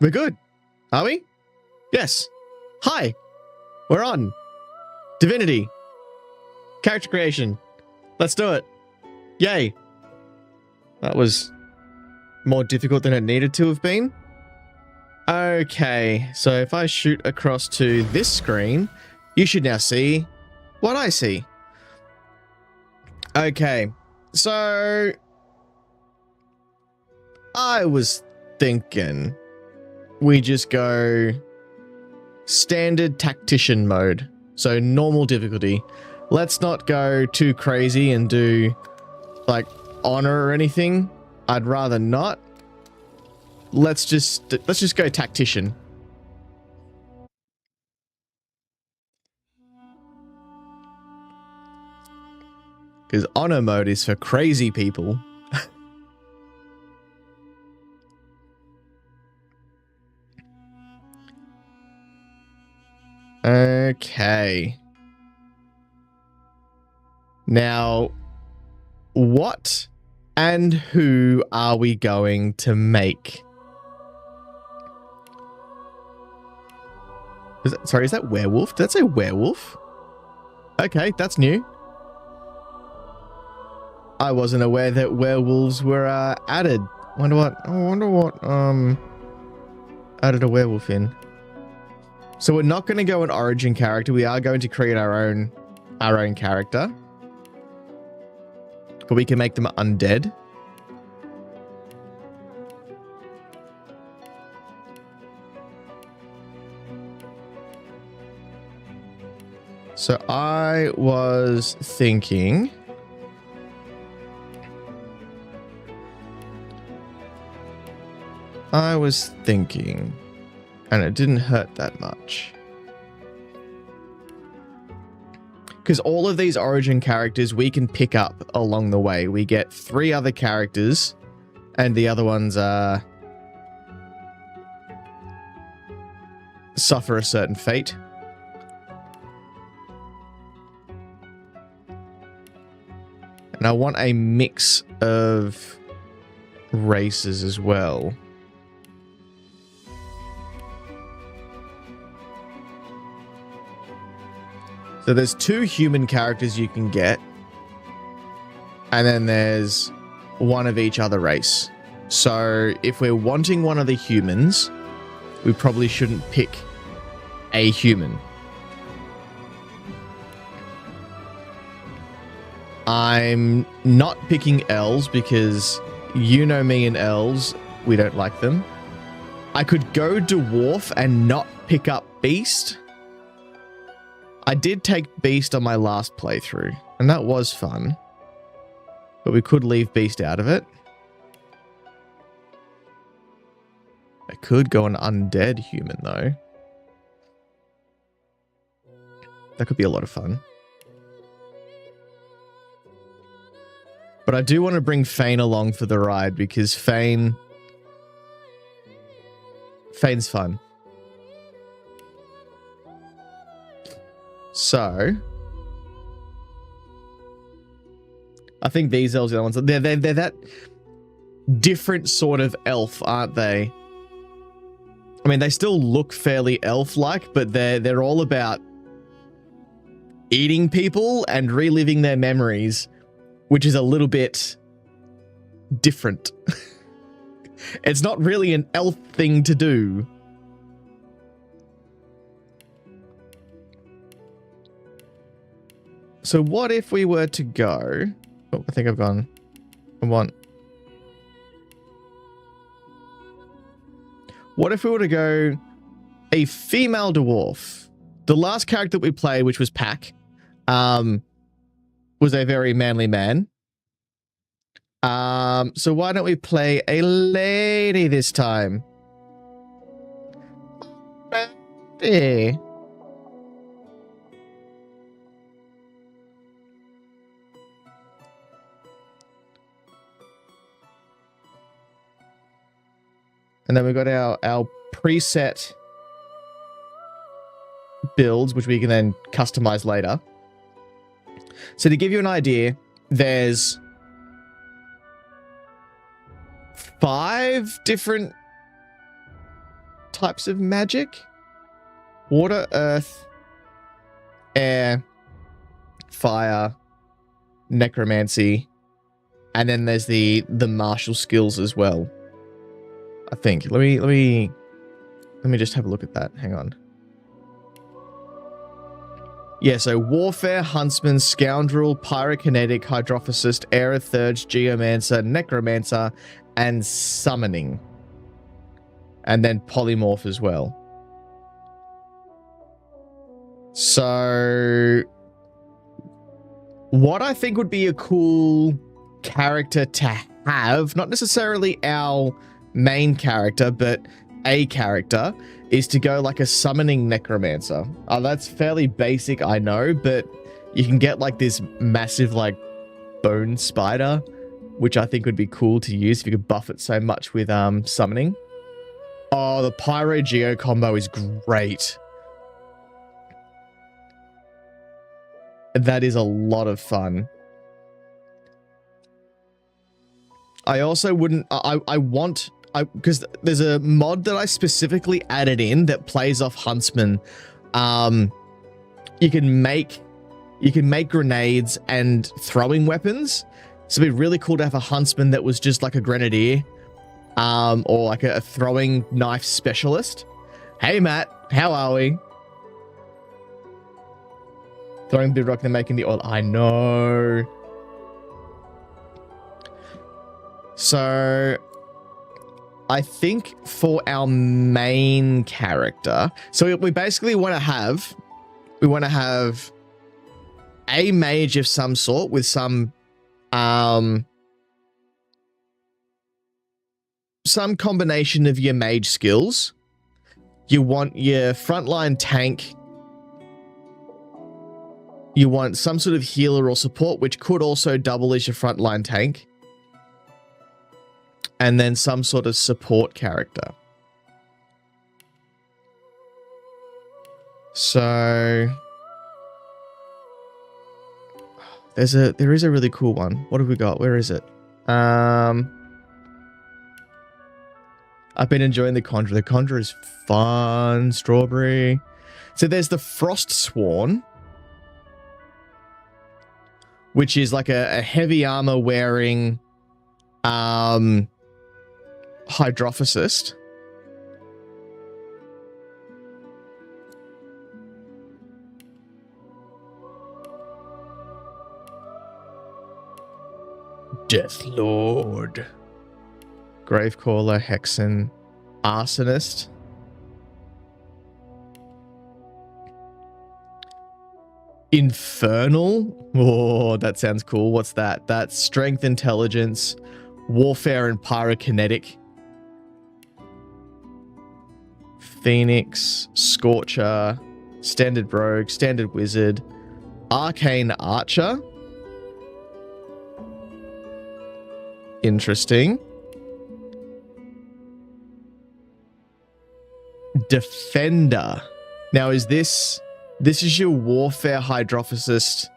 We're good. Are we? Yes. Hi. We're on. Divinity. Character creation. Let's do it. Yay. That was more difficult than it needed to have been. Okay, so if I shoot across to this screen, you should now see what I see. Okay, so I was thinking we just go standard tactician mode. So normal difficulty. Let's not go too crazy and do like honor or anything. I'd rather not. Let's just go tactician. Because honor mode is for crazy people. Okay. Now, what and who are we going to make? Is that werewolf? Did that say werewolf? Okay, that's new. I wasn't aware that werewolves were added. I wonder what added a werewolf in. So we're not going to go an origin character. We are going to create our own character. But we can make them undead. So I was thinking and it didn't hurt that much. Because all of these origin characters we can pick up along the way. We get 3 other characters, and the other ones suffer a certain fate. And I want a mix of races as well. So there's 2 human characters you can get. And then there's 1 of each other race. So if we're wanting one of the humans, we probably shouldn't pick a human. I'm not picking elves because you know me and elves, we don't like them. I could go dwarf and not pick up beast. I did take beast on my last playthrough, and that was fun. But we could leave beast out of it. I could go an undead human, though. That could be a lot of fun. But I do want to bring Fane along for the ride because Fane's fun. So I think these elves are the ones. They're that different sort of elf, aren't they? I mean, they still look fairly elf-like, but they're all about eating people and reliving their memories, which is a little bit different. It's not really an elf thing to do. So what if we were to go... Oh, I think I've gone... What if we were to go a female dwarf? The last character that we played, which was Pack, was a very manly man. So why don't we play a lady this time? Lady. And then we've got our preset builds, which we can then customize later. So to give you an idea, there's 5 different types of magic. Water, earth, air, fire, necromancy, and then there's the martial skills as well. I think. Let me just have a look at that. Hang on. Yeah, so warfare, huntsman, scoundrel, pyrokinetic, hydrophysicist, aerothurge, geomancer, necromancer, and summoning. And then polymorph as well. So what I think would be a cool character to have, not necessarily our main character, but a character, is to go like a summoning necromancer. That's fairly basic, I know, but you can get like this massive like bone spider, which I think would be cool to use if you could buff it so much with summoning. Oh, the Pyro Geo combo is great. That is a lot of fun. I also wouldn't... because there's a mod that I specifically added in that plays off Huntsman. You can make grenades and throwing weapons. So it'd be really cool to have a Huntsman that was just like a grenadier. Or like a throwing knife specialist. Hey, Matt. How are we? Throwing the rock and making the oil. I know. So I think for our main character, so we basically want to have a mage of some sort with some combination of your mage skills. You want your frontline tank. You want some sort of healer or support, which could also double as your frontline tank. And then some sort of support character. So there is a really cool one. What have we got? Where is it? I've been enjoying the Conjurer. The Conjurer is fun. Strawberry. So there's the Frost Sworn, which is like a heavy armor wearing hydrophysicist. Death Lord. Gravecaller, Hexen, Arsonist. Infernal? Oh, that sounds cool. What's that? That's Strength, Intelligence, Warfare, and Pyrokinetic. Phoenix, Scorcher, Standard Rogue, Standard Wizard, Arcane Archer. Interesting. Defender. Now, is this is your Warfare Hydrophysicist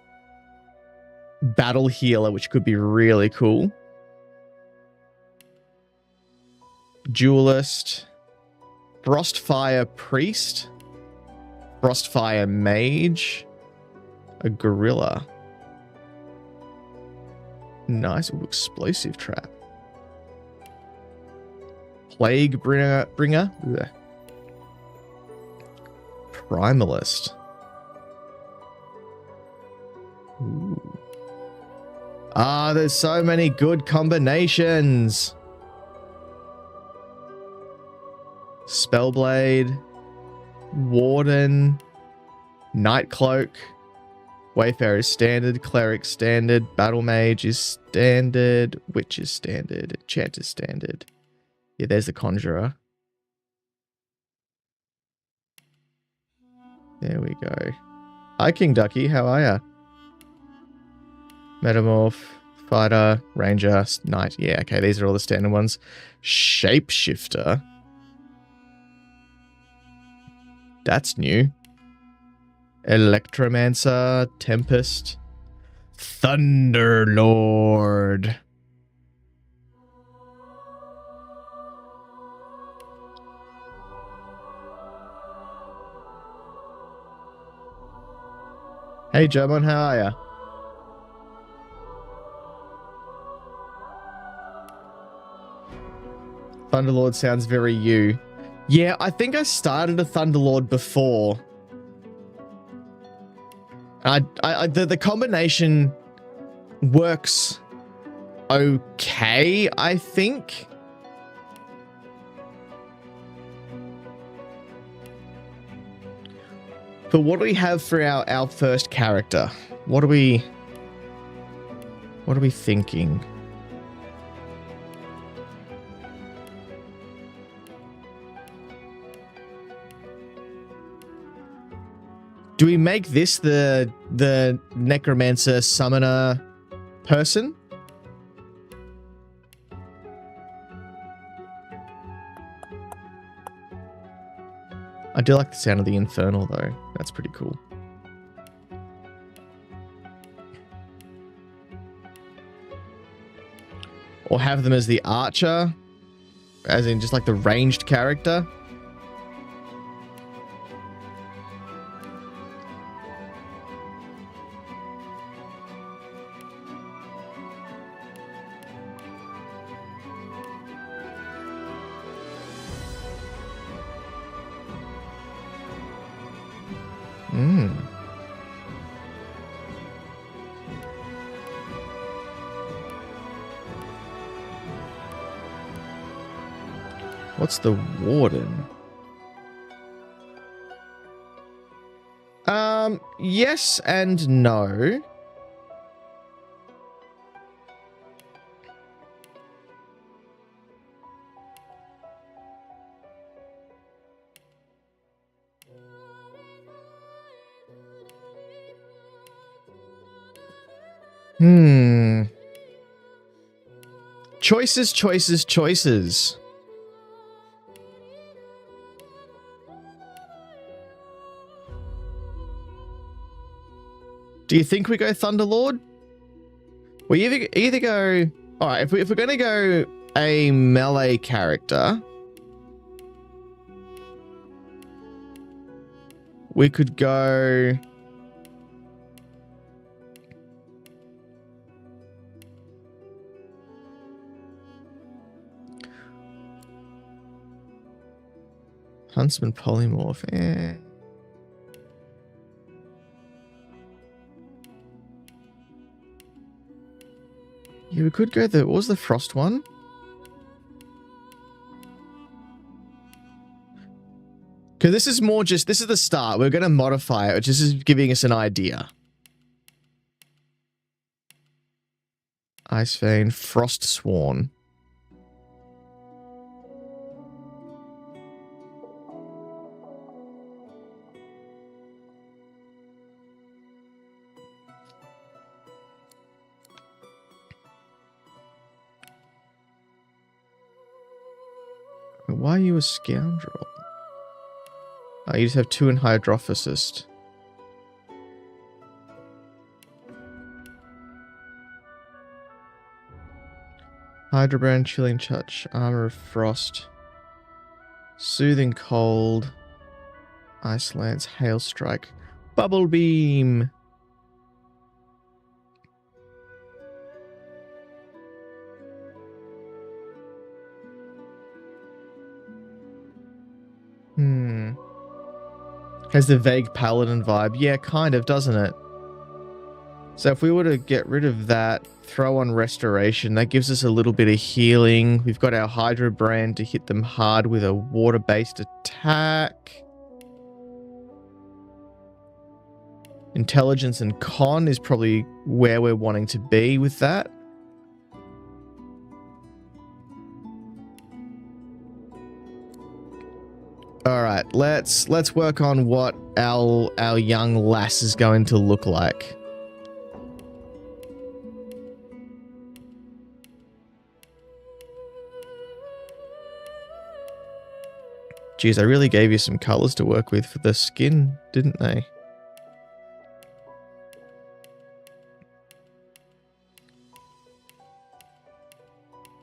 battle healer, which could be really cool. Duelist. Frostfire Priest. Frostfire Mage. A Gorilla. Nice. Ooh, explosive trap. Plague Bringer. Ugh. Primalist. Ooh. Ah, there's so many good combinations. Spellblade, Warden, Nightcloak, Wayfarer is standard, Cleric standard, Battle Mage is standard, Witch is standard, Enchant is standard. Yeah, there's the Conjurer. There we go. Hi, King Ducky. How are ya? Metamorph, Fighter, Ranger, Knight. Yeah, okay, these are all the standard ones. Shapeshifter. That's new. Electromancer, Tempest, Thunderlord. Hey, German, how are ya? Thunderlord sounds very you. Yeah, I think I started a Thunderlord before. The combination works okay, I think. But what do we have for our first character? What are we thinking? Do we make this the necromancer summoner person? I do like the sound of the infernal though. That's pretty cool. Or have them as the archer, as in just like the ranged character. What's the warden? Yes and no. Choices, choices, choices. Do you think we go Thunderlord? We either go... Alright, if we're going to go a melee character, we could go... Huntsman Polymorph. Yeah, we could go what was the Frost one? Because this is more just, this is the start. We're going to modify it, which is giving us an idea. Ice Vein, Frost Sworn. Why are you a scoundrel? Oh, you just have 2 in Hydrophysist. Hydrobrand, Chilling Touch, Armor of Frost, Soothing Cold, Ice Lance, Hail Strike, Bubble Beam. Has the vague paladin vibe. Yeah, kind of, doesn't it? So if we were to get rid of that, throw on restoration, that gives us a little bit of healing. We've got our Hydrobrand to hit them hard with a water-based attack. Intelligence and con is probably where we're wanting to be with that. All right, let's work on what our young lass is going to look like. Geez, I really gave you some colors to work with for the skin, didn't they?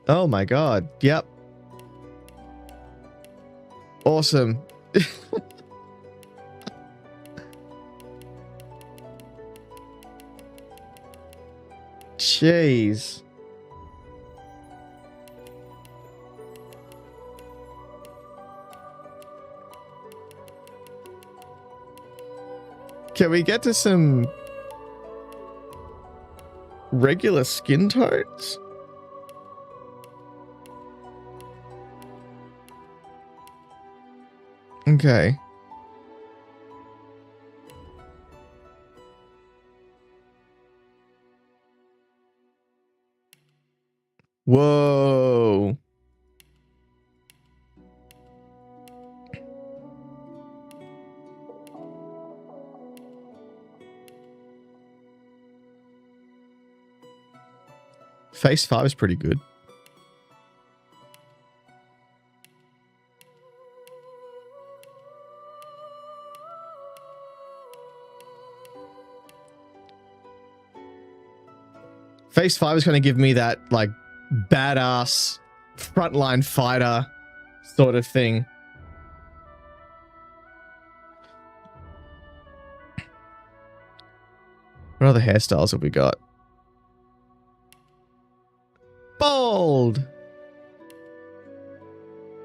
Oh my god, yep. Awesome. Jeez. Can we get to some regular skin tones? Okay. Whoa. Phase 5 is pretty good. Phase 5 is going to give me that, like, badass frontline fighter sort of thing. What other hairstyles have we got? Bald!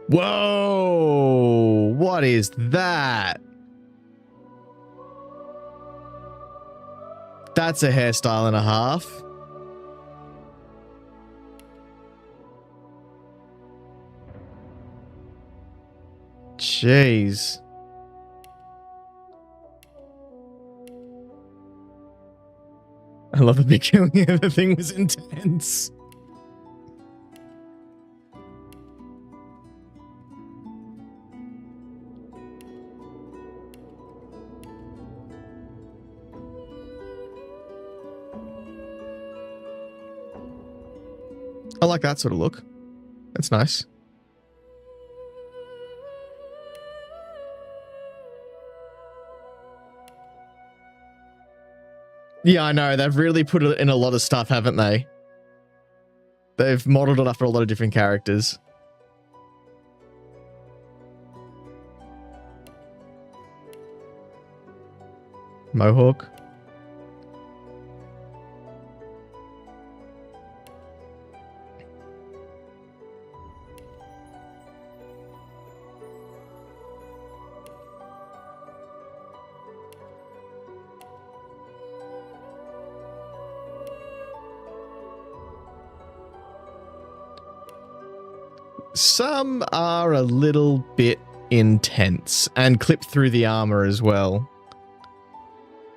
Whoa! What is that? That's a hairstyle and a half. Jeez. I love the beginning. The thing was intense. I like that sort of look. That's nice. Yeah, I know. They've really put it in a lot of stuff, haven't they? They've modeled it after a lot of different characters. Mohawk. Some are a little bit intense and clip through the armor as well.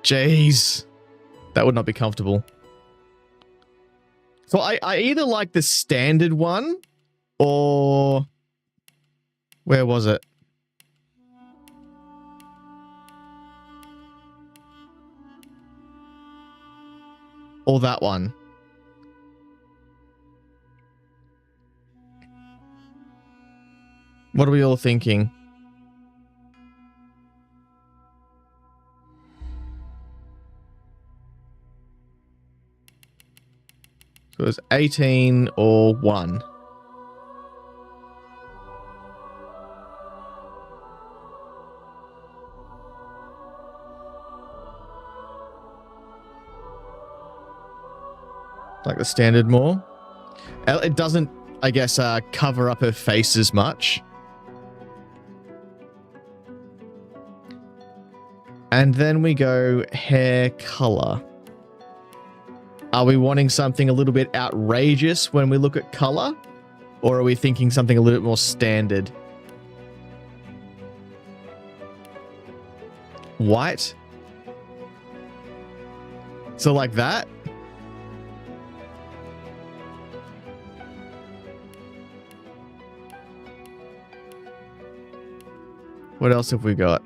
Jeez. That would not be comfortable. So I either like the standard one or... Where was it? Or that one. What are we all thinking? So it was 18 or 1. Like the standard more. It doesn't, I guess, cover up her face as much. And then we go hair color. Are we wanting something a little bit outrageous when we look at color? Or are we thinking something a little bit more standard? White? So like that? What else have we got?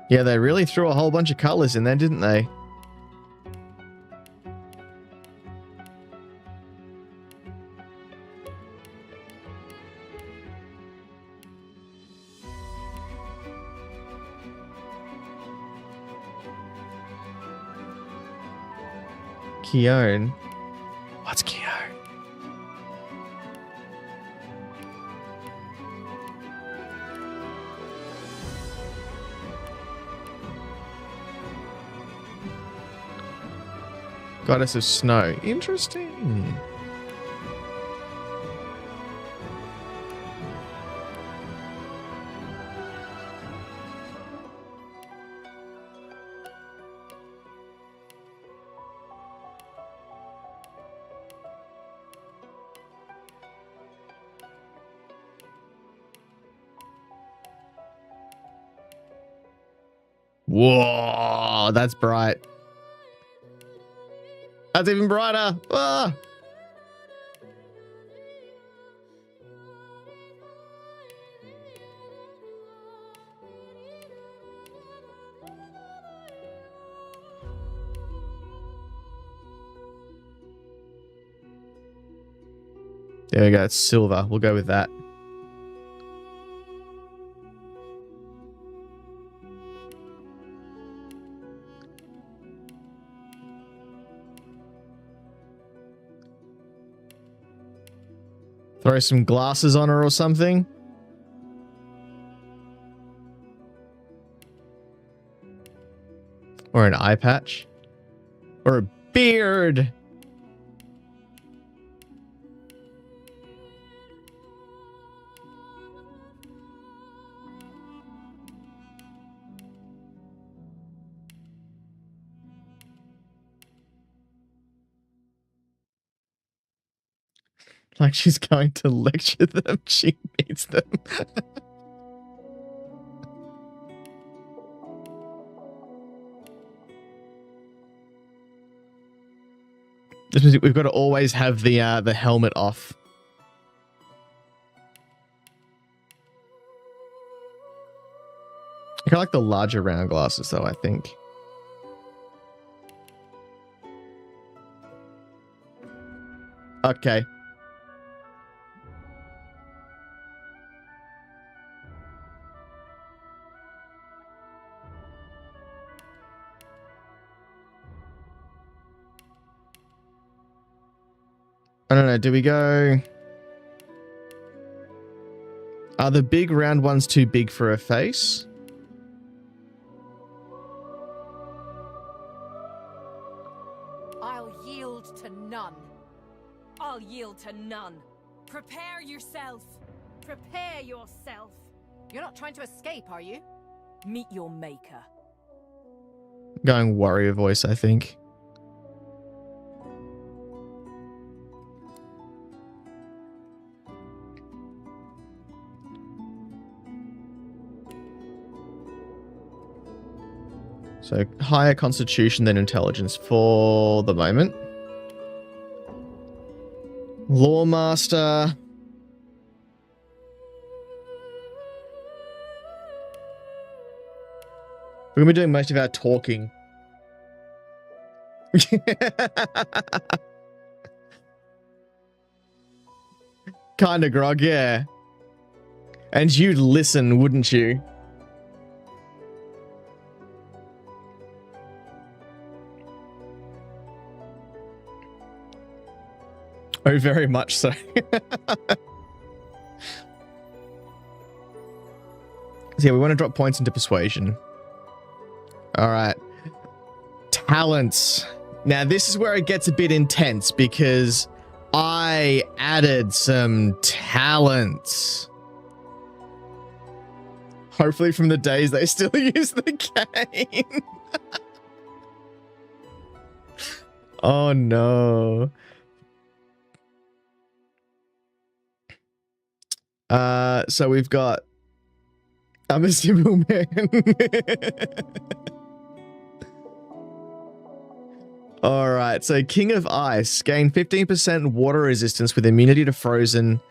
Yeah, they really threw a whole bunch of colors in there, didn't they? Keown. What's Keown? Goddess of Snow. Interesting. Whoa, that's bright. That's even brighter. Ah. There we go. It's silver. We'll go with that. Throw some glasses on her or something. Or an eye patch. Or a beard. Like she's going to lecture them. She needs them. This means we've got to always have the helmet off. I kind of like the larger round glasses though, I think. Okay. I don't know. Do we go? Are the big round ones too big for her face? I'll yield to none. I'll yield to none. Prepare yourself. Prepare yourself. You're not trying to escape, are you? Meet your maker. Going warrior voice, I think. So higher constitution than intelligence for the moment. Lawmaster. We're going to be doing most of our talking. Kind of, Grog, yeah. And you'd listen, wouldn't you? Oh, very much so. So yeah, we want to drop points into persuasion. All right. Talents. Now, this is where it gets a bit intense because I added some talents. Hopefully from the days they still use the game. Oh, no. So we've got I'm a simple man. All right, so King of Ice. Gain 15% water resistance with immunity to frozen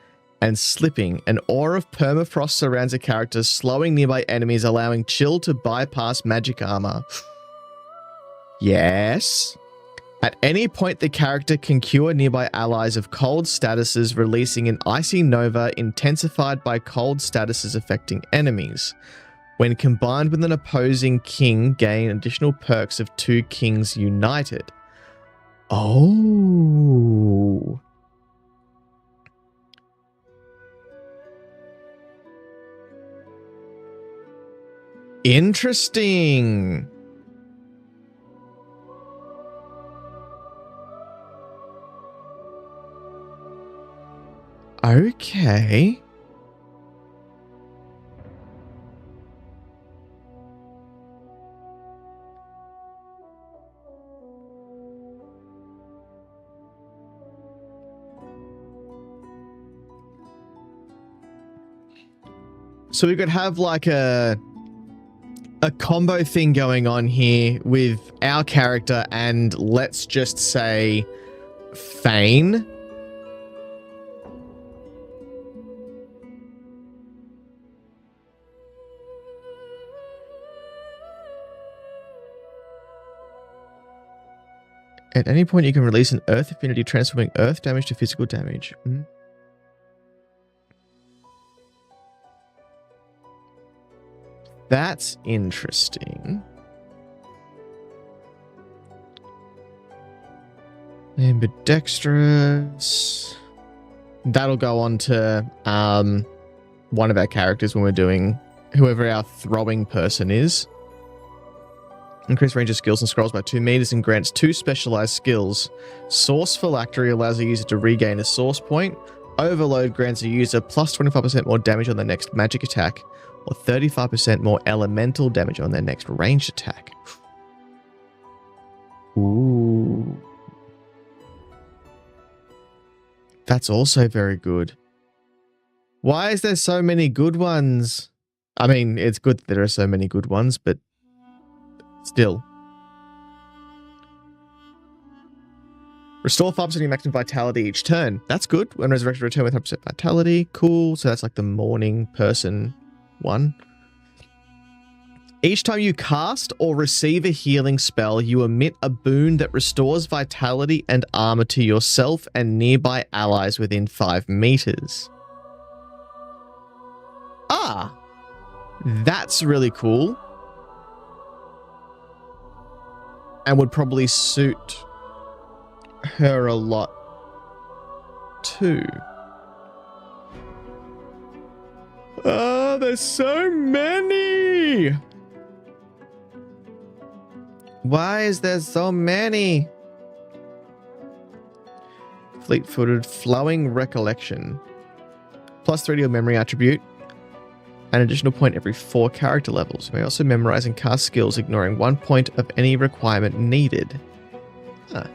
and slipping. An aura of permafrost surrounds a character, slowing nearby enemies, allowing chill to bypass magic armor. Yes. At any point, the character can cure nearby allies of cold statuses, releasing an icy nova intensified by cold statuses affecting enemies. When combined with an opposing king, gain additional perks of 2 kings united. Oh. Interesting. Okay. So we could have like a combo thing going on here with our character and let's just say Fane. At any point you can release an earth affinity transforming earth damage to physical damage. That's interesting. Ambidextrous. That'll go on to one of our characters when we're doing whoever our throwing person is. Increase range of skills and scrolls by 2 meters and grants 2 specialized skills. Source Phylactery allows a user to regain a source point. Overload grants a user plus 25% more damage on their next magic attack, or 35% more elemental damage on their next ranged attack. Ooh. That's also very good. Why is there so many good ones? I mean, it's good that there are so many good ones, but still. Restore 5% of your maximum vitality each turn. That's good. When resurrected, return with 100% vitality. Cool. So that's like the morning person one. Each time you cast or receive a healing spell, you emit a boon that restores vitality and armor to yourself and nearby allies within 5 meters. Ah, that's really cool. And would probably suit her a lot too. Oh, there's so many. Why is there so many? Fleet-footed, flowing recollection. Plus 3 to your memory attribute. An additional point every 4 character levels. You may also memorize and cast skills, ignoring 1 point of any requirement needed. Huh.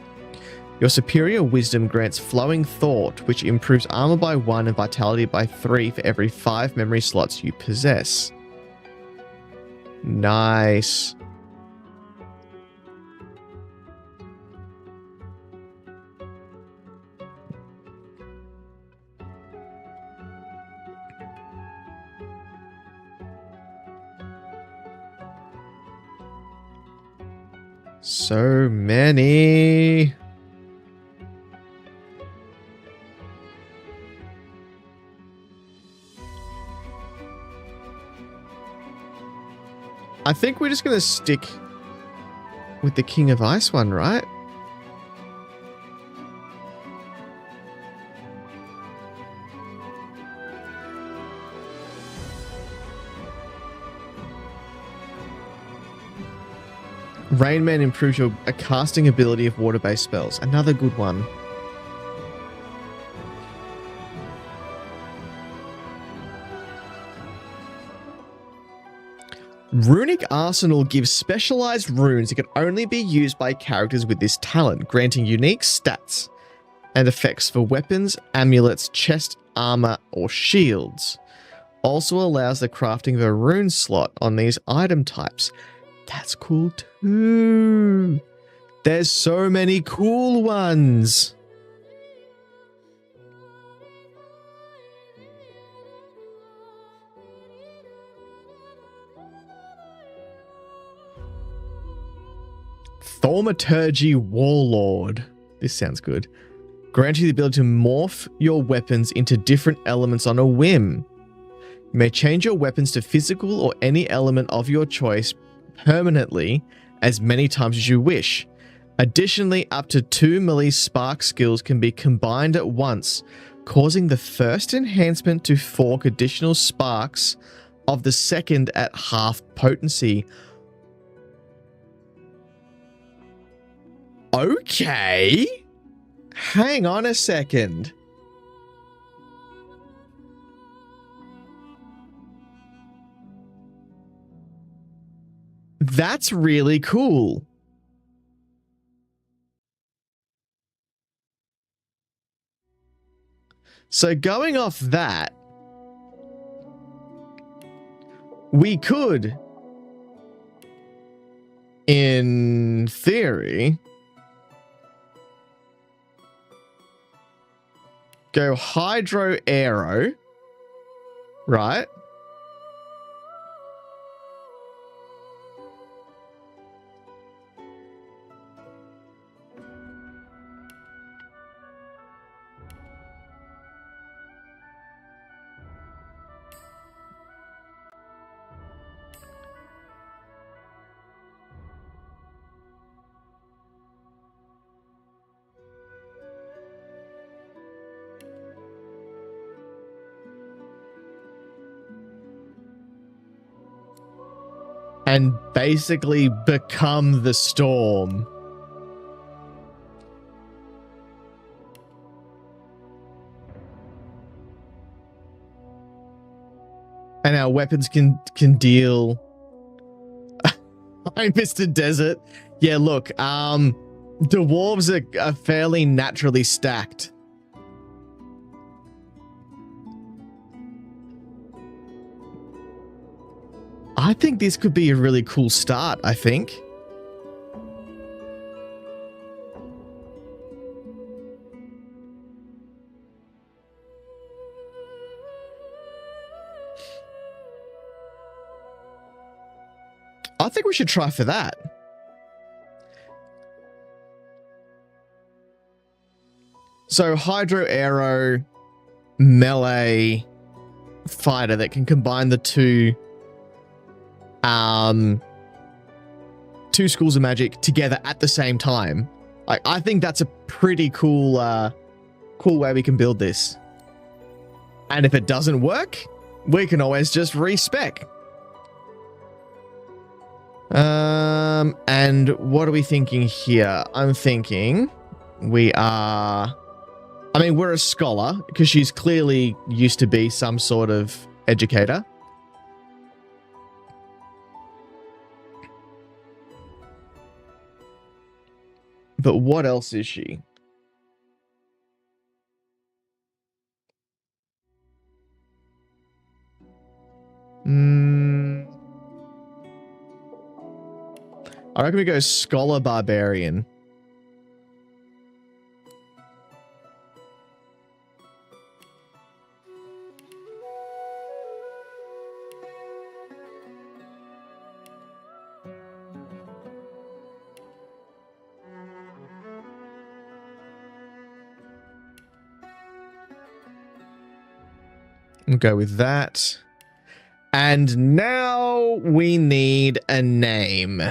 Your superior wisdom grants flowing thought, which improves armor by 1 and vitality by 3 for every 5 memory slots you possess. Nice. So many. I think we're just going to stick with the King of Ice one, right? Rain Man improves your casting ability of water-based spells. Another good one. Runic Arsenal gives specialized runes that can only be used by characters with this talent, granting unique stats and effects for weapons, amulets, chest armor, or shields. Also allows the crafting of a rune slot on these item types. That's cool too. There's so many cool ones. Thaumaturgy Warlord. This sounds good. Grant you the ability to morph your weapons into different elements on a whim. You may change your weapons to physical or any element of your choice permanently as many times as you wish. Additionally, up to 2 melee spark skills can be combined at once, causing the first enhancement to fork additional sparks of the second at half potency. Okay. Hang on a second. That's really cool. So going off that, we could, in theory, go hydro aero, right? And basically become the storm. And our weapons can deal. I missed a desert. Yeah, look, dwarves are fairly naturally stacked. I think this could be a really cool start, I think. I think we should try for that. So hydro aero melee fighter that can combine the two schools of magic together at the same time. I think that's a pretty cool cool way we can build this. And if it doesn't work, we can always just respec. And what are we thinking here? I'm thinking we're a scholar because she's clearly used to be some sort of educator. But what else is she? I reckon we go Scholar Barbarian. We'll go with that. And now we need a name.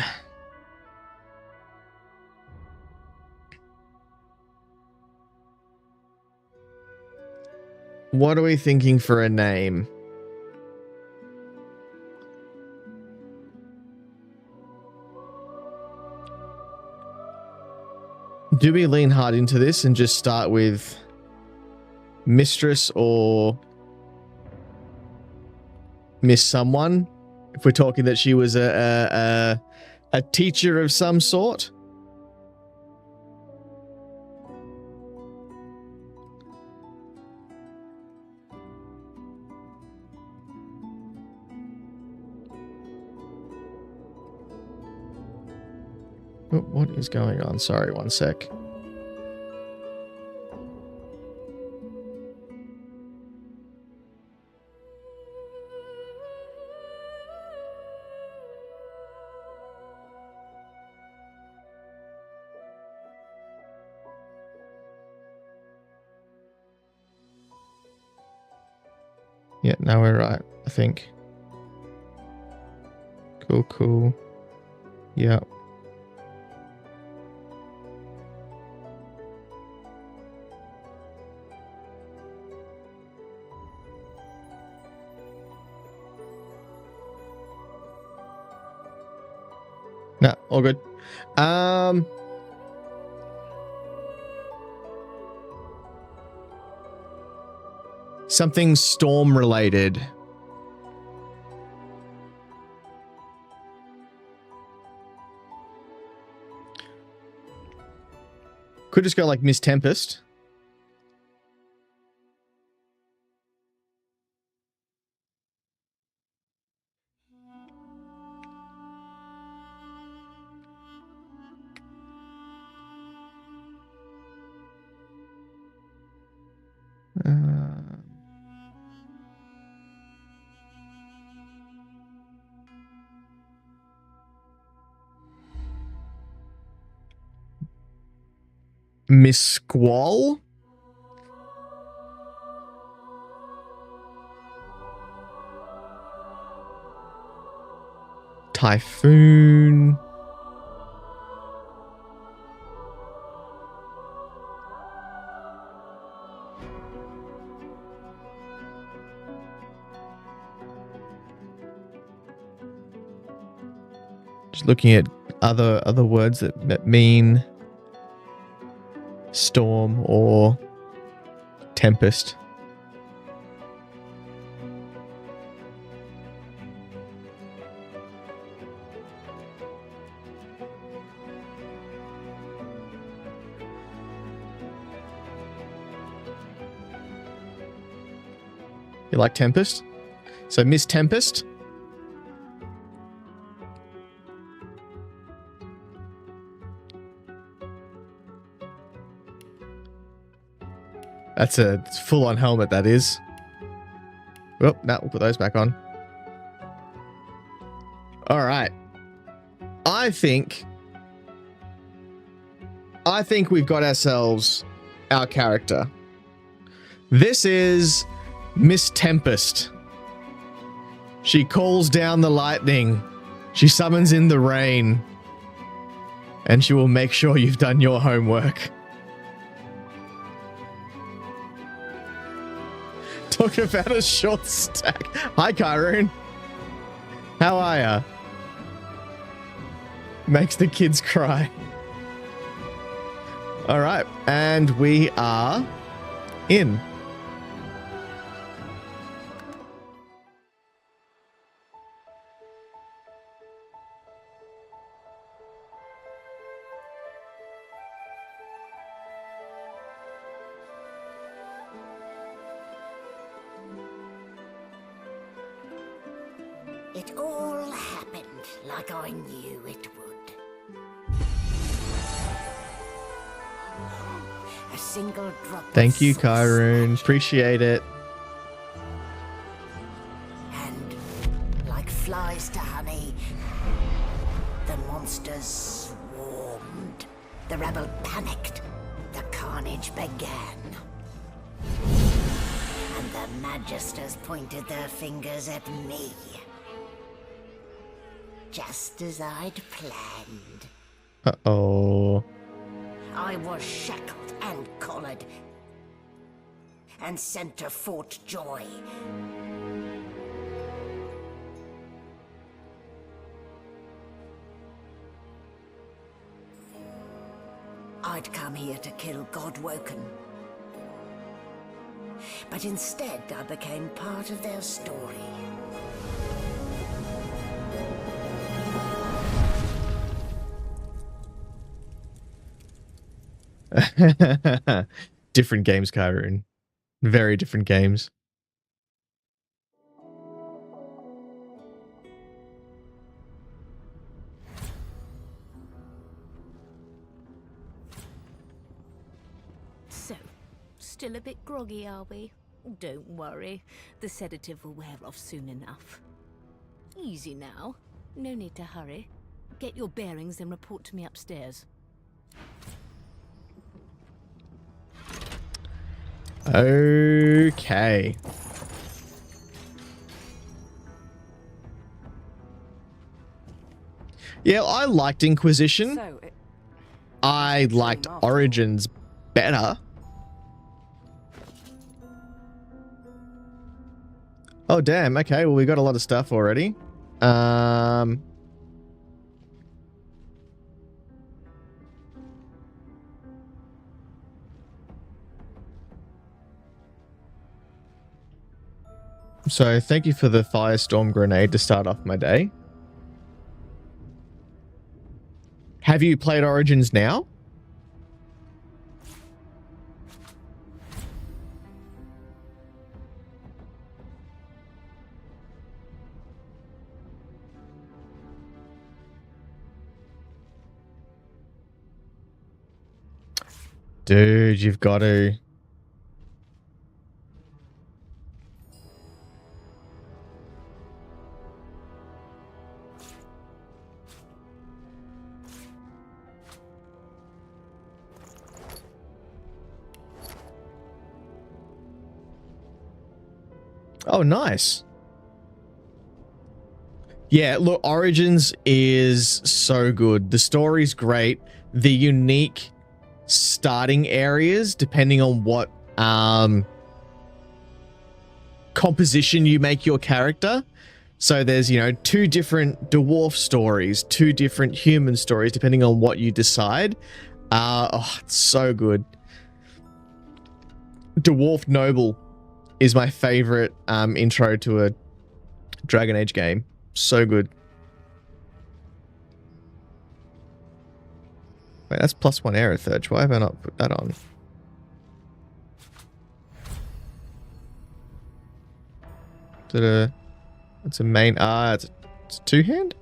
What are we thinking for a name? Do we lean hard into this and just start with Mistress or Miss Someone? If we're talking that she was a teacher of some sort? What is going on? Sorry, one sec. Yeah, now we're right, I think. Cool. Yeah. No, all good. Something storm related. Could just go like Miss Tempest. Miss Squall? Typhoon. Just looking at other words that mean storm or tempest. You like Tempest? So Miss Tempest. That's a full-on helmet, that is. Oh, no, we'll put those back on. All right. I think we've got ourselves our character. This is Miss Tempest. She calls down the lightning. She summons in the rain. And she will make sure you've done your homework. Talk about a short stack. Hi, Kyrene. How are ya? Makes the kids cry. All right, and we are in. It all happened like I knew it would. A single drop. Thank you, Kyrene. Appreciate it. And like flies to honey, the monsters swarmed. The rebel panicked. The carnage began. And the Magisters pointed their fingers at me. Just as I'd planned. Uh-oh. I was shackled and collared. And sent to Fort Joy. I'd come here to kill Godwoken. But instead, I became part of their story. Different games, Kyrene. Very different games. So, still a bit groggy, are we? Don't worry. The sedative will wear off soon enough. Easy now. No need to hurry. Get your bearings and report to me upstairs. Okay. Yeah, I liked Inquisition. I liked Origins better. Oh, damn. Okay, well, we got a lot of stuff already. So, thank you for the Firestorm grenade to start off my day. Have you played Origins now? Dude, you've got to. Oh, nice. Yeah, look, Origins is so good. The story's great. The unique starting areas, depending on what composition you make your character. So there's, you know, 2 different dwarf stories, 2 different human stories, depending on what you decide. Oh, it's so good. Dwarf Noble is my favorite intro to a Dragon Age game. So good. Wait, that's +1 air search. Why have I not put that on? It's a main. It's a 2-hand?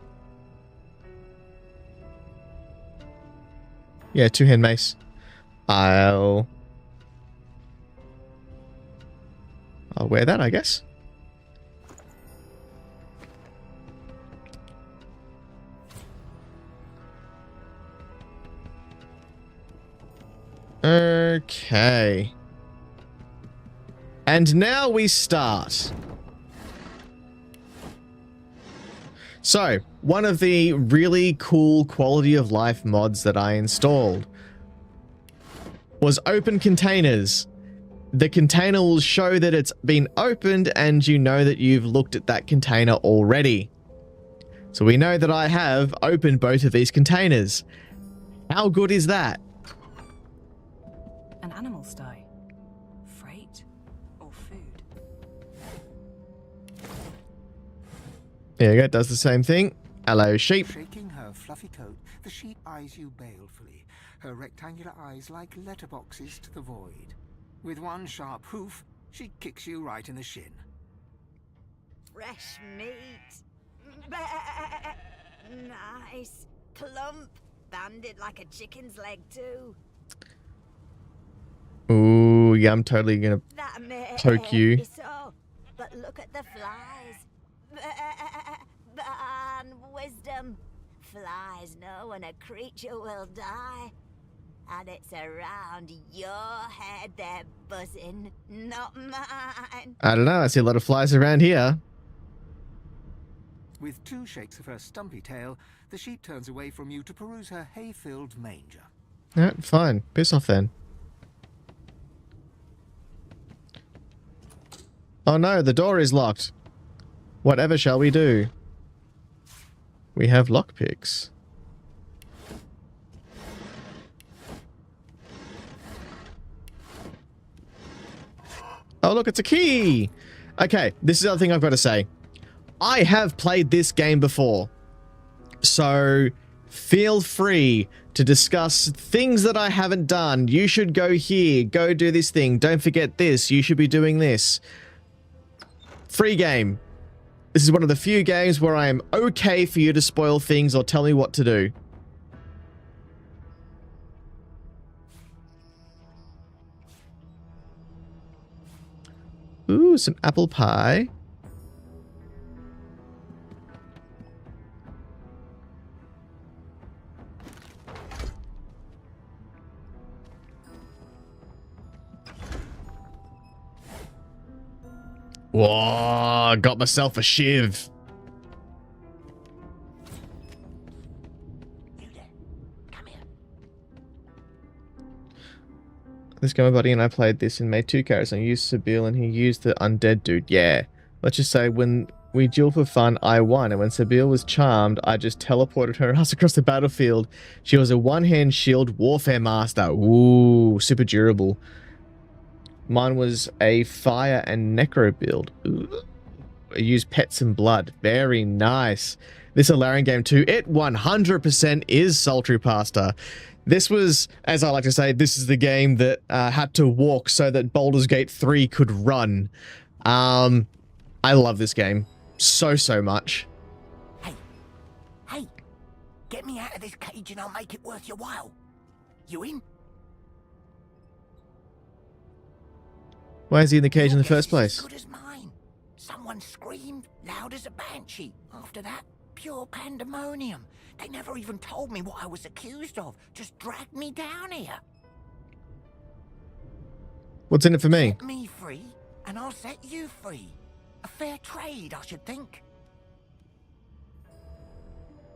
Yeah, 2-hand mace. I'll wear that, I guess. Okay. And now we start. So, one of the really cool quality of life mods that I installed was open containers. The container will show that it's been opened and you know that you've looked at that container already. So we know that I have opened both of these containers. How good is that? An animal sty. Freight or food? There you go, it does the same thing. Hello, sheep. Shaking her fluffy coat, the sheep eyes you balefully, her rectangular eyes like letterboxes to the void. With one sharp hoof, she kicks you right in the shin. Fresh meat. Nice. Plump. Banded like a chicken's leg too. Ooh, yeah, I'm totally gonna That may poke you. be so, but look at the flies. Ban wisdom. Flies know when a creature will die. And it's around your head they're buzzing, not mine. I don't know, I see a lot of flies around here. With 2 shakes of her stumpy tail, the sheep turns away from you to peruse her hay-filled manger. Alright, fine. Piss off then. Oh no, the door is locked. Whatever shall we do? We have lockpicks. Oh look, it's a key! Okay, this is the other thing I've got to say. I have played this game before. So, feel free to discuss things that I haven't done. You should go here, go do this thing, don't forget this, you should be doing this. Free game. This is one of the few games where I am okay for you to spoil things or tell me what to do. Ooh, some apple pie. Whoa, got myself a shiv. You there. Come here. This guy, my buddy, and I played this and made 2 characters. I used Sabine and he used the undead dude. Yeah. Let's just say when we duel for fun, I won. And when Sabine was charmed, I just teleported her ass across the battlefield. She was a one-hand shield warfare master. Ooh, super durable. Mine was a fire and necro build. Ooh. I used pets and blood. Very nice. This Alarian game too. It 100% is sultry pasta. This was, as I like to say, this is the game that had to walk so that Baldur's Gate 3 could run. I love this game so much. Hey, get me out of this cage and I'll make it worth your while. You in? Why is he in the cage in the Your guess first is place? as good as mine. Someone screamed loud as a banshee. After that, pure pandemonium. They never even told me what I was accused of. Just dragged me down here. What's in it for me? Set me free, and I'll set you free. A fair trade, I should think.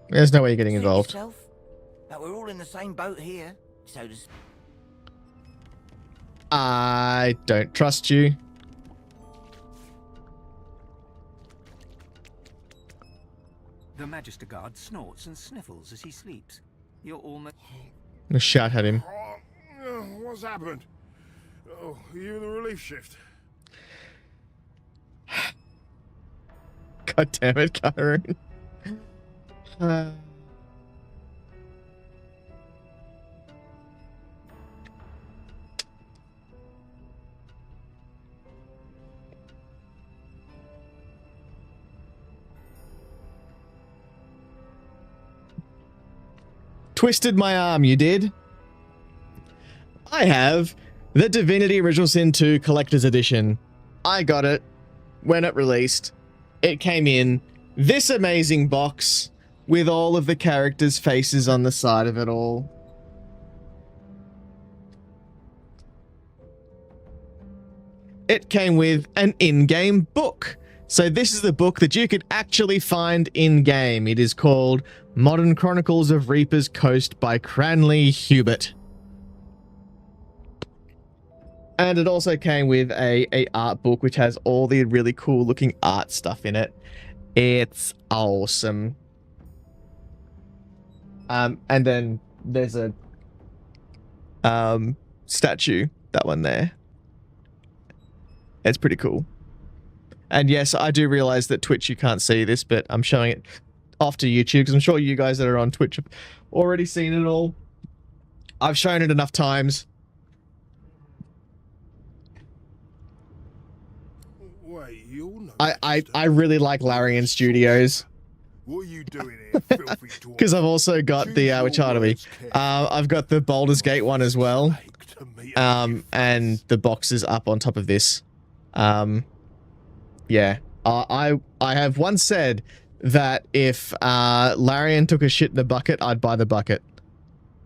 There's no way you're getting Suit involved. yourself, but we're all in the same boat here, so to speak. I don't trust you. The Magister Guard snorts and sniffles as he sleeps. You're almost... I'm gonna shout at him. What's happened? Oh, are you in the relief shift? God damn it, Kyron. Twisted my arm, you did? I have the Divinity Original Sin 2 Collector's Edition. I got it when it released. It came in this amazing box with all of the characters' faces on the side of it all. It came with an in-game book. So this is the book that you could actually find in-game. It is called Modern Chronicles of Reaper's Coast by Cranley Hubert. And it also came with a art book which has all the really cool looking art stuff in it. It's awesome. And then there's a statue, that one there. It's pretty cool. And yes, I do realize that Twitch you can't see this, but I'm showing it off to YouTube because I'm sure you guys that are on Twitch have already seen it all. I've shown it enough times. Wait, you all know I really like Larian Studios. What are you doing here, filthy dwarf? Because I've also got the which art are we? I've got the Baldur's Gate one as well. And the box is up on top of this. Yeah. I have once said that if Larian took a shit in a bucket, I'd buy the bucket.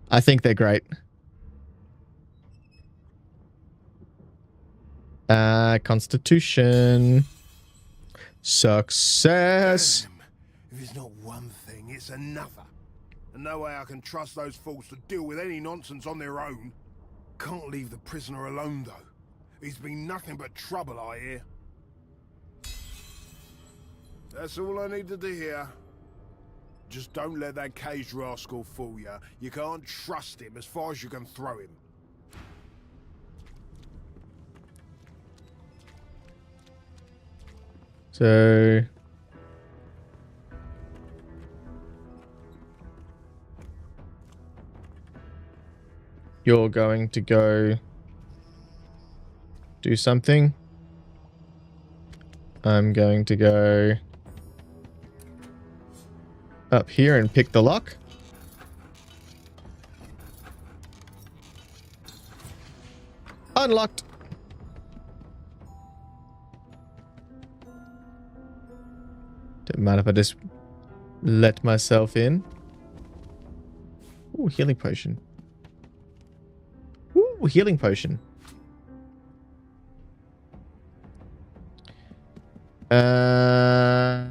I think they're great. Constitution. Success. Damn. If it's not one thing, it's another. And no way I can trust those fools to deal with any nonsense on their own. Can't leave the prisoner alone, though. He's been nothing but trouble, I hear. That's all I needed to hear. Just don't let that caged rascal fool you. You can't trust him as far as you can throw him. So... you're going to go do something. I'm going to go up here and pick the lock. Unlocked. Don't mind if I just let myself in. Ooh, healing potion. Ooh, healing potion. Ah,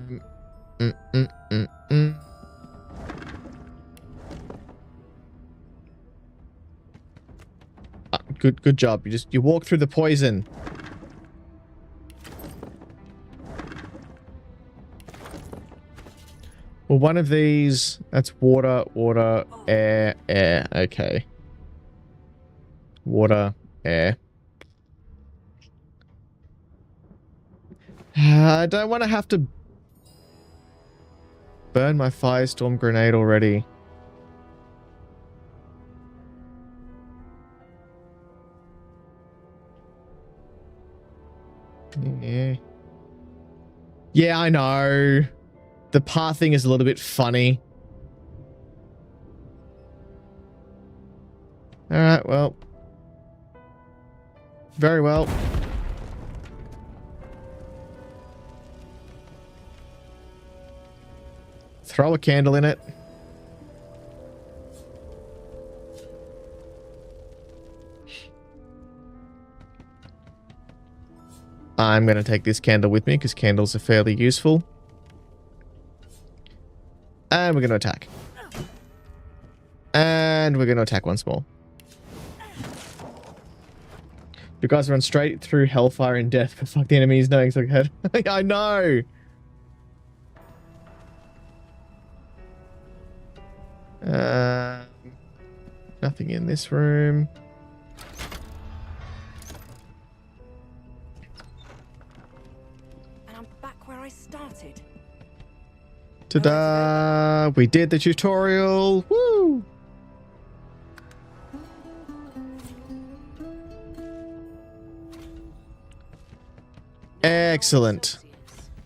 good job. You walk through the poison. Well, one of these, that's water, water, air, air. Okay. Water, air. I don't want to have to burn my firestorm grenade already. Yeah. Yeah, I know. The pathing is a little bit funny. Alright, well. Very well. throw a candle in it. I'm going to take this candle with me because candles are fairly useful. And we're going to attack. And we're going to attack once more. You guys run straight through hellfire and death, but fuck the enemies knowing so good. I know! Nothing in this room. And I'm back where I started. Ta-da! We did the tutorial! Woo! Excellent.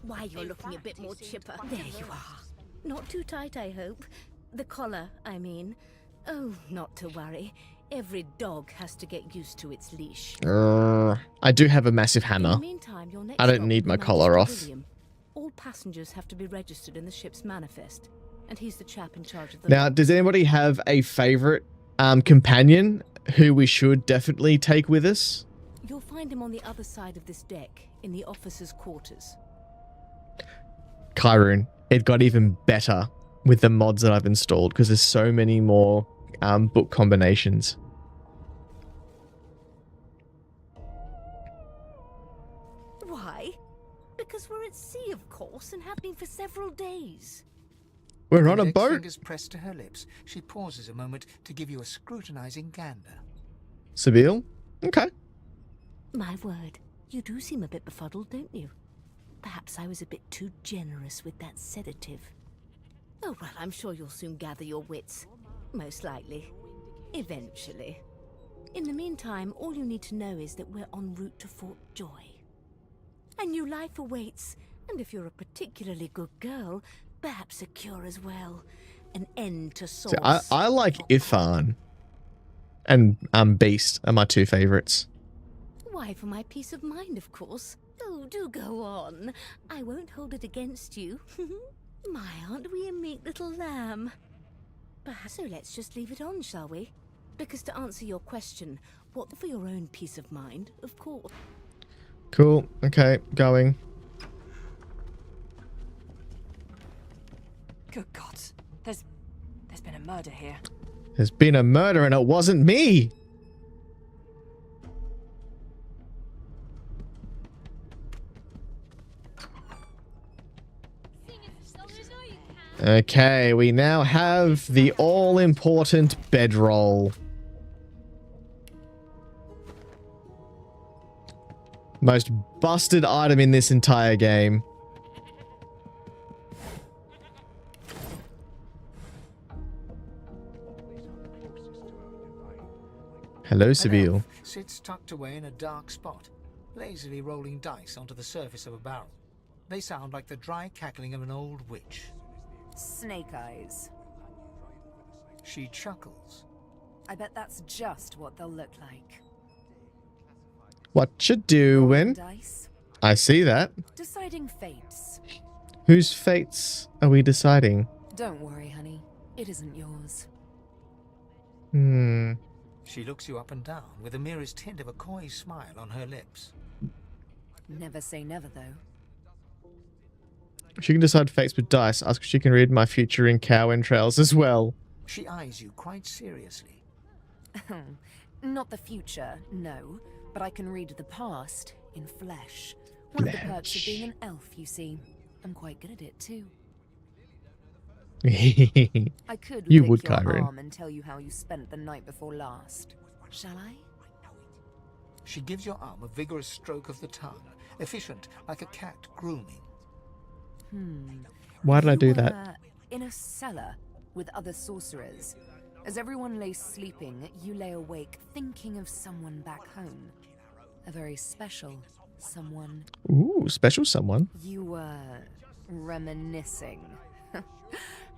Why, you're looking a bit more chipper. There you are. Not too tight, I hope. The collar, I mean. Oh, not to worry. Every dog has to get used to its leash. I do have a massive In hammer. the meantime, your next I don't stop need will my be collar Magister off. William. All passengers have to be registered in the ship's manifest, and he's the chap in charge of the... Now, does anybody have a favorite companion who we should definitely take with us? You'll find him on the other side of this deck, in the officers' quarters. Kyrune. It got even better with the mods that I've installed because there's so many more book combinations. Why? Because we're at sea, of course, and have been for several days. We're on a Index boat. Fingers pressed to her lips, she pauses a moment to give you a scrutinizing gander. Sabine? Okay. My word, you do seem a bit befuddled, don't you? Perhaps I was a bit too generous with that sedative. Oh, well, I'm sure you'll soon gather your wits. Most likely. Eventually. In the meantime, all you need to know is that we're en route to Fort Joy. A new life awaits, and if you're a particularly good girl, perhaps a cure as well. An end to So swords. I like Ifan and Beast are my two favorites. Why, for my peace of mind, of course. Oh, do go on. I won't hold it against you. My, aren't we a meek little lamb? Perhaps so let's just leave it on, shall we? Because to answer your question, what for your own peace of mind, of course. Cool. Okay, going. Good God. There's been a murder here. There's been a murder and it wasn't me. Okay, we now have the all-important bedroll. Most busted item in this entire game. Hello, An Sabine. elf sits tucked away in a dark spot, lazily rolling dice onto the surface of a barrel. They sound like the dry cackling of an old witch. Snake eyes. She chuckles. I bet that's just what they'll look like. What you doing? Dice. I see that. Deciding fates. Whose fates are we deciding? Don't worry, honey. It isn't yours. Hmm. She looks you up and down with the merest hint of a coy smile on her lips. Never say never, though. She can decide fates with dice. Ask if she can read my future in cow entrails as well. She eyes you quite seriously. Not the future, no. But I can read the past in flesh. One of the perks of being an elf, you see. I'm quite good at it, too. I could You lick would, your Kyrene. arm and tell you how you spent the night before last. Shall I? She gives your arm a vigorous stroke of the tongue, efficient like a cat grooming. Why did I You do that? were in a cellar with other sorcerers. As everyone lay sleeping, you lay awake thinking of someone back home. A very special someone. Ooh, special someone. You were reminiscing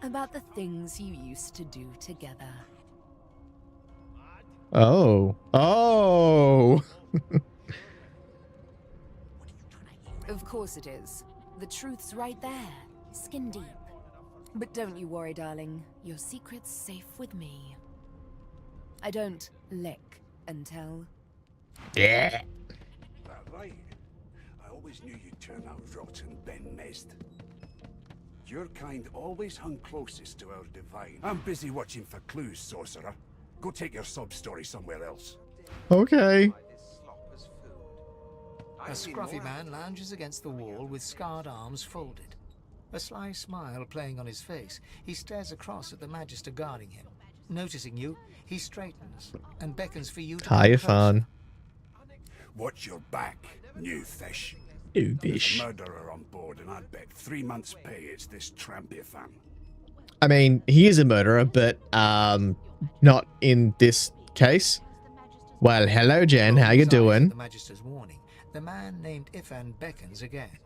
about the things you used to do together. Oh. Oh. Of course it is. The truth's right there, skin deep. But don't you worry, darling. Your secret's safe with me. I don't lick and tell. Yeah. That right. I always knew you'd turn out rotten, Ben Mest. Your kind always hung closest to our divine. I'm busy watching for clues, sorcerer. Go take your sub-story somewhere else. Okay. A scruffy man lounges against the wall with scarred arms folded. A sly smile playing on his face, he stares across at the Magister guarding him. Noticing you, he straightens and beckons for you to come Hiya, closer. fun. Watch your back, new fish. New There's fish. a murderer on board, and I'd bet 3 months' pay it's this trampy fan. I mean, he is a murderer, but not in this case. Well, hello, Jen. How you Besides doing? The Magister's warning, the man named Ifan beckons again.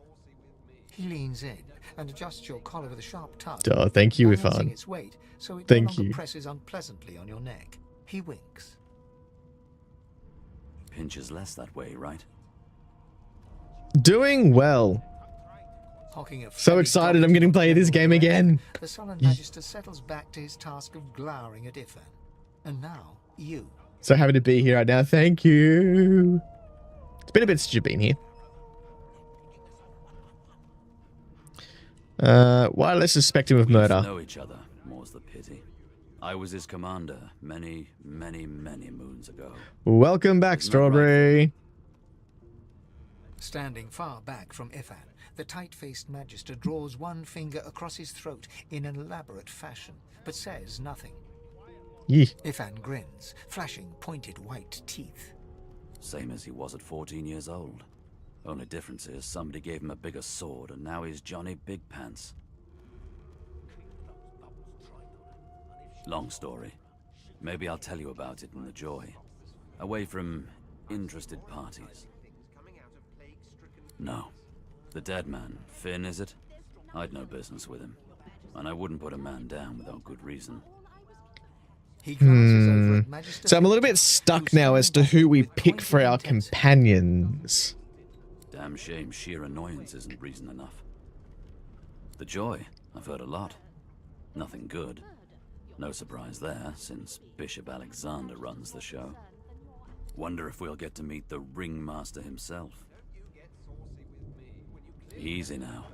He leans in and adjusts your collar with a sharp tug. Oh, thank you, balancing Ifan. its weight so it Thank no longer you. presses unpleasantly on your neck. He winks. Pinches less that way, right? Doing well. Hawking a So flabby excited, I'm donkey getting to to play this general game direction, again. The sullen Magister settles back to his task of glowering at Ifan. And now, you. So happy to be here right now. Thank you. It's been a bit since you've been here. Why let's suspect him of We murder? know each other, more's the pity. I was his commander many, many, many moons ago. Welcome back, Isn't that right? Strawberry. Standing far back from Ifan, the tight-faced Magister draws one finger across his throat in an elaborate fashion, but says nothing. Yee. Ifan grins, flashing pointed white teeth. Same as he was at 14 years old. Only difference is somebody gave him a bigger sword and now he's Johnny Big Pants. Long story. Maybe I'll tell you about it in the Joy. Away from interested parties. No. The dead man, Finn, is it? I'd no business with him. And I wouldn't put a man down without good reason. He glances over at Magister So I'm a little bit Victor, stuck who now as to stares who we with pick pointed for our intensity. companions. Damn shame sheer annoyance isn't reason enough. The Joy, I've heard a lot. Nothing good. No surprise there, since Bishop Alexander runs the show. Wonder if we'll get to meet the Ringmaster himself. Easy now.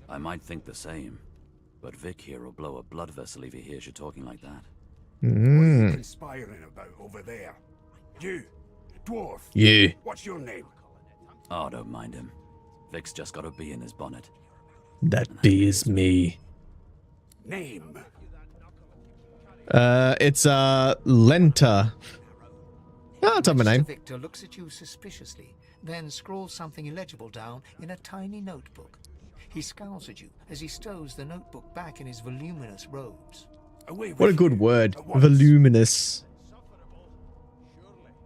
I might think the same, but Vic here will blow a blood vessel if he hears you talking like that. What are you conspiring about over there? You, dwarf. You. What's your name? Oh, don't mind him. Vic's just got a bee in his bonnet. That bee is me. Name. It's Lenta. Oh, it's on my Magister name. Victor looks at you suspiciously, then scrawls something illegible down in a tiny notebook. He scowls at you as he stows the notebook back in his voluminous robes. Away with What a you, good word. at once. Voluminous.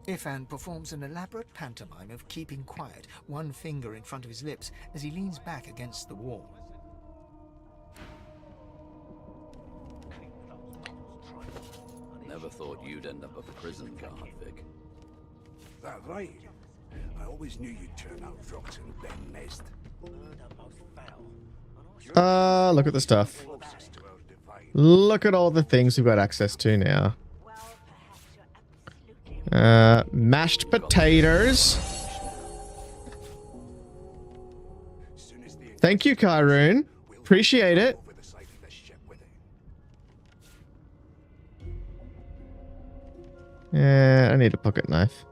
Ifan performs an elaborate pantomime of keeping quiet, one finger in front of his lips as he leans back against the wall. Never thought you'd end up a prison guard, Vic. That right. I always knew you'd turn out rotten, Ben Mest. Look at the stuff. Closest to our divine. Look at all the things we've got access to now. Mashed potatoes. Soon as the Thank you, Kyrune. Appreciate it. over the side of this ship with it. Yeah, I need a pocket knife.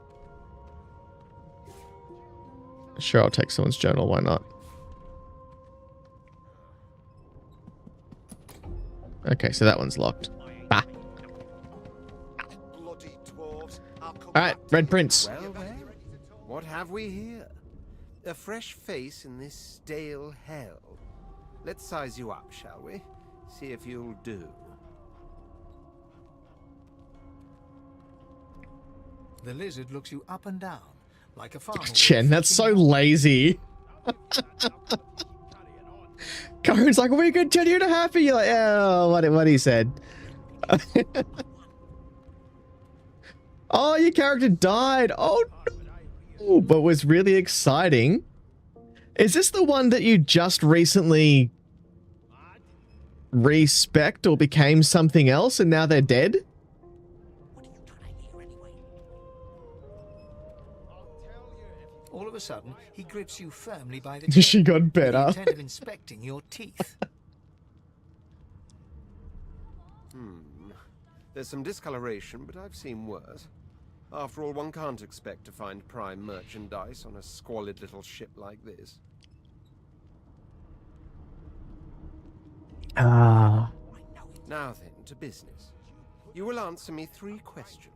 Sure, I'll take someone's journal. Why not? Okay, so that one's locked. Bah. Bloody dwarves. I'll come All right, back to Red you. Prince. Well, well. What have we here? A fresh face in this stale hell. Let's size you up, shall we? See if you'll do. The lizard looks you up and down, like a farmer. with a Chen, that's so fishing rod. lazy. Karen's like, we continue to happy. You're like, oh, what he said. Oh, your character died. Oh, no. But was really exciting. Is this the one that you just recently respect or became something else and now they're dead? All of a sudden, he grips you firmly by the chin. She got with the better. intent of inspecting your teeth. There's some discoloration, but I've seen worse. After all, one can't expect to find prime merchandise on a squalid little ship like this. Ah. Now then, to business. You will answer me 3 questions.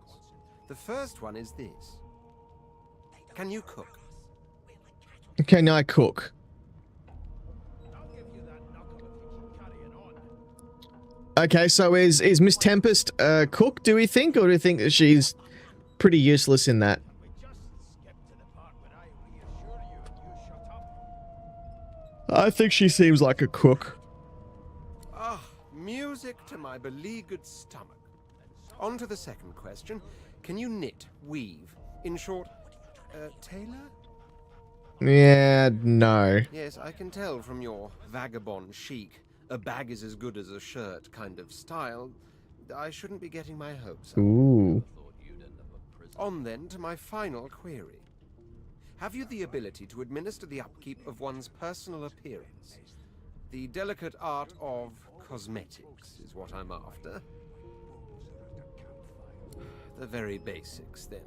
The first one is this. Can you cook? Can I cook? Okay, so is Miss Tempest a cook, do we think? Or do we think that she's pretty useless in that? I think she seems like a cook. Ah, music to my beleaguered stomach. On to the second question. Can you knit, weave? In short, tailor? Yeah, no. Yes, I can tell from your vagabond chic, a bag is as good as a shirt kind of style. I shouldn't be getting my hopes up. Ooh. On then to my final query. Have you the ability to administer the upkeep of one's personal appearance? The delicate art of cosmetics is what I'm after. The very basics, then.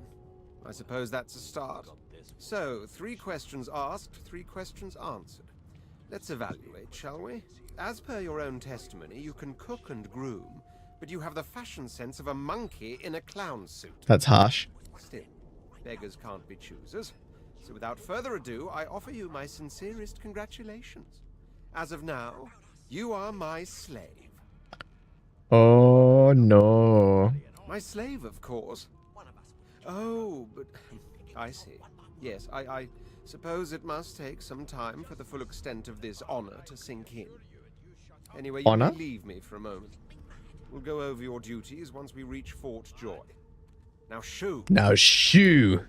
I suppose that's a start. So, 3 questions asked, 3 questions answered. Let's evaluate, shall we? As per your own testimony, you can cook and groom, but you have the fashion sense of a monkey in a clown suit. That's harsh. Still, beggars can't be choosers. So without further ado, I offer you my sincerest congratulations. As of now, you are my slave. Oh, no. My slave, of course. Oh, but I see. Yes, I suppose it must take some time for the full extent of this honor to sink in. Anyway, you Honor? may leave me for a moment. We'll go over your duties once we reach Fort Joy. Now shoo! Now shoo!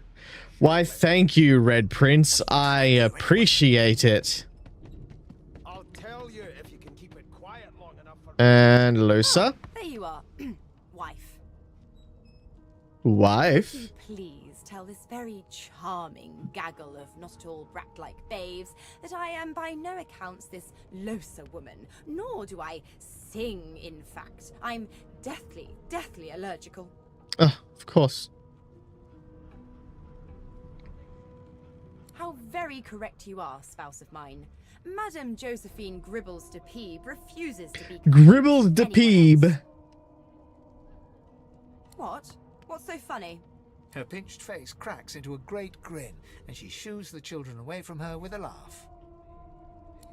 Why, thank you, Red Prince. I appreciate it. I'll tell you if you can keep it quiet long enough for And Lusa? There you are, wife. Wife? Please tell this very charming gaggle of not-at-all brat-like babes that I am by no accounts this Losa woman, nor do I sing, in fact. I'm deathly allergical. Of course. How very correct you are, spouse of mine. Madame Josephine Gribbles de Peeb refuses to be... Gribbles de Peeb. What? What's so funny? Her pinched face cracks into a great grin, and she shoos the children away from her with a laugh.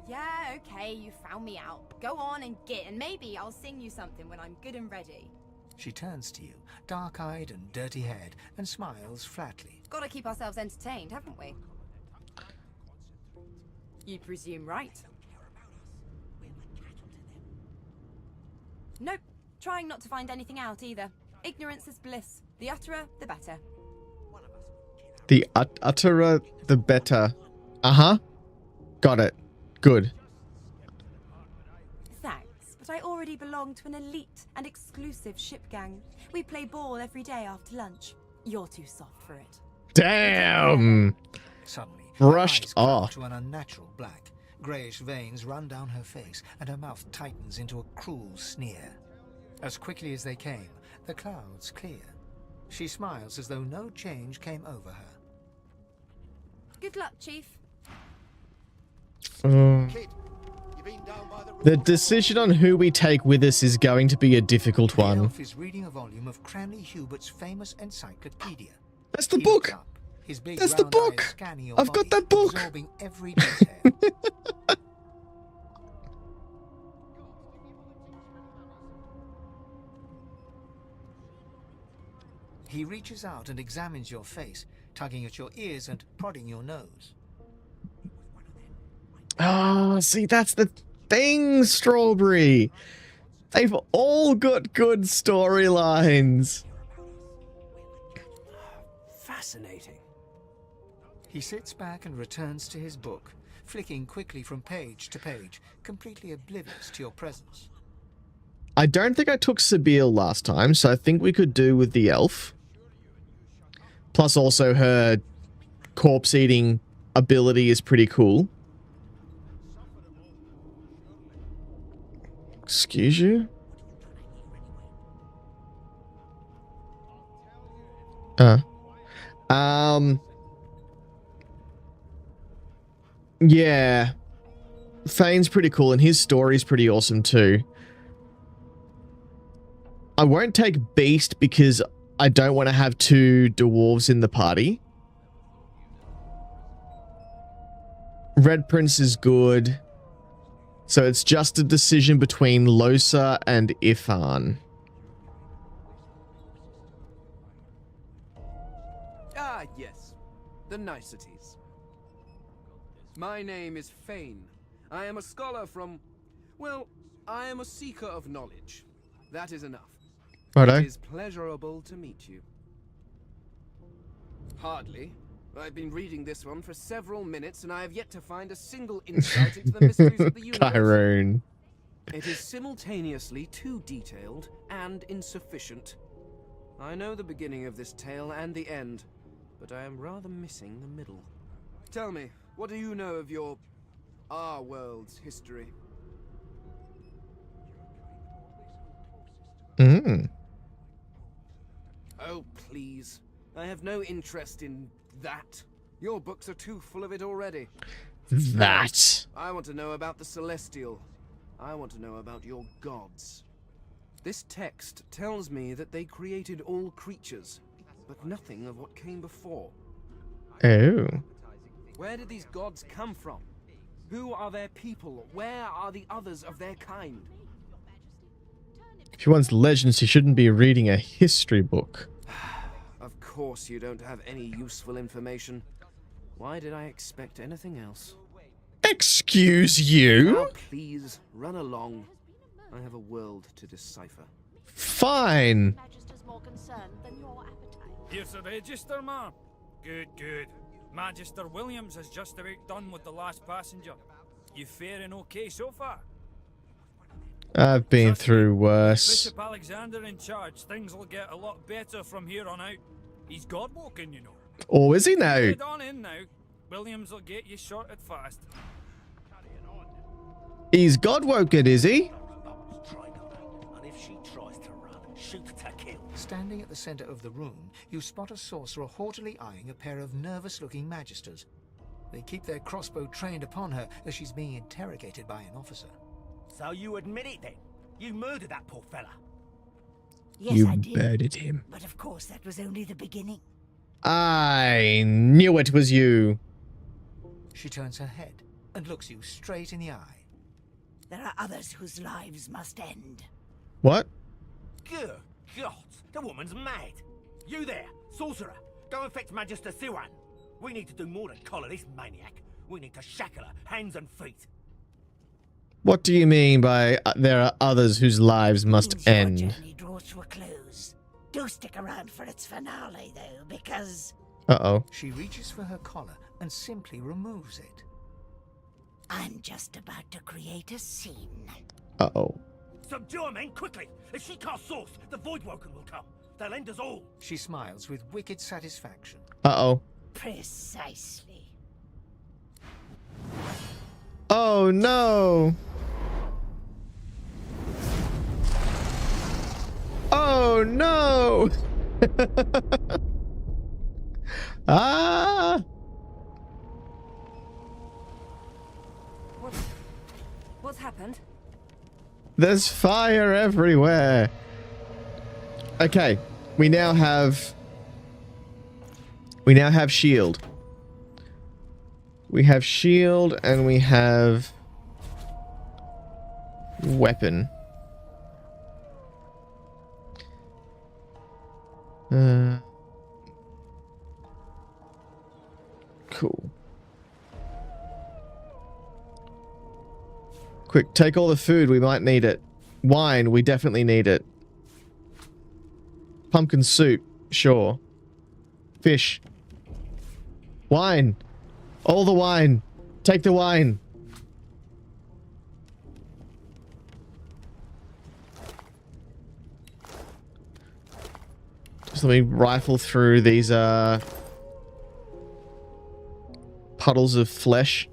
Yeah, okay, you found me out. Go on and git, and maybe I'll sing you something when I'm good and ready. She turns to you, dark-eyed and dirty-haired, and smiles flatly. Gotta keep ourselves entertained, haven't we? You presume right. Nope. Trying not to find anything out either. Ignorance is bliss. The utterer, the better. The utterer, the better. Uh-huh. Got it. Good. Thanks, but I already belong to an elite and exclusive ship gang. We play ball every day after lunch. You're too soft for it. Damn! Suddenly, Brushed her eyes cloud off. to an unnatural black. Greyish veins run down her face, and her mouth tightens into a cruel sneer. As quickly as they came, the clouds clear. She smiles as though no change came over her. Good luck, Chief. The decision on who we take with us is going to be a difficult The one. elf is reading a volume of Cranley Hubert's famous encyclopedia. That's the He looks book! up, his big That's the round eyes book! scanning your I've got body, that book! absorbing every detail. He reaches out and examines your face, tugging at your ears and prodding your nose. Oh, see, that's the thing, Strawberry. They've all got good storylines. Fascinating. He sits back and returns to his book, flicking quickly from page to page, completely oblivious to your presence. I don't think I took Sabine last time, so I think we could do with the elf. Plus also her corpse eating ability is pretty cool. Excuse you? Yeah. Fane's pretty cool, and his story's pretty awesome too. I won't take Beast because I don't want to have two dwarves in the party. Red Prince is good. So it's just a decision between Losa and Ifan. Ah, yes. The niceties. My name is Fane. I am a scholar from... Well, I am a seeker of knowledge. That is enough. Righto. It is pleasurable to meet you. Hardly. I've been reading this one for several minutes, and I have yet to find a single insight into the mysteries of the universe. Tyrone. It is simultaneously too detailed and insufficient. I know the beginning of this tale and the end, but I am rather missing the middle. Tell me, what do you know of our world's history? Oh, please. I have no interest in that. Your books are too full of it already. That. I want to know about the Celestial. I want to know about your gods. This text tells me that they created all creatures, but nothing of what came before. Oh. Where did these gods come from? Who are their people? Where are the others of their kind? If he wants legends, he shouldn't be reading a history book. Of course you don't have any useful information. Why did I expect anything else? Excuse you? Now please, run along. I have a world to decipher. Fine. Here's the register, ma'am. Good, good. Magister Williams has just about done with the last passenger. You faring okay so far? I've been through worse. Bishop Alexander in charge. Things will get a lot better from here on out. He's God-woken, you know. Or is he now? Head on in now. Williams will get you sorted fast. He's God-woken, is he? Standing at the center of the room, you spot a sorcerer haughtily eyeing a pair of nervous-looking magisters. They keep their crossbow trained upon her as she's being interrogated by an officer. So you admit it then? You murdered that poor fella? Yes, You I did. murdered him. But of course, that was only the beginning. I knew it was you. She turns her head and looks you straight in the eye. There are others whose lives must end. What? Good God, the woman's mad. You there, sorcerer, go and fetch Magister Siwan. We need to do more than collar this maniac. We need to shackle her, hands and feet. What do you mean by there are others whose lives must Your end? journey draws to a close. Do stick around for its finale, though, because... Uh-oh. She reaches for her collar and simply removes it. I'm just about to create a scene. Uh-oh. Subdue her, men, quickly! If she casts Source, the Voidwoken will come. They'll end us all. She smiles with wicked satisfaction. Uh-oh. Precisely. Oh, no. Oh, no. Ah. What's happened? There's fire everywhere. Okay, we now have shield. We have shield and we have weapon. Cool. Quick, take all the food. We might need it. Wine, we definitely need it. Pumpkin soup, sure. Fish. Wine. All the wine. Take the wine. Let me rifle through these puddles of flesh.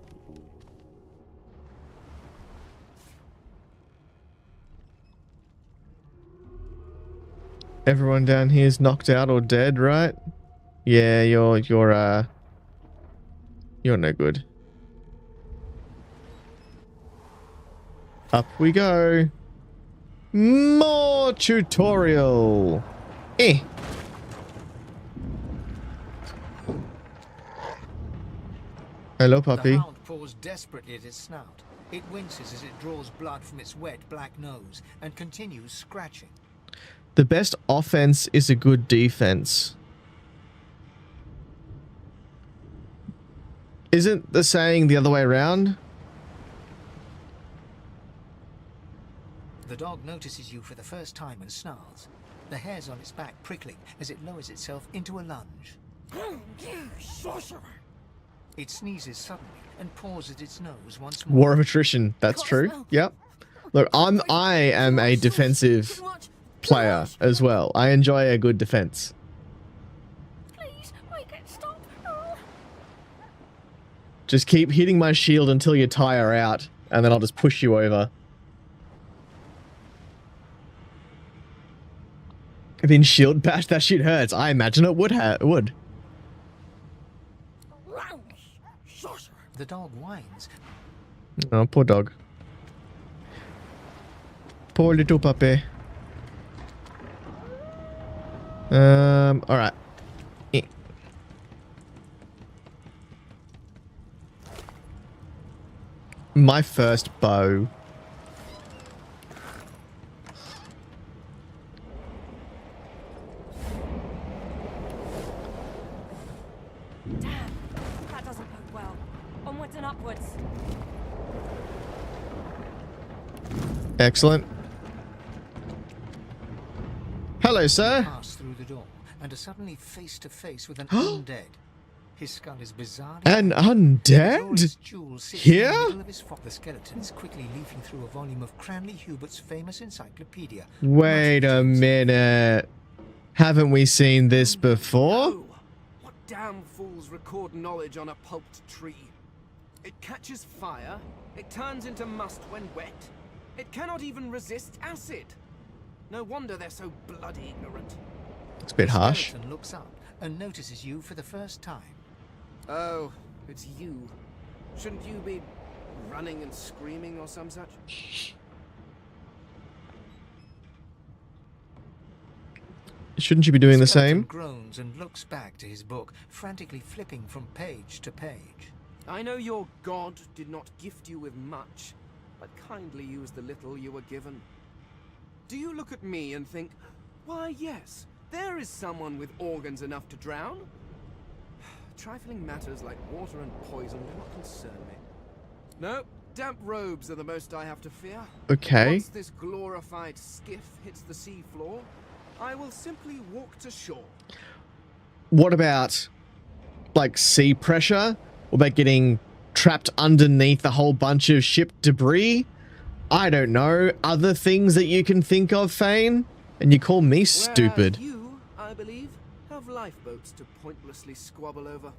Everyone down here is knocked out or dead, right? Yeah, you're no good. Up we go. More tutorial. Hello, puppy. The hound paws desperately at its snout. It winces as it draws blood from its wet black nose and continues scratching. The best offense is a good defense. Isn't the saying the other way around? The dog notices you for the first time and snarls, the hairs on its back prickling as it lowers itself into a lunge. It sneezes suddenly and paws at its nose once more. War of attrition. That's true. Yep. Look, I am a defensive player as well. I enjoy a good defense. Please, make it stop. Just keep hitting my shield until you tire out, and then I'll just push you over. I've been shield bashed. That shit hurts. I imagine it would. The dog whines. Oh, poor dog. Poor little puppy. Alright. My first bow. Damn, that doesn't bode well. Onwards and upwards. Excellent. Hello, sir. Pass through the door and are suddenly face to face with an undead. His skull is bizarrely... An undead? Here? The skeleton is quickly leafing through a volume of Cranley Hubert's famous encyclopedia. Wait a minute. Haven't we seen this before? What damn fools record knowledge on a pulped tree? It catches fire, it turns into must when wet, it cannot even resist acid. No wonder they're so bloody ignorant. It's a bit harsh. The skeleton looks up and notices you for the first time. Oh, it's you. Shouldn't you be running and screaming or some such? Shouldn't you be doing the same? Groans and looks back to his book, frantically flipping from page to page. I know your god did not gift you with much, but kindly used the little you were given. Do you look at me and think, why yes, there is someone with organs enough to drown? Trifling matters like water and poison do not concern me. No, damp robes are the most I have to fear. Okay. Once this glorified skiff hits the sea floor, I will simply walk to shore. What about, like, sea pressure? What about getting trapped underneath a whole bunch of ship debris? I don't know. Other things that you can think of, Fane? And you call me stupid. Whereas you, I believe, have lifeboats to pointlessly squabble over.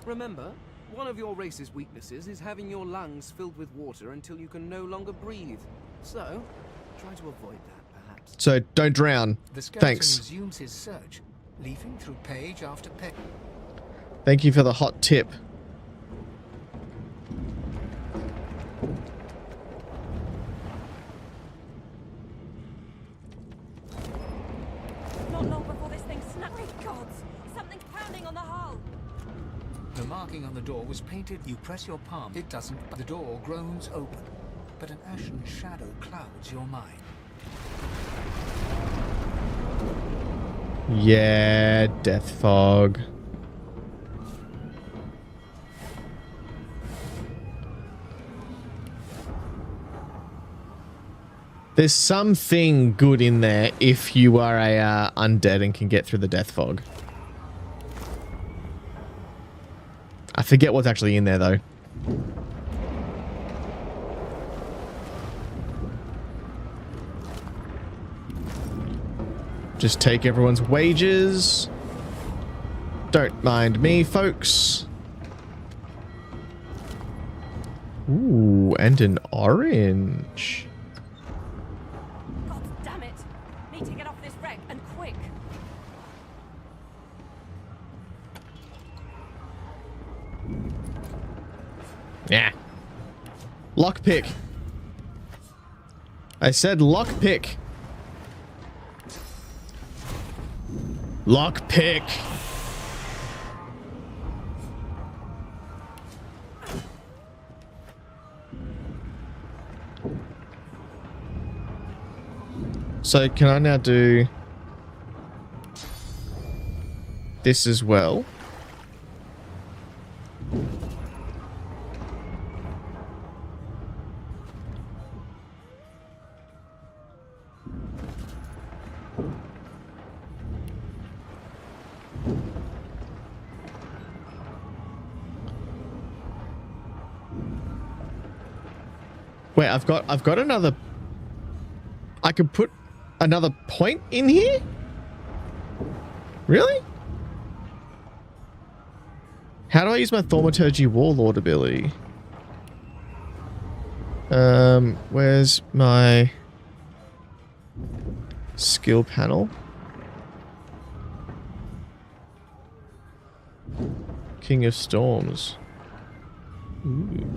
Remember, one of your race's weaknesses is having your lungs filled with water until you can no longer breathe. So, try to avoid that, perhaps. So, don't drown. The skeleton Thanks. resumes his search, leafing through page after page. Thank you for the hot tip. Not long before this thing snapped. Great gods! Something's pounding on the hull. The marking on the door was painted. You press your palm. It doesn't. The door groans open, but an ashen shadow clouds your mind. Yeah, death fog. There's something good in there if you are a undead and can get through the death fog. I forget what's actually in there though. Just take everyone's wages. Don't mind me, folks. Ooh, and an orange. God damn it! Need to get off this wreck, and quick. Yeah. Lockpick. I said lockpick. Lockpick. So can I now do this as well? Wait, I've got another. I could put another point in here? Really? How do I use my Thaumaturgy Warlord ability? Where's my skill panel? King of Storms. Ooh.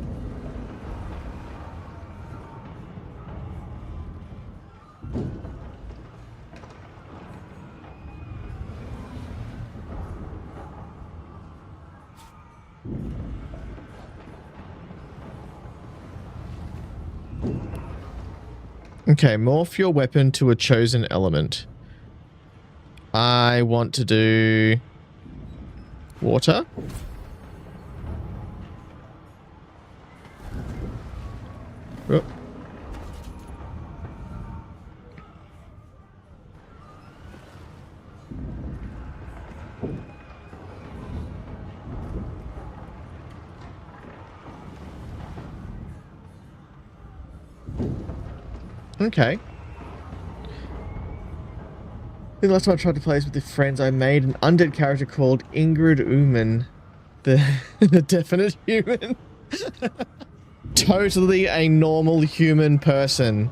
Okay, morph your weapon to a chosen element. I want to do water. Oh. Okay. The last time I tried to play this with the friends, I made an undead character called Ingrid Ooman. The definite human. Totally a normal human person.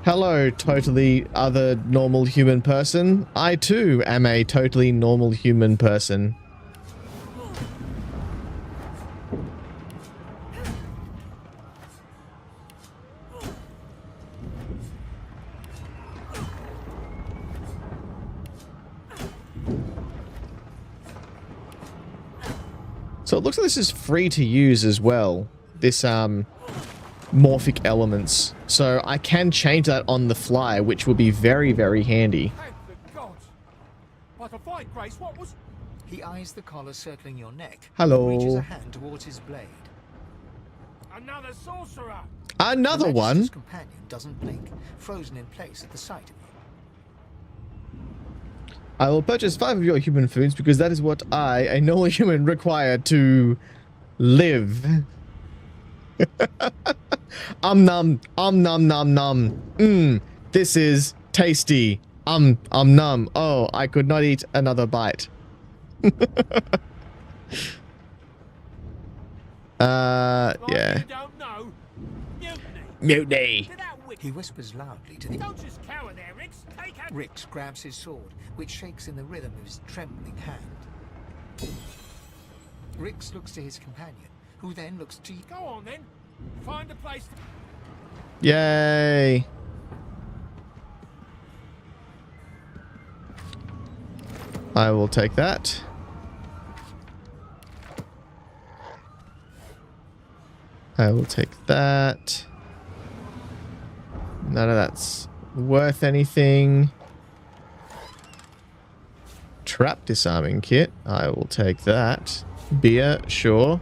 Hello, totally other normal human person. I too am a totally normal human person. So it looks like this is free to use as well, this morphic elements. So I can change that on the fly, which will be very, very handy. He eyes the collar circling your neck. Hello. Reaches a hand towards his blade. Another sorcerer. Another The one. Magister's companion doesn't blink, frozen in place at the sight of you. I will purchase 5 of your human foods because that is what I, a normal human, require to live. Nom, nom nom nom. This is tasty. Nom. Oh, I could not eat another bite. Yeah. Mutiny. He whispers loudly to the... Don't just cower there, Rix. Take out... Rix grabs his sword, which shakes in the rhythm of his trembling hand. Rix looks to his companion, who then looks to you. Go on then. Find a place to... Yay. I will take that. I will take that. None of that's worth anything. Trap disarming kit. I will take that. Beer, sure.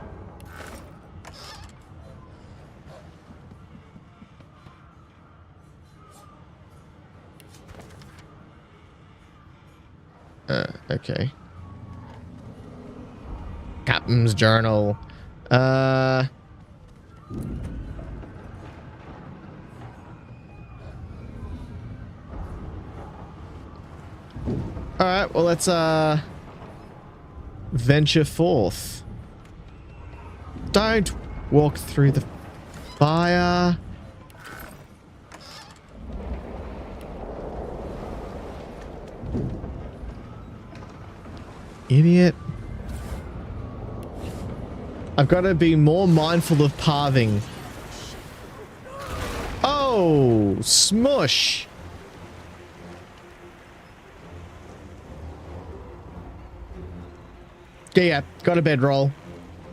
Okay. Captain's journal. Alright, well let's venture forth. Don't walk through the fire. Idiot. I've got to be more mindful of pathing. Oh, smush. Yeah, got a bedroll.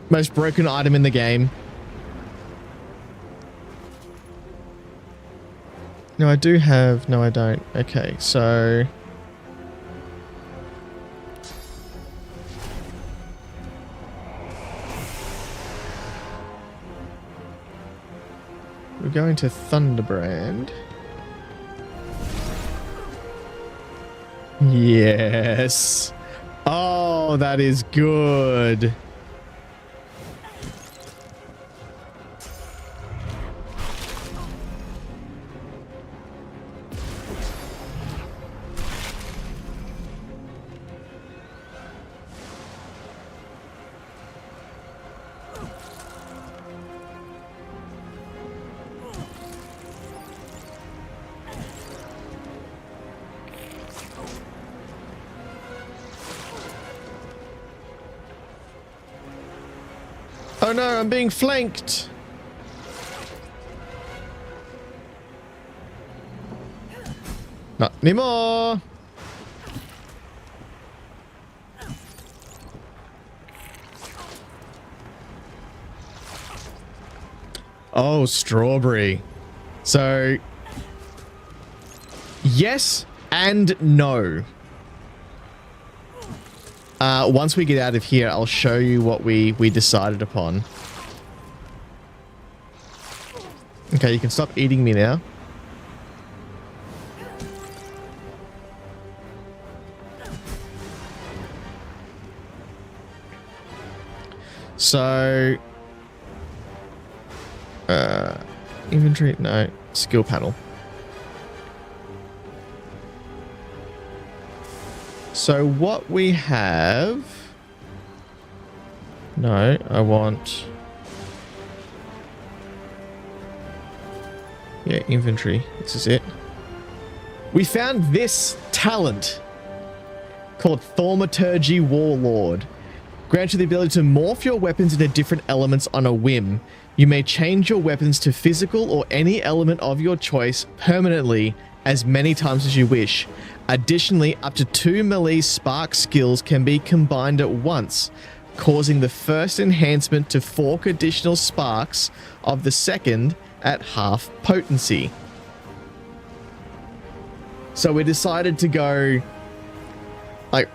Most broken item in the game. No, I do have... No, I don't. Okay, so... we're going to Thunderbrand. Yes. Oh, that is good. Oh no, I'm being flanked. Not anymore. Oh, strawberry. So, yes and no. Once we get out of here, I'll show you what we decided upon. Okay, you can stop eating me now. So, inventory, no, skill panel. So what we have... No, I want... Yeah, inventory. This is it. We found this talent called Thaumaturgy Warlord. Grants you the ability to morph your weapons into different elements on a whim. You may change your weapons to physical or any element of your choice permanently as many times as you wish. Additionally, up to 2 melee spark skills can be combined at once, causing the first enhancement to fork additional sparks of the second at half potency. So we decided to go like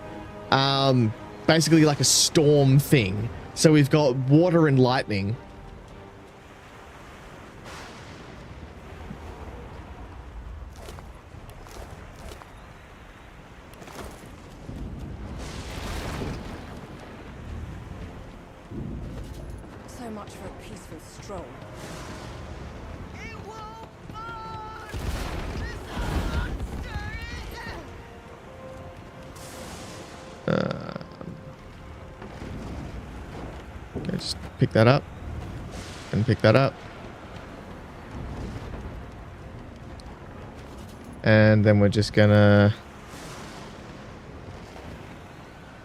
basically like a storm thing. So we've got water and lightning. So much for a peaceful stroll. Okay, just pick that up and pick that up. And then we're just gonna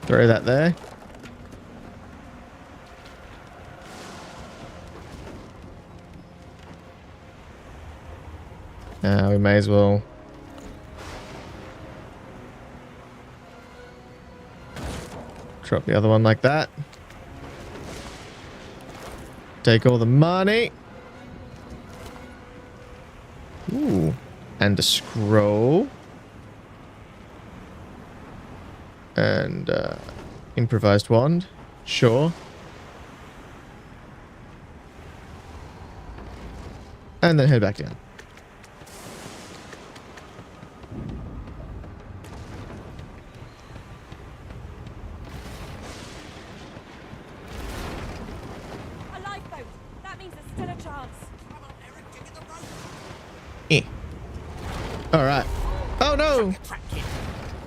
throw that there. We may as well drop the other one like that. Take all the money. Ooh, and a scroll. And improvised wand. Sure. And then head back down. All right. Oh no!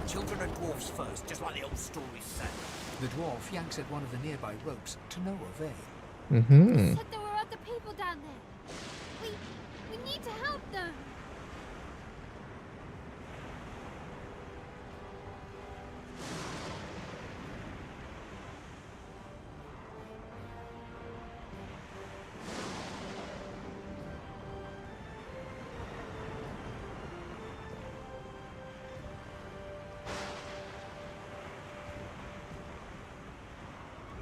Children and dwarfs first, just like the old stories say. The dwarf yanks at one of the nearby ropes to no avail. Mm-hmm. Said there were other people down there. We need to help them.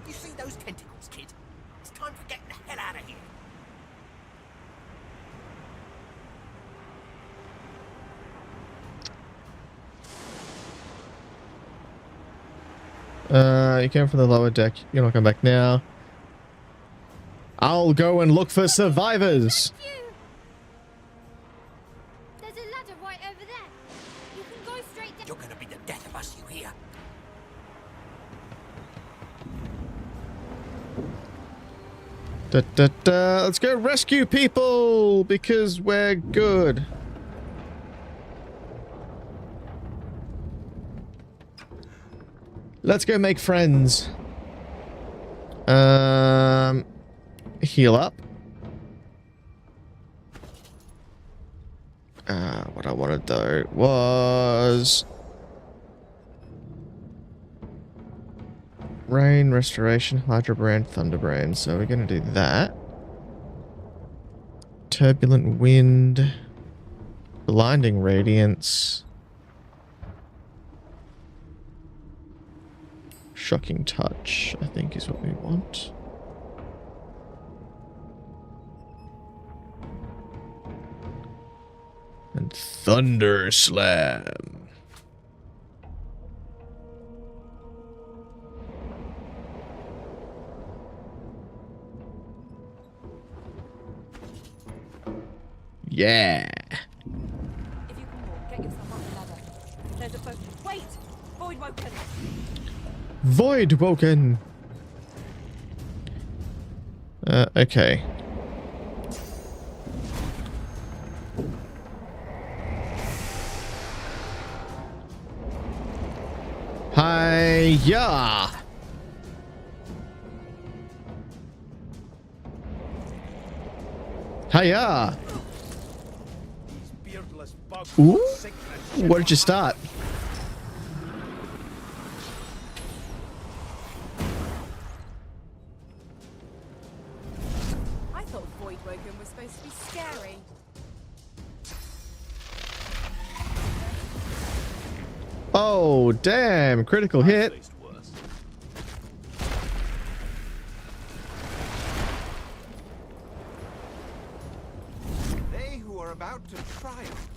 You see those tentacles, kid? It's time for getting the hell out of here. You came from the lower deck. You're not coming back now. I'll go and look for survivors. There's a ladder right over there. You can go straight down. You're gonna be the death of us, you hear? Da, da, da. Let's go rescue people because we're good. Let's go make friends. Heal up. What I wanted though was rain, restoration, hydrobrand, thunderbrand. So we're gonna do that. Turbulent wind, blinding radiance, shocking touch, I think is what we want. And thunder slam. Yeah. If you can walk, get yourself up the ladder. There's a boat. Wait! Void woken. Void woken. Okay. Hi-ya! Hiya! Ooh? Where did you start? I thought Void Woken was supposed to be scary. Oh, damn. Critical hit. They who are about to triumph.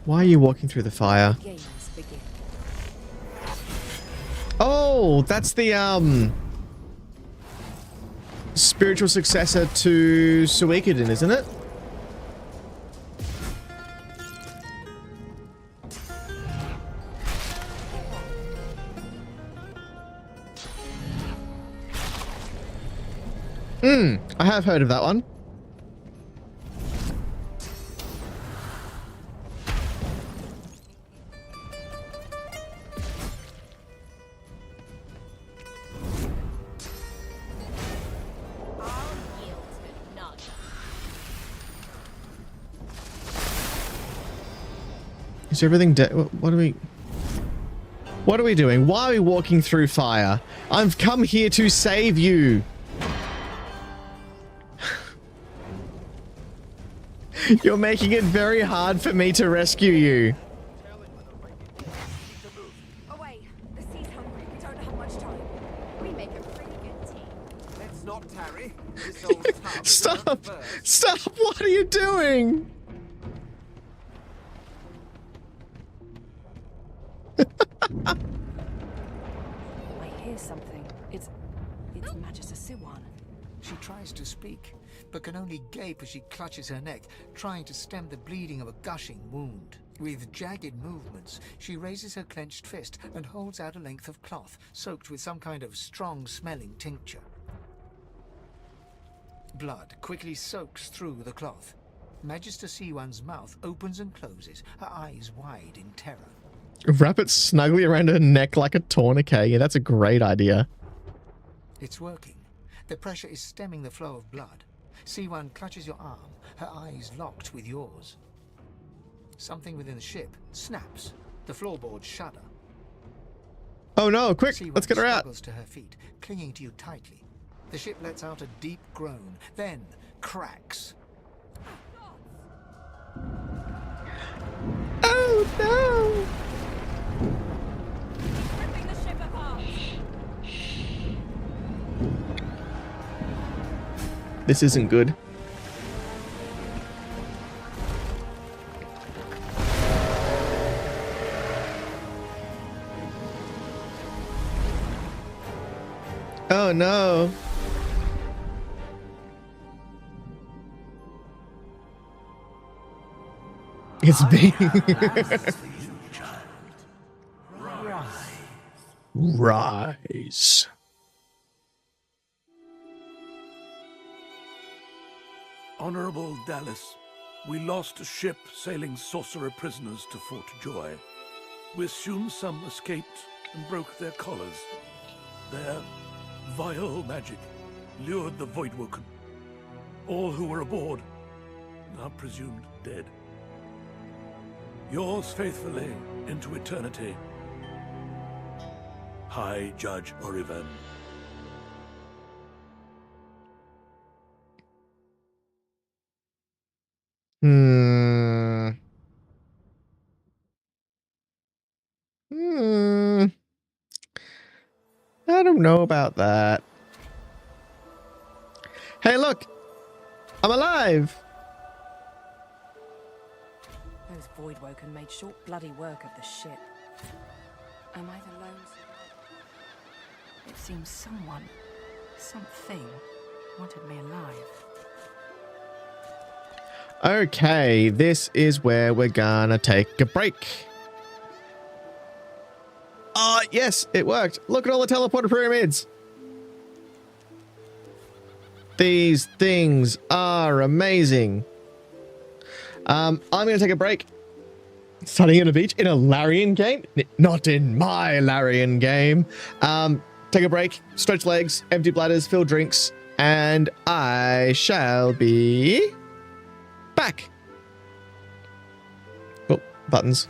Why are you walking through the fire? Games begin. Oh, that's the, spiritual successor to Suikoden, isn't it? I have heard of that one. Is everything dead? What are we... What are we doing? Why are we walking through fire? I've come here to save you. You're making it very hard for me to rescue you. Away! The sea's hungry. We don't have much time. We make a pretty good team. Let's not tarry. This old tub is Stop! first. Stop! What are you doing? I hear something. It's Magister Siwan. She tries to speak, but can only gape as she clutches her neck, trying to stem the bleeding of a gushing wound. With jagged movements, she raises her clenched fist and holds out a length of cloth, soaked with some kind of strong-smelling tincture. Blood quickly soaks through the cloth. Magister C1's mouth opens and closes, her eyes wide in terror. Wrap it snugly around her neck like a tourniquet. Yeah, that's a great idea. It's working. The pressure is stemming the flow of blood. C1 clutches your arm, her eyes locked with yours. Something within the ship snaps. The floorboards shudder. Oh no, quick, C1 let's get her out. struggles to her feet, clinging to you tightly. The ship lets out a deep groan, then cracks. Oh no! Ripping the ship apart. This isn't good. Oh no. It's me. Rise. Honorable Dallas, we lost a ship sailing sorcerer prisoners to Fort Joy. We assume some escaped and broke their collars. Their vile magic lured the Voidwoken. All who were aboard are presumed dead. Yours faithfully into eternity, High Judge Oriven. I don't know about that. Hey, look! I'm alive! Those Voidwoken made short bloody work of the ship. Am I the lone survivor? It seems someone, something, wanted me alive. Okay, this is where we're gonna take a break. Oh, yes, it worked. Look at all the teleporter pyramids. These things are amazing. I'm going to take a break. Studying on a beach in a Larian game? Not in my Larian game. Take a break, stretch legs, empty bladders, fill drinks, and I shall be back. Oh, buttons.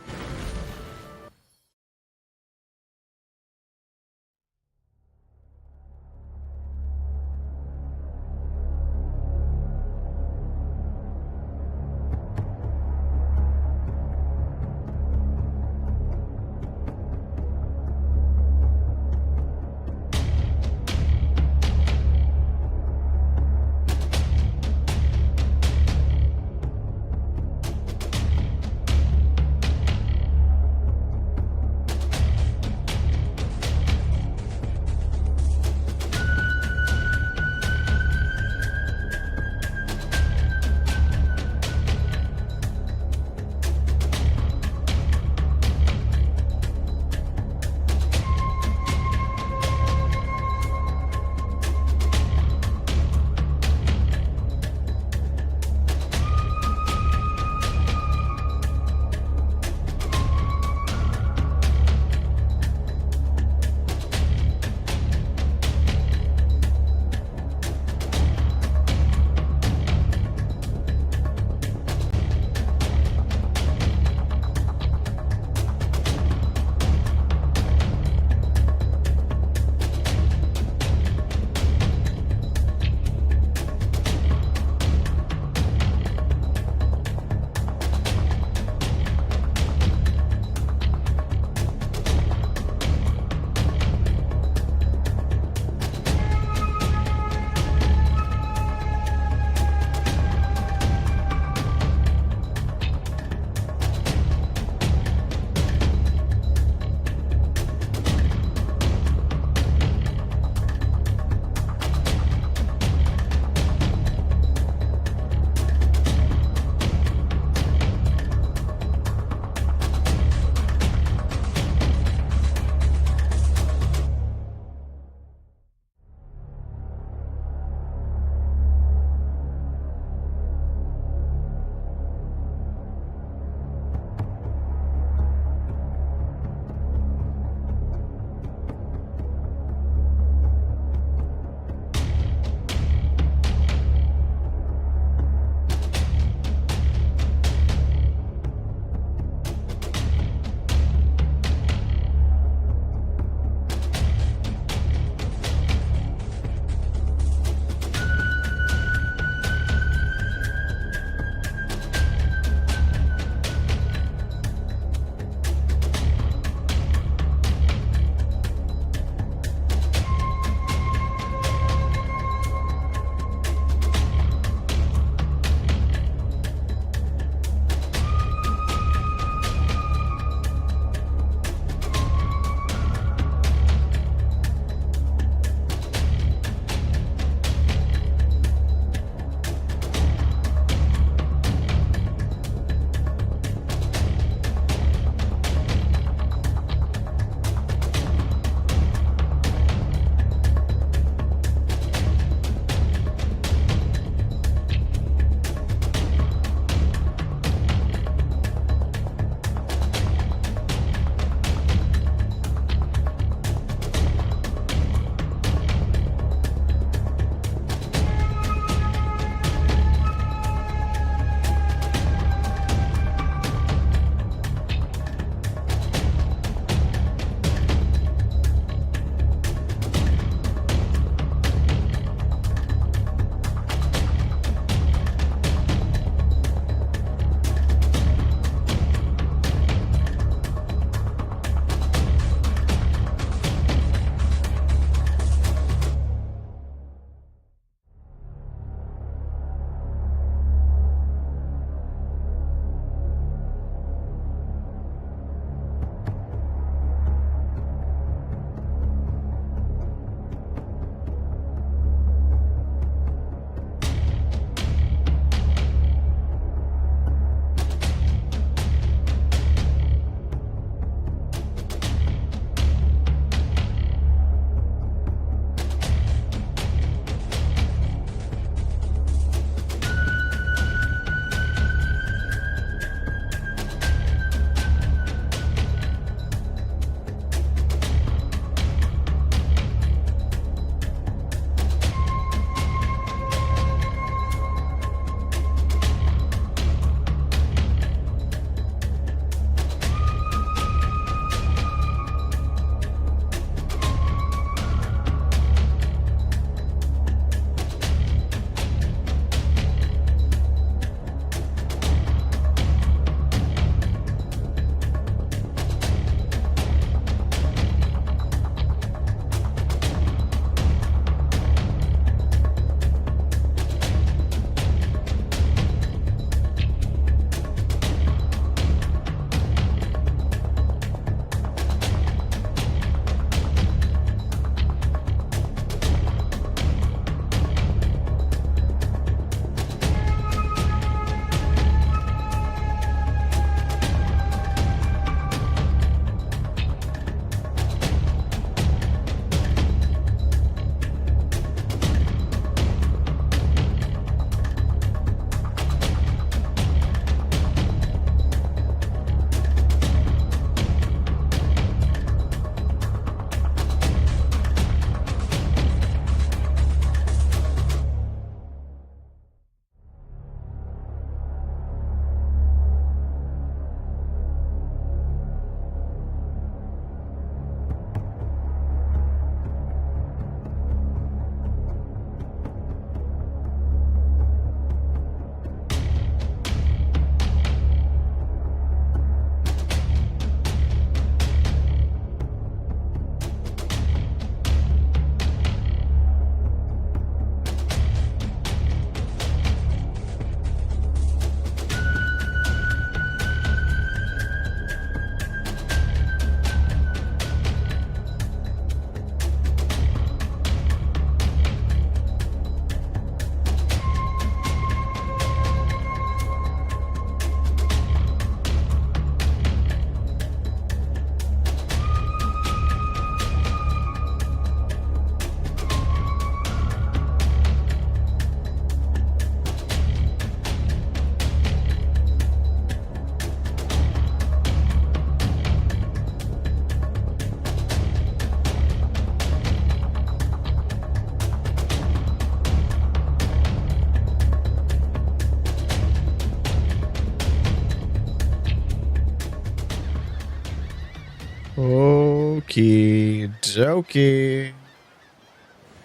Okie dokie.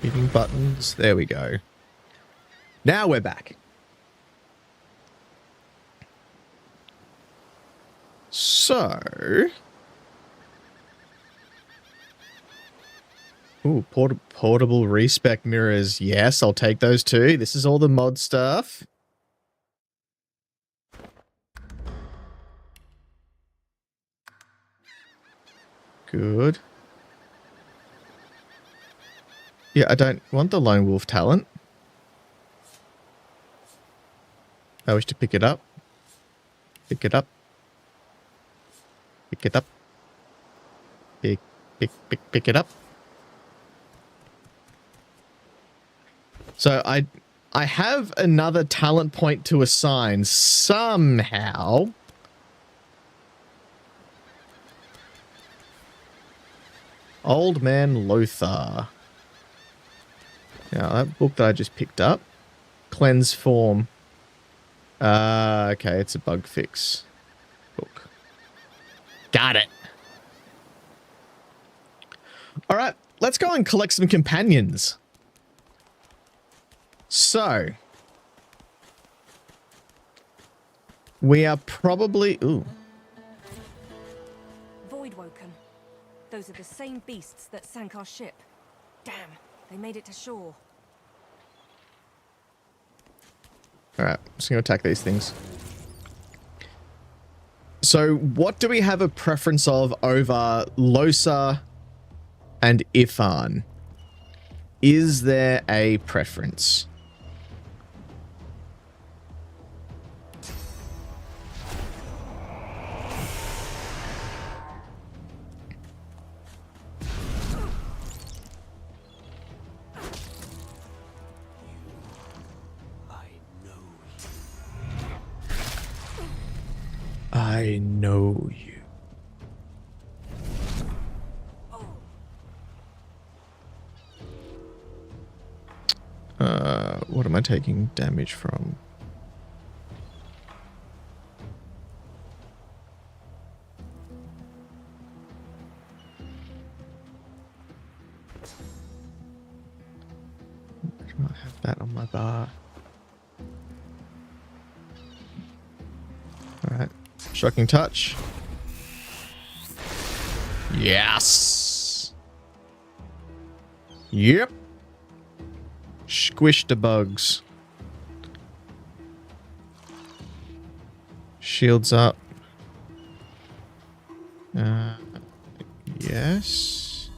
Hitting buttons. There we go. Now we're back. So... Ooh, portable respec mirrors. Yes, I'll take those too. This is all the mod stuff. Good. Yeah, I don't want the lone wolf talent. I wish to pick it up. Pick it up. Pick it up. Pick it up. So I have another talent point to assign somehow. Old Man Lothar. Now, that book that I just picked up. Cleanse Form. Okay, it's a bug fix book. Got it. All right, let's go and collect some companions. So, we are probably... Ooh. Voidwoken. Those are the same beasts that sank our ship. Damn, they made it to shore. Alright, I'm just going to attack these things. So, what do we have a preference of over Losa and Ifan? Is there a preference? I know you. What am I taking damage from? I do not have that on my bar. Alright. Shocking touch. Yes. Yep. Squish the bugs. Shields up. Yes.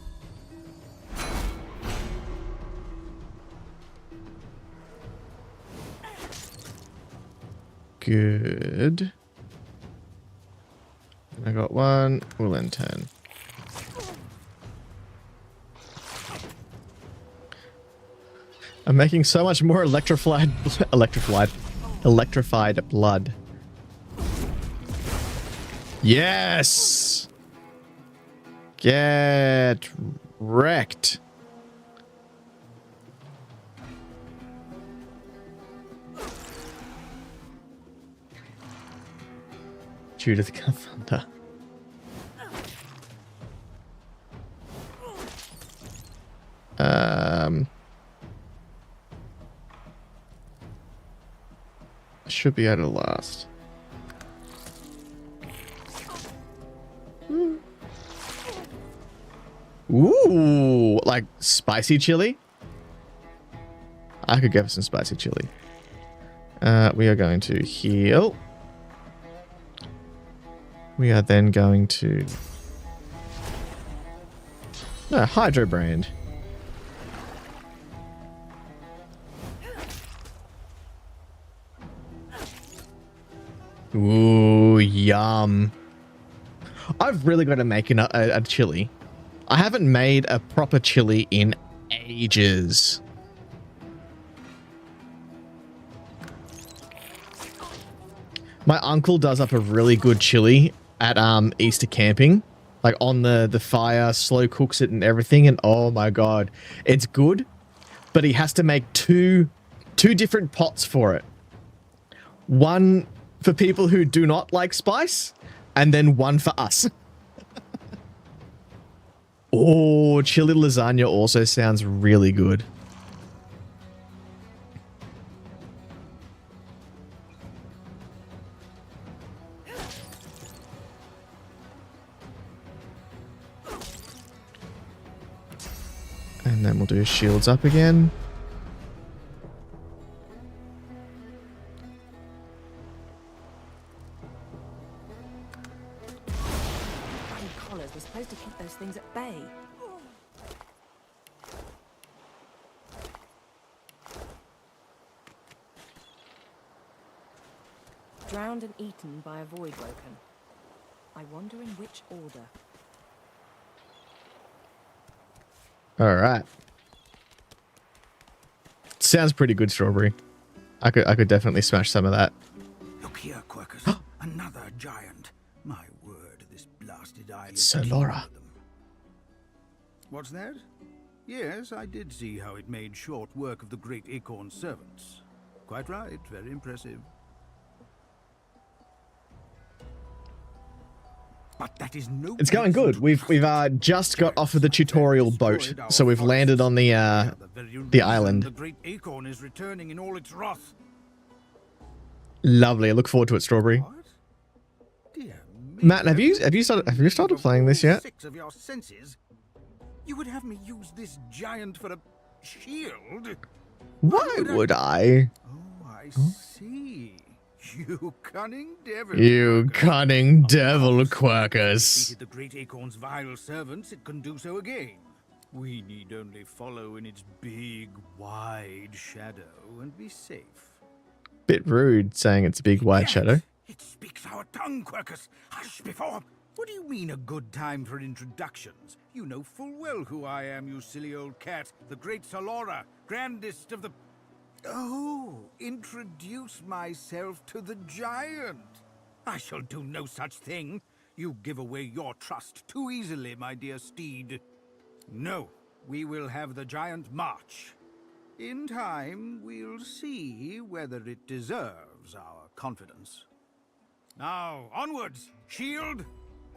Good. I got one. We'll end 10. I'm making so much more electrified blood. Yes! Get wrecked. Judith Thunder. Should be able to last. Ooh, like spicy chili? I could go for some spicy chili. We are going to heal. We are then going to... Hydro Brand. Ooh, yum. I've really got to make a chili. I haven't made a proper chili in ages. My uncle does up a really good chili at Easter camping. Like on the fire, slow cooks it and everything, and oh my god. It's good, but he has to make two different pots for it. One for people who do not like spice, and then one for us. Oh, chili lasagna also sounds really good. And then we'll do shields up again. Bloody collars were supposed to keep those things at bay. Drowned and eaten by a Voidwoken. I wonder in which order. All right. Sounds pretty good, Strawberry. I could definitely smash some of that. Look here, Quirkus. Another giant. My word, this blasted island. Sir Laura. What's that? Yes, I did see how it made short work of the great Acorn servants. Quite right, very impressive. But that is no. It's going good. We've just got off of the tutorial boat, so we've landed on the island. The great Acorn is returning in all its wrath. Lovely. I look forward to it, Strawberry. Matt, have you started playing this yet? 6 of your senses. You would have me use this giant for a shield? Why would I? Oh, I see. You cunning devil. You cunning devil, Quirkus. Defeated the great Acorn's vile servants, it can do so again. We need only follow in its big, wide shadow and be safe. Bit rude saying it's a big white shadow. It speaks our tongue, Quirkus. Hush before. What do you mean a good time for introductions? You know full well who I am, you silly old cat. The great Salora, grandest of the... Oh, introduce myself to the giant. I shall do no such thing. You give away your trust too easily, my dear steed. No, we will have the giant march. In time, we'll see whether it deserves our confidence. Now, onwards, shield!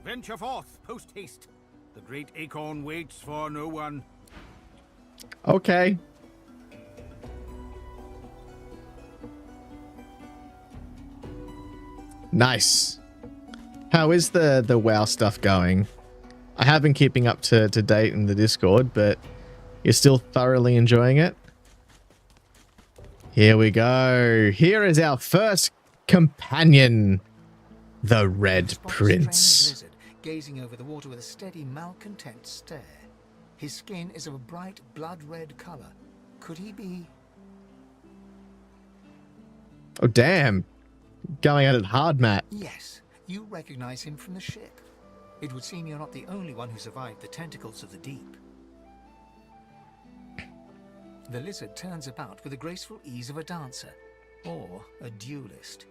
Venture forth, post-haste. The great Acorn waits for no one. Okay. Nice. How is the WoW stuff going? I have been keeping up to date in the Discord, but you're still thoroughly enjoying it? Here we go. Here is our first companion, the Red Prince. Lizard, gazing over the water with a steady, malcontent stare. His skin is of a bright, blood-red color. Could he be... Oh, damn. Going at it hard, Matt. Yes, you recognize him from the ship. It would seem you're not the only one who survived the tentacles of the deep. The lizard turns about with the graceful ease of a dancer, or a duelist.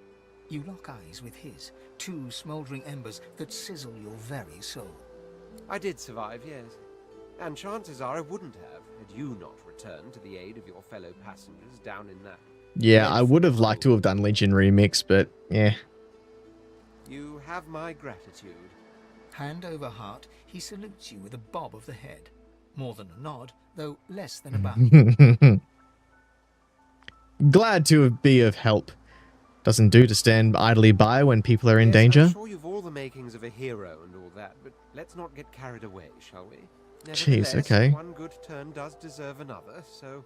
You lock eyes with his, 2 smoldering embers that sizzle your very soul. I did survive, yes. And chances are I wouldn't have, had you not returned to the aid of your fellow passengers down in that. Yeah, I would have liked to have done Legion Remix, but yeah. You have my gratitude. Hand over heart, he salutes you with a bob of the head. More than a nod, though less than a bow. Glad to be of help. Doesn't do to stand idly by when people are in danger. I'm sure you've all the makings of a hero and all that, but let's not get carried away, shall we? Jeez, okay. One good turn does deserve another, so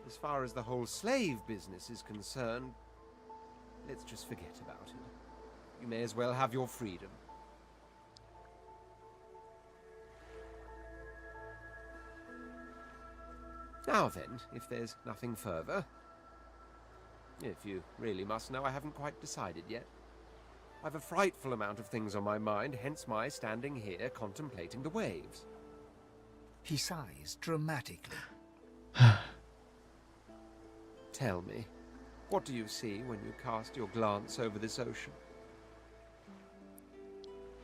as far as the whole slave business is concerned, let's just forget about it. You may as well have your freedom. Now then, if there's nothing further... If you really must know, I haven't quite decided yet. I've a frightful amount of things on my mind, hence my standing here contemplating the waves. He sighs dramatically. Tell me, what do you see when you cast your glance over this ocean?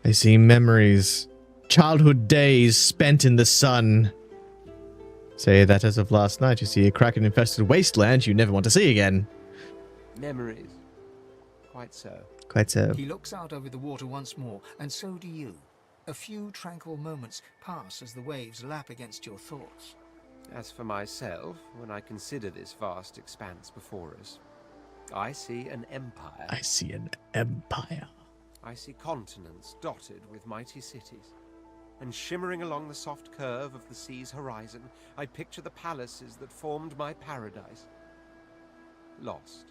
I see memories. Childhood days spent in the sun. Say that as of last night, you see a kraken-infested wasteland you never want to see again. Memories. Quite so. Quite so. He looks out over the water once more, and so do you. A few tranquil moments pass as the waves lap against your thoughts. As for myself, when I consider this vast expanse before us, I see an empire. I see an empire. I see continents dotted with mighty cities. And shimmering along the soft curve of the sea's horizon, I picture the palaces that formed my paradise. Lost.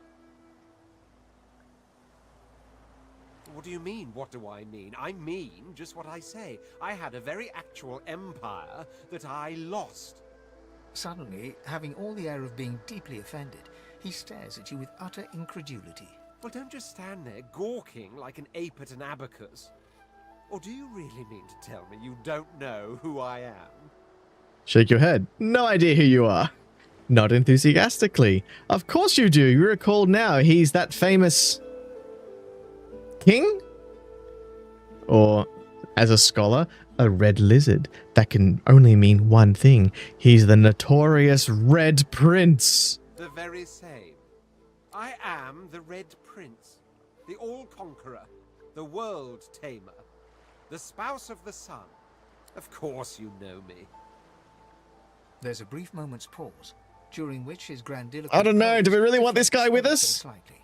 What do you mean, what do I mean? I mean just what I say. I had a very actual empire that I lost. Suddenly, having all the air of being deeply offended, he stares at you with utter incredulity. Well, don't just stand there gawking like an ape at an abacus. Or do you really mean to tell me you don't know who I am? Shake your head. No idea who you are. Not enthusiastically. Of course you do. You recall now he's that famous king? Or, as a scholar, a red lizard. That can only mean one thing. He's the notorious Red Prince. The very same. I am the Red Prince, the All-Conqueror, the World-Tamer, the spouse of the sun. Of course you know me. There's a brief moment's pause, during which his grandiloquent... I don't know. Do we really want this guy with us? Slightly.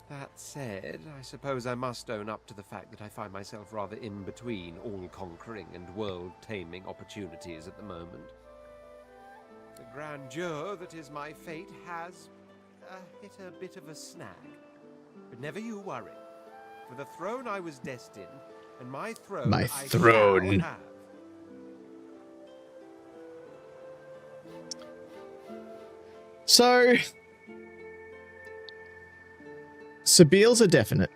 That said, I suppose I must own up to the fact that I find myself rather in between all-conquering and world-taming opportunities at the moment. The grandeur that is my fate has hit a bit of a snag. But never you worry. For the throne I was destined, and my throne My I throne. shall have. So, Sabiel's a definite.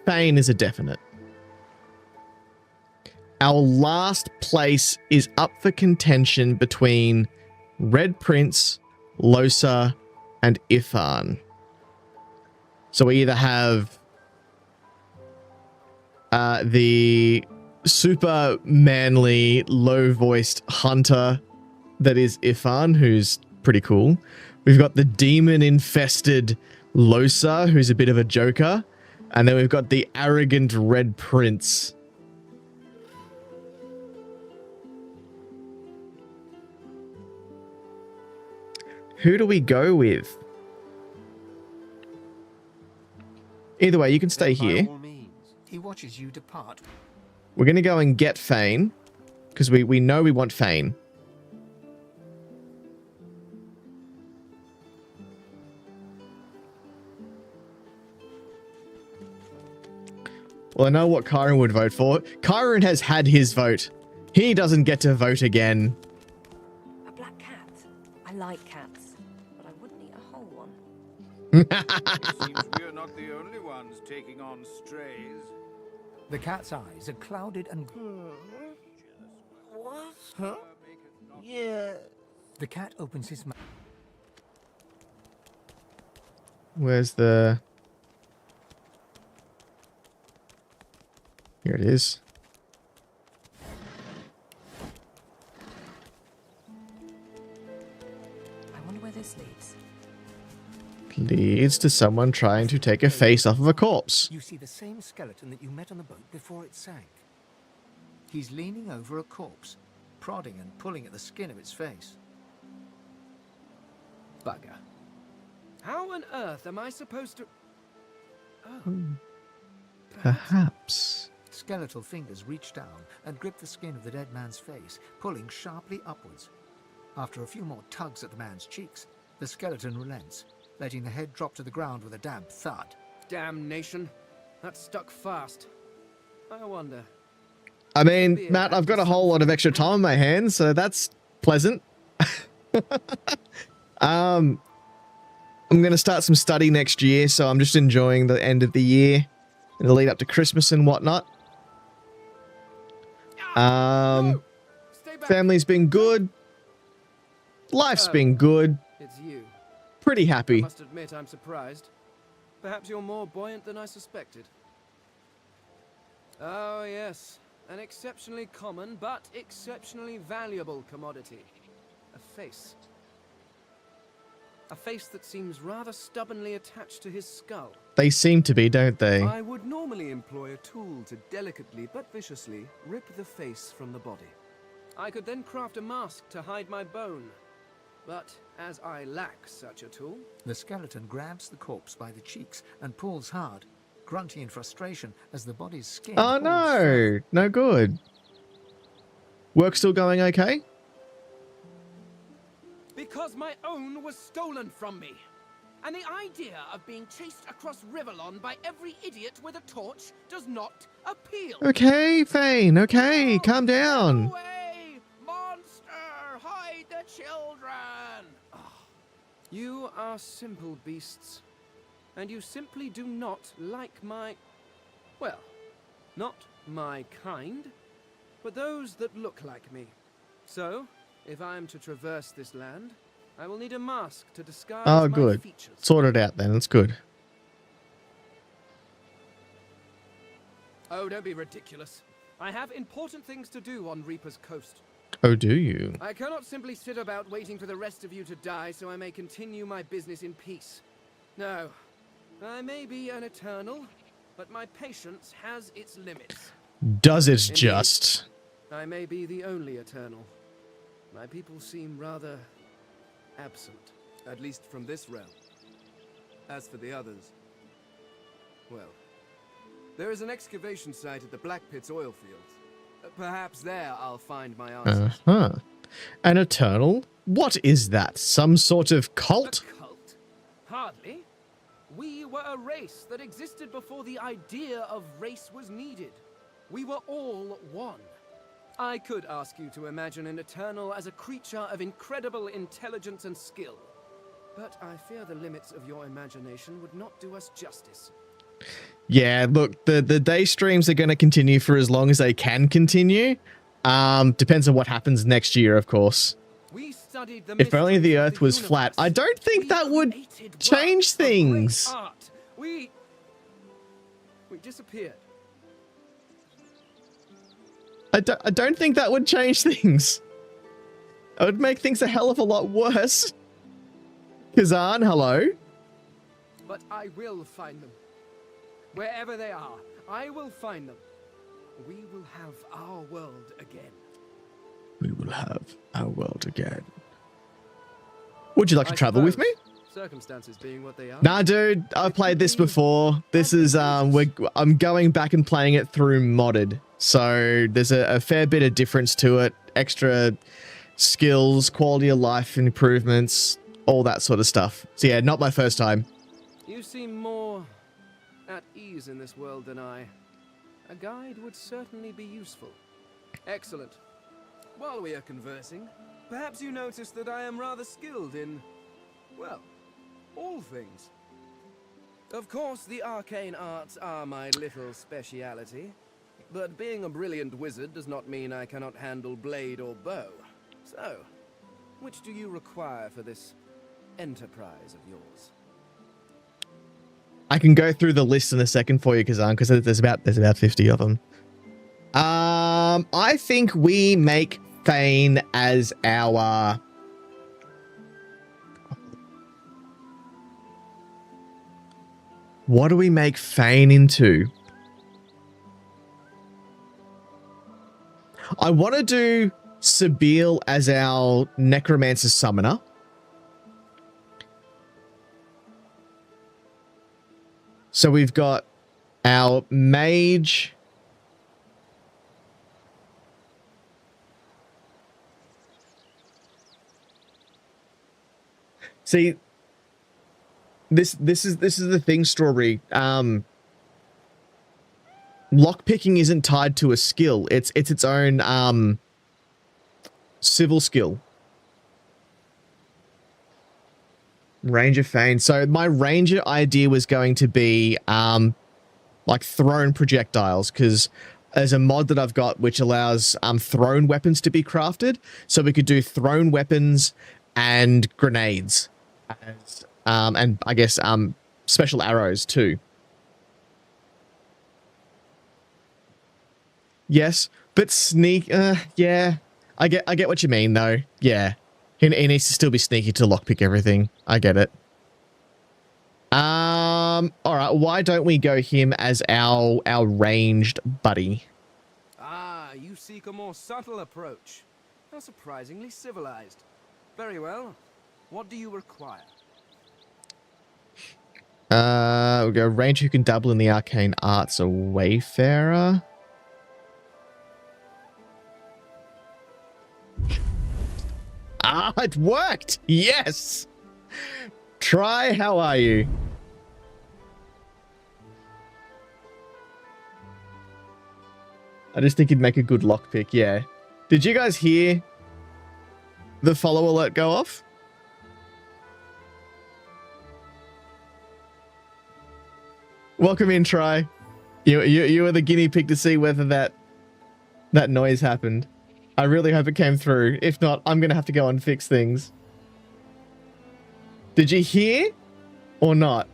Fane is a definite. Our last place is up for contention between Red Prince, Losa, and Ifan. So we either have the super manly, low-voiced hunter that is Ifan, who's pretty cool. We've got the demon-infested Losa, who's a bit of a joker. And then we've got the arrogant Red Prince. Who do we go with? Either way, you can stay here. He watches you depart. We're going to go and get Fane, because we know we want Fane. Well, I know what Kyron would vote for. Kyron has had his vote. He doesn't get to vote again. A black cat. I like cats, but I wouldn't eat a whole one. It seems we're not the only ones taking on strays. The cat's eyes are clouded and... What? Huh? Yeah. The cat opens his mouth. Where's the... Here it is. I wonder where this leads. Leads to someone trying to take a face off of a corpse. You see the same skeleton that you met on the boat before it sank. He's leaning over a corpse, prodding and pulling at the skin of its face. Bugger. How on earth am I supposed to... Oh. Perhaps. Skeletal fingers reach down and grip the skin of the dead man's face, pulling sharply upwards. After a few more tugs at the man's cheeks, the skeleton relents, letting the head drop to the ground with a damp thud. Damnation. That stuck fast. I wonder. I mean, Matt, I've got a whole lot of extra time on my hands, so that's pleasant. I'm going to start some study next year, so I'm just enjoying the end of the year and the lead up to Christmas and whatnot. Family's been good. Life's been good. It's you. Pretty I happy. must admit I'm surprised. Perhaps you're more buoyant than I suspected. Oh, yes. An exceptionally common, but exceptionally valuable commodity. A face. A face that seems rather stubbornly attached to his skull. They seem to be, don't they? I would normally normally employ a tool to delicately but viciously rip the face from the body. I could then craft a mask to hide my bone. But as I lack such a tool... The skeleton grabs the corpse by the cheeks and pulls hard, grunting in frustration as the body's skin Oh pulls no, further. no good. Work still going okay? Because my own was stolen from me. And the idea of being chased across Rivellon by every idiot with a torch does not appeal. Okay, Fane, okay, calm down. Away! Monster! Hide the children! You are simple beasts. And you simply do not like my... well, not my kind, but those that look like me. So, if I am to traverse this land, I will need a mask to disguise Oh, my good. features. Sort it out then, that's good. Oh, don't be ridiculous. I have important things to do on Reaper's Coast. Oh, do you? I cannot simply sit about waiting for the rest of you to die so I may continue my business in peace. No, I may be an eternal, but my patience has its limits. Does it Indeed, just? I may be the only eternal. My people seem rather absent, at least from this realm. As for the others, well, there is an excavation site at the Black Pit's oil fields. Perhaps there I'll find my answers. Uh-huh. An Eternal? What is that? Some sort of cult? A cult? Hardly. We were a race that existed before the idea of race was needed. We were all one. I could ask you to imagine an Eternal as a creature of incredible intelligence and skill, but I fear the limits of your imagination would not do us justice. Yeah, look, the day streams are going to continue for as long as they can continue. Depends on what happens next year, of course. We studied the If only the mysteries of Earth was flat. I don't think that would created change works of great things. art. We disappeared. I don't think that would change things. It would make things a hell of a lot worse. Kazan, hello? But I will find them. Wherever they are, I will find them. We will have our world again. We will have our world again. Would you like to travel with me? Circumstances being what they are. Nah, dude, I've played this before. This is, I'm going back and playing it through modded. So there's a fair bit of difference to it. Extra skills, quality of life improvements, all that sort of stuff. So yeah, not my first time. You seem more at ease in this world than I. A guide would certainly be useful. Excellent. While we are conversing, perhaps you notice that I am rather skilled in, well, all things. Of course, the arcane arts are my little speciality, but being a brilliant wizard does not mean I cannot handle blade or bow. So, which do you require for this enterprise of yours? I can go through the list in a second for you, Kazan, because there's about 50 of them. I think we make Thane as our... What do we make Thane into? I want to do Sabeel as our Necromancer Summoner. So we've got our Mage. See, this is the thing, Strawberry. Lockpicking isn't tied to a skill. It's its own civil skill. Ranger Fane. So my ranger idea was going to be like thrown projectiles, because there's a mod that I've got which allows thrown weapons to be crafted. So we could do thrown weapons and grenades, and I guess special arrows too. Yes, but sneak. Yeah, I get what you mean though. Yeah. He needs to still be sneaky to lockpick everything. I get it. All right. Why don't we go him as our ranged buddy? Ah, you seek a more subtle approach. How surprisingly civilized. Very well. What do you require? We'll go range who can dabble in the arcane arts, a wayfarer. Ah, it worked! Yes! Try, how are you? I just think he'd make a good lockpick, yeah. Did you guys hear the follow alert go off? Welcome in, Try. You were the guinea pig to see whether that noise happened. I really hope it came through. If not, I'm gonna have to go and fix things. Did you hear or not?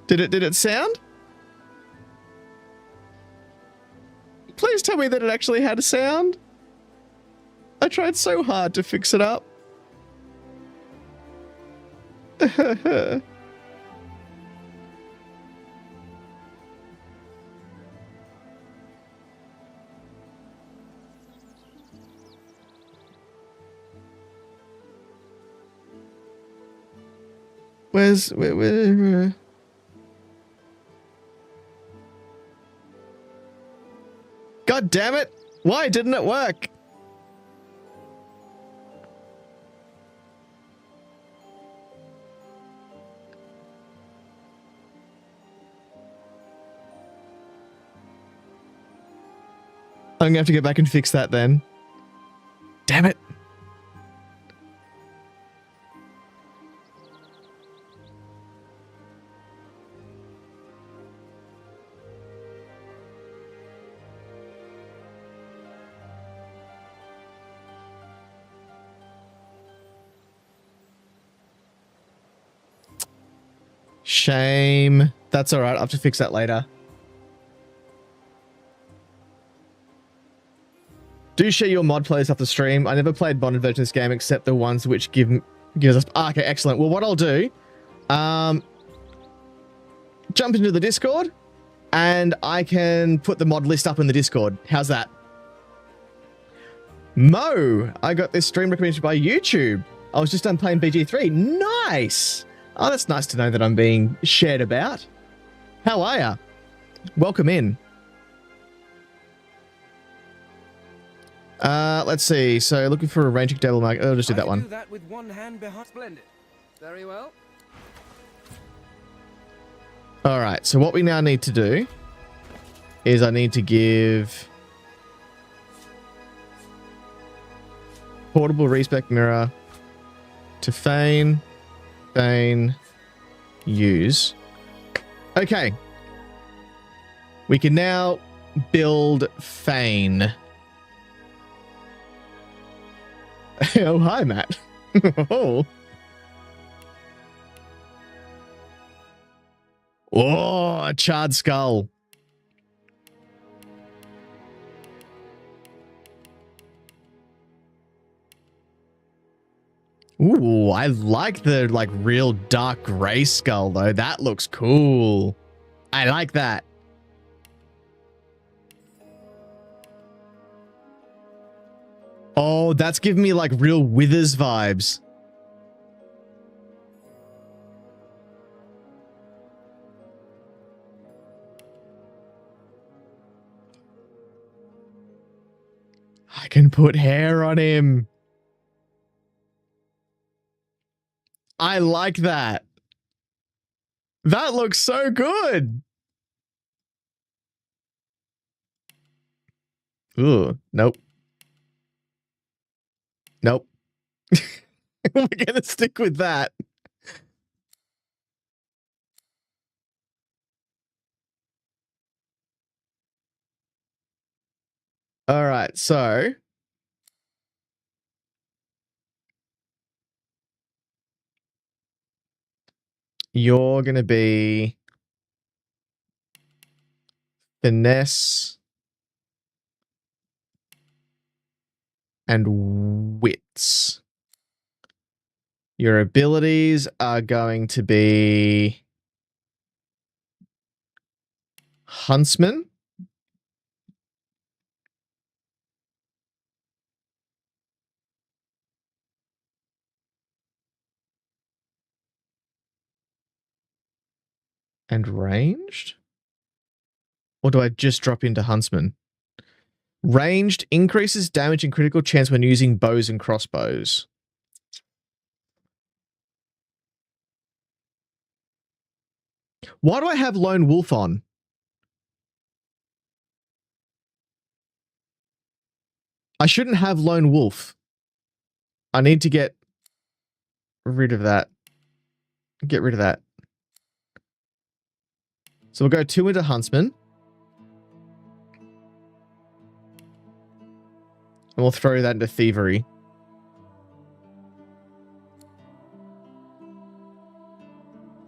Did it sound? Please tell me that it actually had a sound. I tried so hard to fix it up. Where? God damn it! Why didn't it work? I'm gonna have to go back and fix that then. Damn it. Shame. That's alright, I'll have to fix that later. Do share your mod plays off the stream. I never played modded version of this game except the ones which gives us... Ah, okay, excellent. Well, what I'll do... jump into the Discord, and I can put the mod list up in the Discord. How's that? Mo! I got this stream recommended by YouTube. I was just done playing BG3. Nice! Oh, that's nice to know that I'm being shared about. How are ya? Welcome in. Let's see. So, looking for a ranging table mark. Oh, I'll just do that one. Do that with one hand behind. Splendid. Very well. All right. So, what we now need to do is I need to give portable respec mirror to Fane. Fane. Use. Okay. We can now build Fane. Oh, hi, Matt. Oh. Oh, a charred skull. Ooh, I like the real dark gray skull though. That looks cool. I like that. Oh, that's giving me like real Withers vibes. I can put hair on him. I like that. That looks so good. Ooh, nope. Nope. We're gonna stick with that. All right, so you're gonna be finesse and wits. Your abilities are going to be Huntsman. And ranged? Or do I just drop into Huntsman? Ranged increases damage and critical chance when using bows and crossbows. Why do I have Lone Wolf on? I shouldn't have Lone Wolf. I need to get rid of that. Get rid of that. So we'll go 2 into Huntsman. And we'll throw that into Thievery.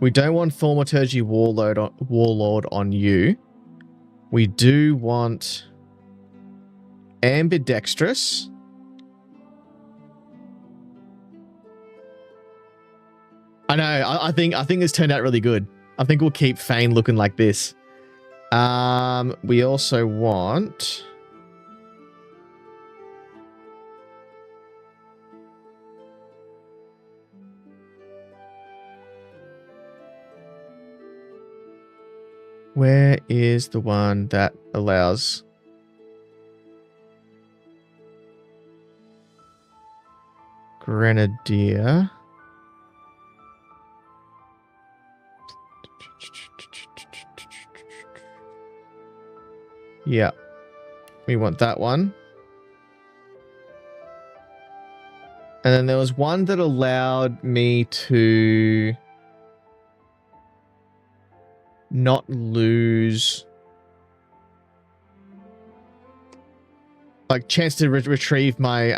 We don't want Thaumaturgy Warlord on you. We do want Ambidextrous. I know. I think this turned out really good. I think we'll keep Fane looking like this. We also want... Where is the one that allows... Grenadier? Yeah. We want that one. And then there was one that allowed me to not lose, like, chance to retrieve my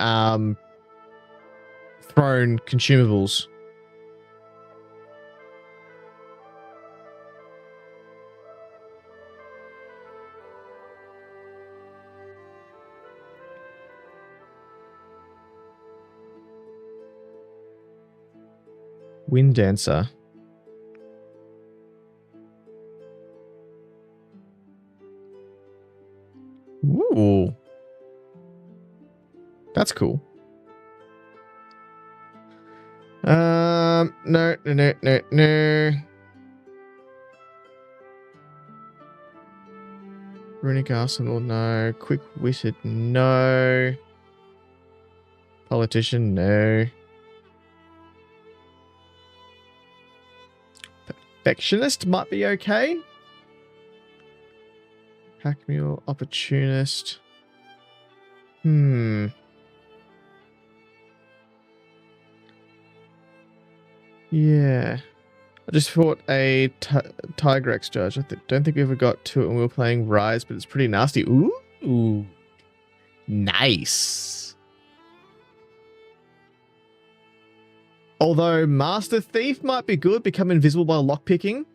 throne consumables. Wind Dancer. Ooh. That's cool. No. Runic Arsenal, no. Quick-witted, no. Politician, no. Perfectionist might be okay. Hack Mule, Opportunist. Yeah. I just fought a Tigrex judge. I don't think we ever got to it when we were playing Rise, but it's pretty nasty. Ooh. Nice. Although Master Thief might be good, become invisible by lockpicking.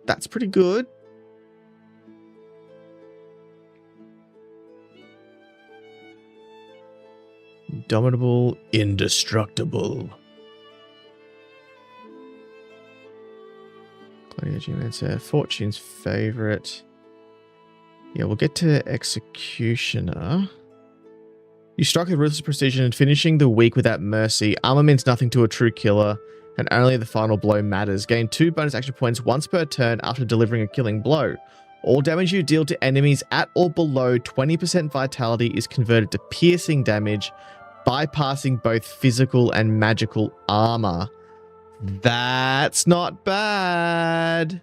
That's pretty good. Indomitable, indestructible. Claudia Geomancer, Fortune's favorite. Yeah, we'll get to Executioner. You strike with ruthless precision and finishing the weak without mercy. Armor means nothing to a true killer, and only the final blow matters. Gain 2 bonus action points once per turn after delivering a killing blow. All damage you deal to enemies at or below 20% vitality is converted to piercing damage, bypassing both physical and magical armor. That's not bad.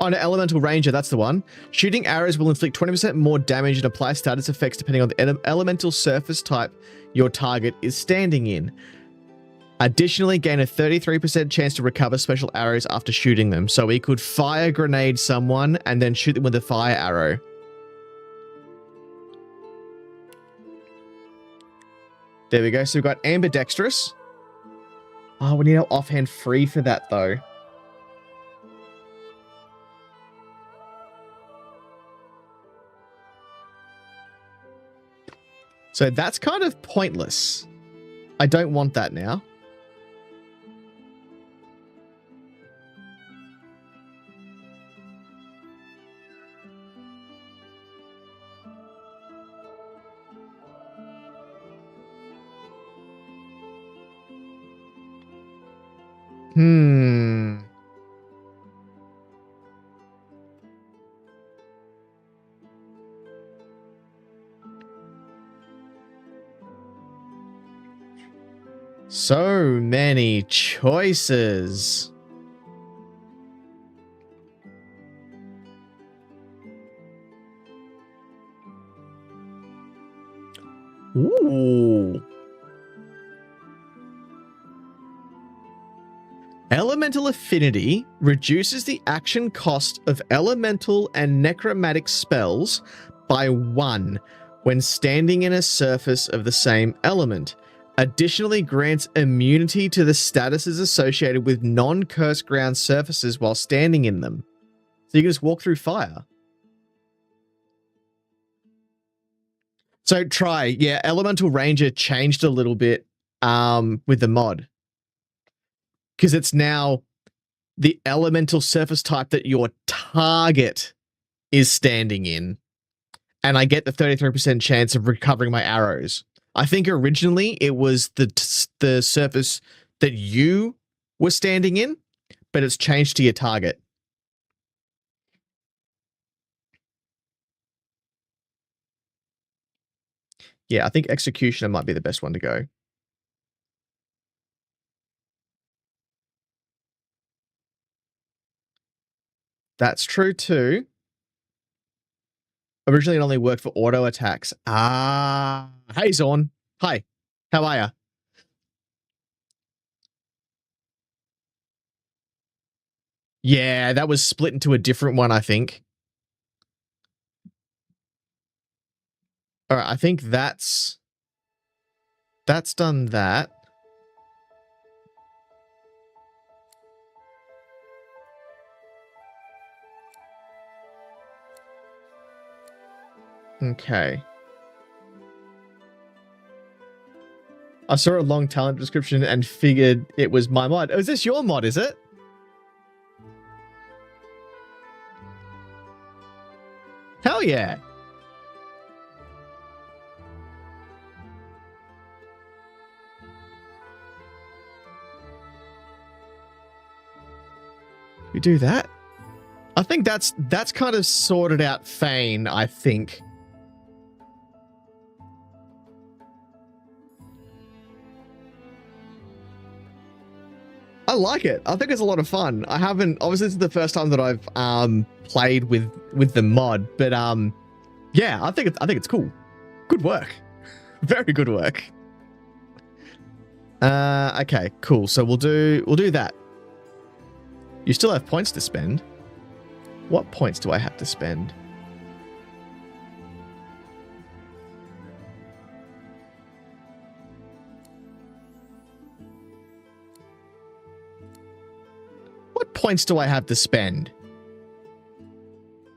On an Elemental Ranger, that's the one. Shooting arrows will inflict 20% more damage and apply status effects depending on the elemental surface type your target is standing in. Additionally, gain a 33% chance to recover special arrows after shooting them. So we could fire grenade someone and then shoot them with a fire arrow. There we go. So we've got Ambidextrous. Oh, we need our offhand free for that, though. So that's kind of pointless. I don't want that now. So many choices. Ooh. Elemental Affinity reduces the action cost of elemental and necromantic spells by 1 when standing in a surface of the same element. Additionally, grants immunity to the statuses associated with non-cursed ground surfaces while standing in them. So you can just walk through fire. So try, yeah, Elemental Ranger changed a little bit with the mod. Because it's now the elemental surface type that your target is standing in. And I get the 33% chance of recovering my arrows. I think originally it was the surface that you were standing in, but it's changed to your target. Yeah, I think Executioner might be the best one to go. That's true too. Originally, it only worked for auto attacks. Ah, hey Zorn. Hi, how are ya? Yeah, that was split into a different one, I think. All right, I think that's done that. Okay. I saw a long talent description and figured it was my mod. Oh, is this your mod, is it? Hell yeah. We do that? I think that's kind of sorted out Fane, I think. I like it. I think it's a lot of fun. I haven't, obviously this is the first time that I've played with the mod, but yeah, I think it's cool. Good work. Very good work. Okay, cool. So we'll do that. You still have points to spend. What points do I have to spend? What points do I have to spend?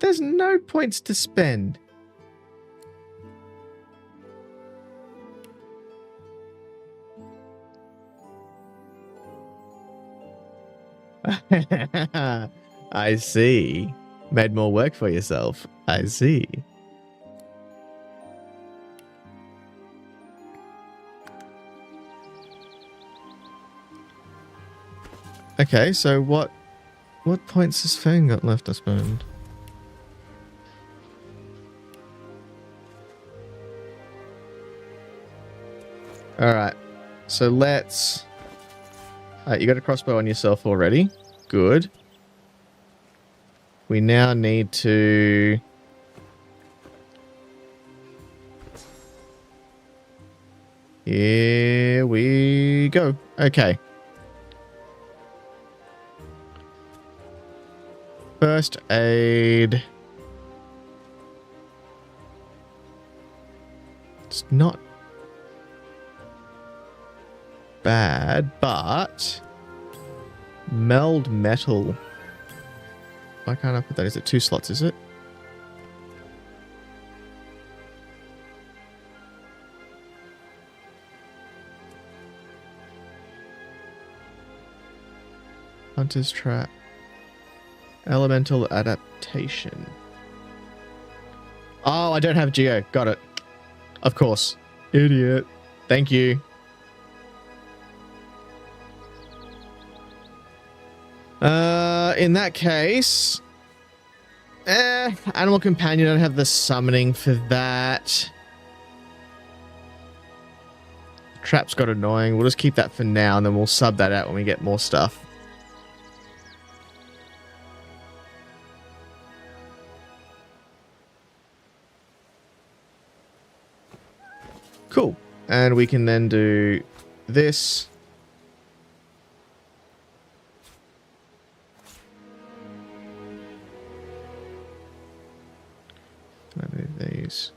There's no points to spend. I see. Made more work for yourself. I see. Okay, so what points has Fang got left to spend? Alright. So let's... Alright, you got a crossbow on yourself already. Good. We now need to... Here we go. Okay. First aid. It's not bad, but meld metal. Why can't I put that? Is it 2 slots, is it? Hunter's Trap. Elemental Adaptation. Oh, I don't have Geo. Got it. Of course. Idiot. Thank you. In that case... Animal Companion, I don't have the summoning for that. Trap's got annoying. We'll just keep that for now, and then we'll sub that out when we get more stuff. Cool. And we can then do this. Can I move these?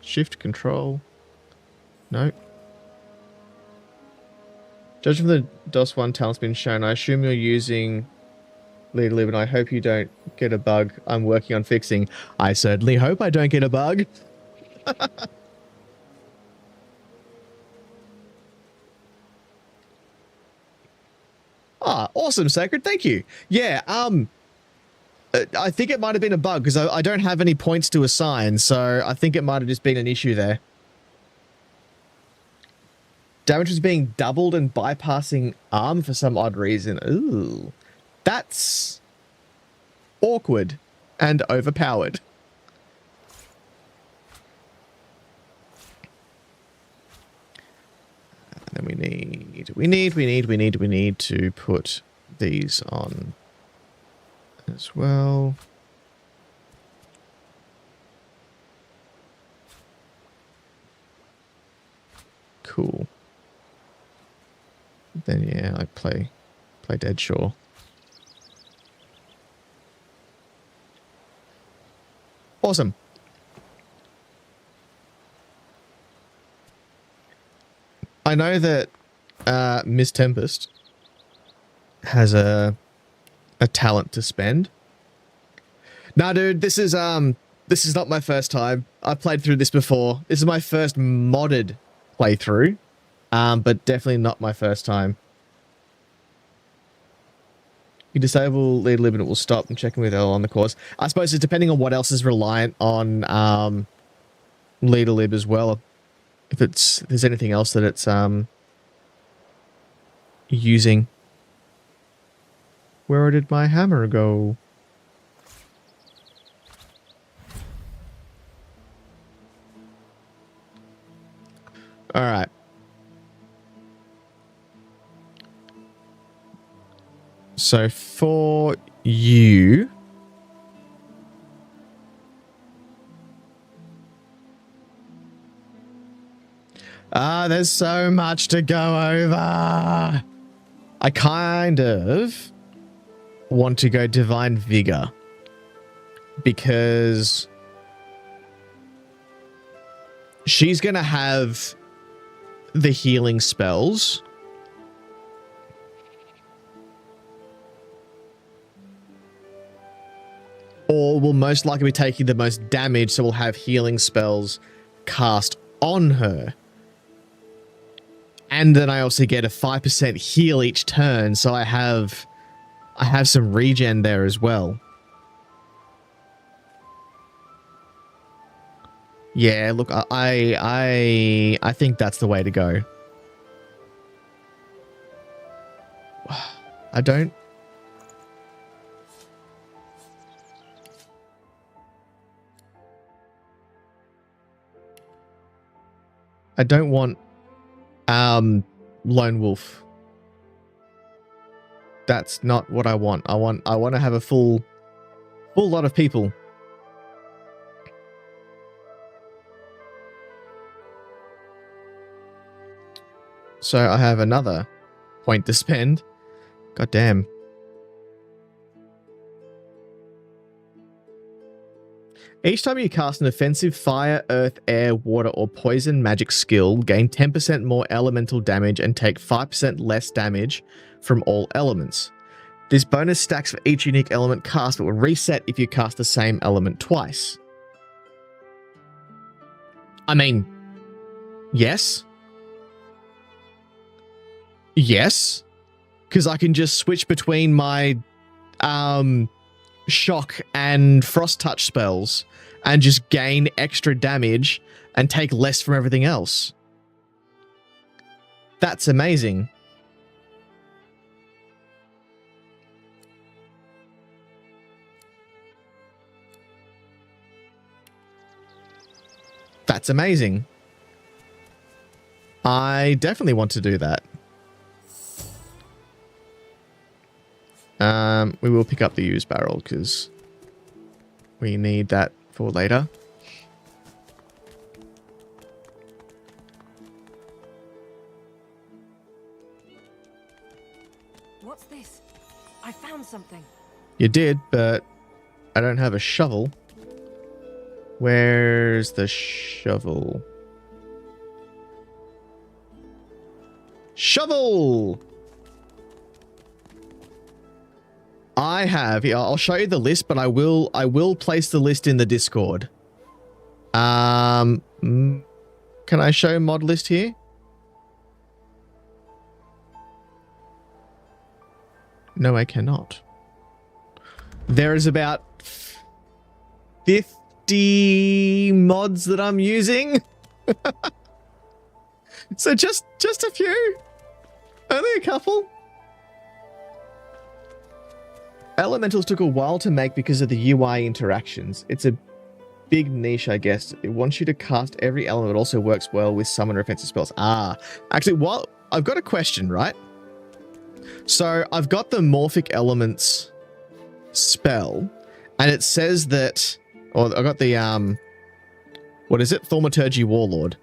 Shift control. No. Judging from the DOS 1 talent's been shown, I assume you're using Leader Lib, and I hope you don't get a bug I'm working on fixing. I certainly hope I don't get a bug. Ah, awesome, Sacred. Thank you. Yeah, I think it might have been a bug because I don't have any points to assign, so I think it might have just been an issue there. Damage was being doubled and bypassing arm for some odd reason. Ooh, that's awkward and overpowered. And then we need to put these on as well. Cool. Then yeah, I play Dead Shore. Awesome. I know that Miss Tempest has a talent to spend. Nah, dude, this is not my first time. I've played through this before. This is my first modded playthrough, but definitely not my first time. You disable Leader Lib and it will stop and check in with L on the course. I suppose it's depending on what else is reliant on Leader Lib as well. If there's anything else that it's using. Where did my hammer go? All right. So for you, there's so much to go over. I kind of want to go Divine Vigor because she's going to have the healing spells. Or will most likely be taking the most damage, so we'll have healing spells cast on her. And then I also get a 5% heal each turn, so I have some regen there as well. Yeah, look, I think that's the way to go. I don't want Lone Wolf. That's not what I want. I want to have a full lot of people. So I have another point to spend. God damn. Each time you cast an offensive fire, earth, air, water, or poison magic skill, gain 10% more elemental damage and take 5% less damage from all elements. This bonus stacks for each unique element cast, but will reset if you cast the same element twice. I mean, yes. Yes. Because I can just switch between my shock and frost touch spells and just gain extra damage and take less from everything else. That's amazing. That's amazing. I definitely want to do that. We will pick up the used barrel because we need that for later. What's this? I found something. You did, but I don't have a shovel. Where's the shovel? Shovel! I have. Yeah, I'll show you the list, but I will place the list in the Discord. Can I show mod list here? No, I cannot. There is about 50 mods that I'm using. So just a few. Only a couple. Elementals took a while to make because of the UI interactions. It's a big niche, I guess. It wants you to cast every element, but also works well with summon or offensive spells. Actually, while I've got a question, right? So I've got the Morphic Elements spell, and it says that, or I got the, what is it? Thaumaturgy Warlord.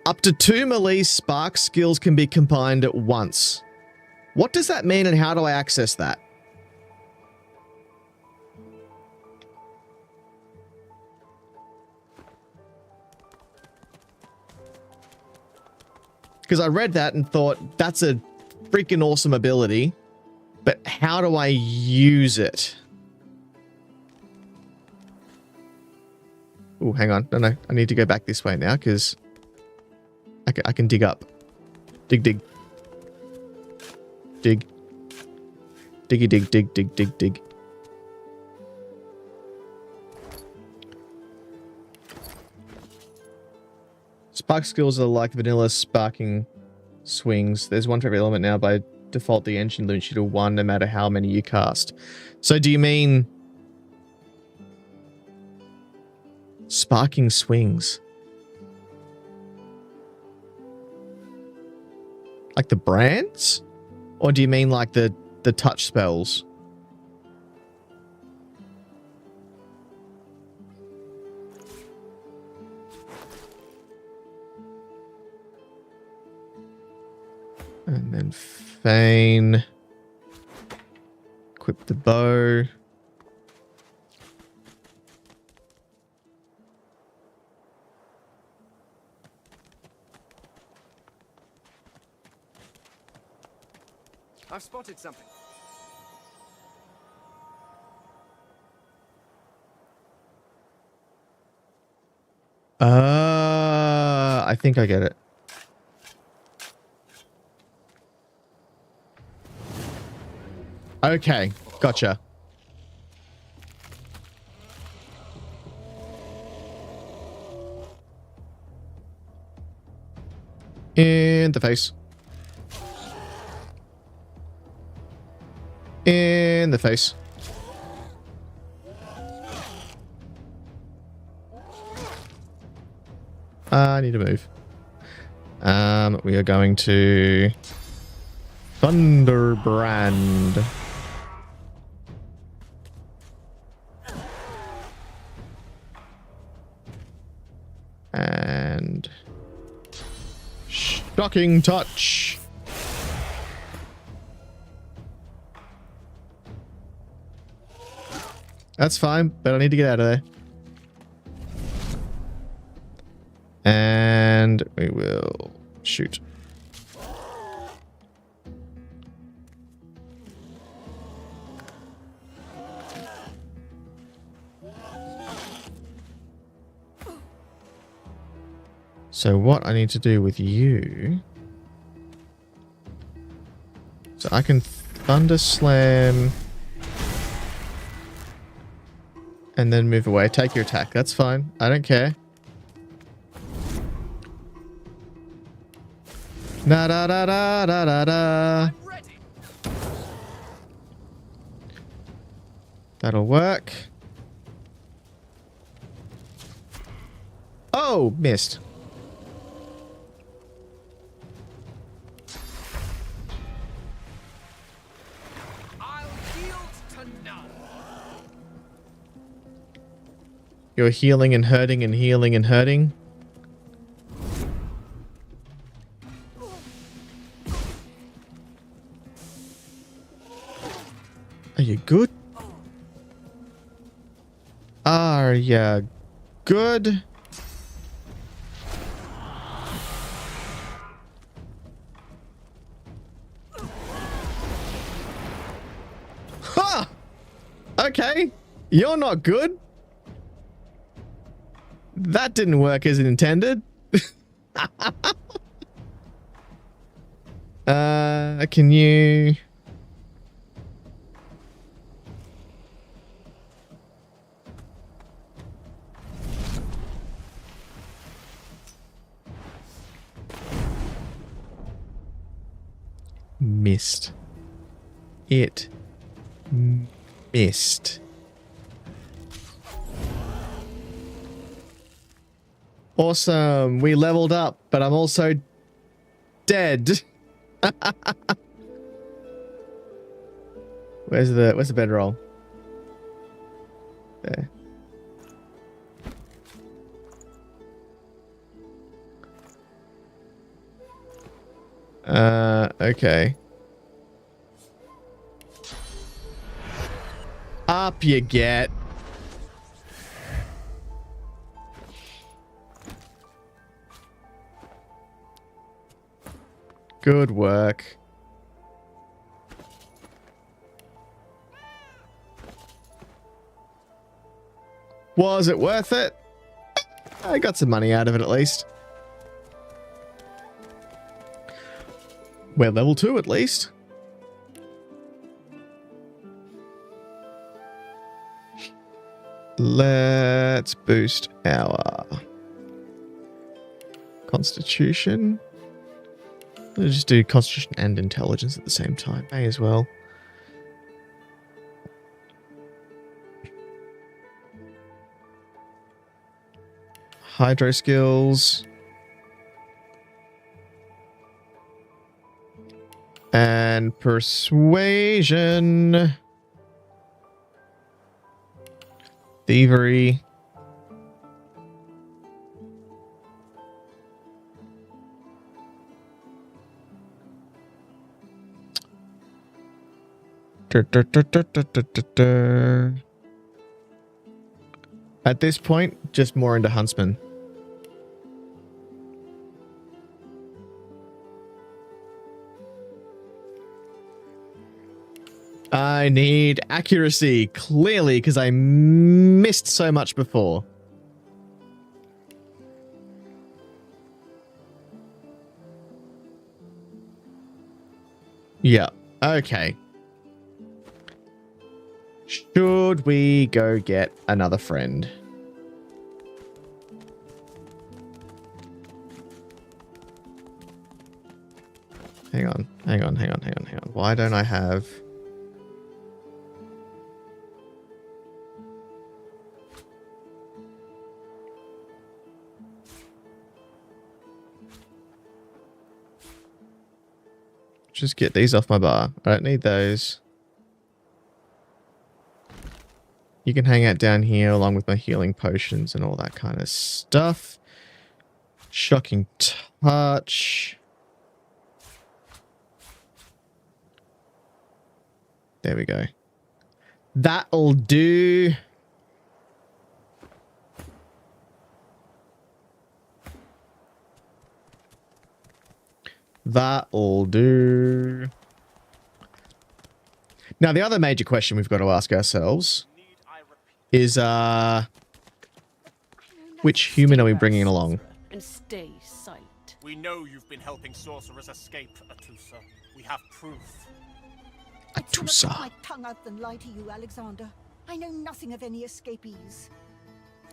Up to 2 melee spark skills can be combined at once. What does that mean, and how do I access that? Because I read that and thought, that's a freaking awesome ability, but how do I use it? Oh, hang on. No, I need to go back this way now because I can dig up. Dig. Diggy dig. Spark skills are like vanilla sparking swings. There's one for every element now. By default, the engine limits you to 1 no matter how many you cast. So do you mean sparking swings? Like the brands? Or do you mean like the touch spells? And then feign. Equip the bow. I've spotted something. I think I get it. Okay, gotcha. In the face. In the face. I need to move. We are going to Thunderbrand. And shocking touch. That's fine, but I need to get out of there. And we will shoot. So what I need to do with you... So I can Thunder Slam... And then move away. Take your attack. That's fine. I don't care. Na da da da da da da. That'll work. Oh, missed. You're healing and hurting and healing and hurting. Are you good? Are you good? Ha! Okay. You're not good. That didn't work as intended. Can you... Missed. It missed. Awesome. We leveled up, but I'm also dead. Where's the bedroll? There. Okay. Up you get. Good work. Was it worth it? I got some money out of it at least. We're level 2 at least. Let's boost our Constitution. Let's just do Constitution and Intelligence at the same time. May as well. Hydro skills. And Persuasion. Thievery. At this point, just more into Huntsman. I need accuracy, clearly, because I missed so much before. Yeah, okay. Should we go get another friend? Hang on. Why don't I have... Just get these off my bar. I don't need those. You can hang out down here along with my healing potions and all that kind of stuff. Shocking touch. There we go. That'll do. That'll do. Now, the other major question we've got to ask ourselves is, which human are we bringing along? And stay silent. We know you've been helping sorcerers escape, Atusa. We have proof. Atusa. My tongue out than lie to you, Alexander. I know nothing of any escapees.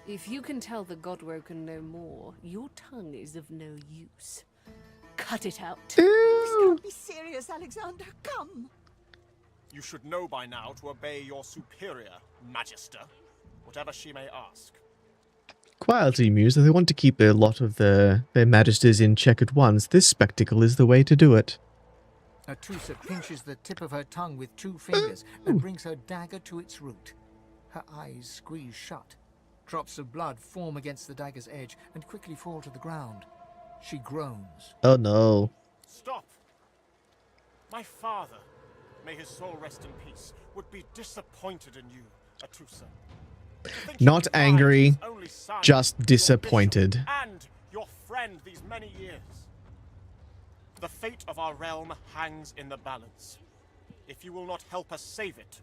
If you can tell the Godwoken no more, your tongue is of no use. Cut it out. This can't be serious, Alexander. Come. You should know by now to obey your superior, Magister, whatever she may ask. Quietly, Muse, if they want to keep a lot of their magisters in check at once, this spectacle is the way to do it. Atusa pinches the tip of her tongue with 2 fingers and brings her dagger to its root. Her eyes squeeze shut. Drops of blood form against the dagger's edge and quickly fall to the ground. She groans. Oh no. Stop! My father, may his soul rest in peace, would be disappointed in you, Atusa. Not angry, just disappointed. And your friend these many years. The fate of our realm hangs in the balance. If you will not help us save it,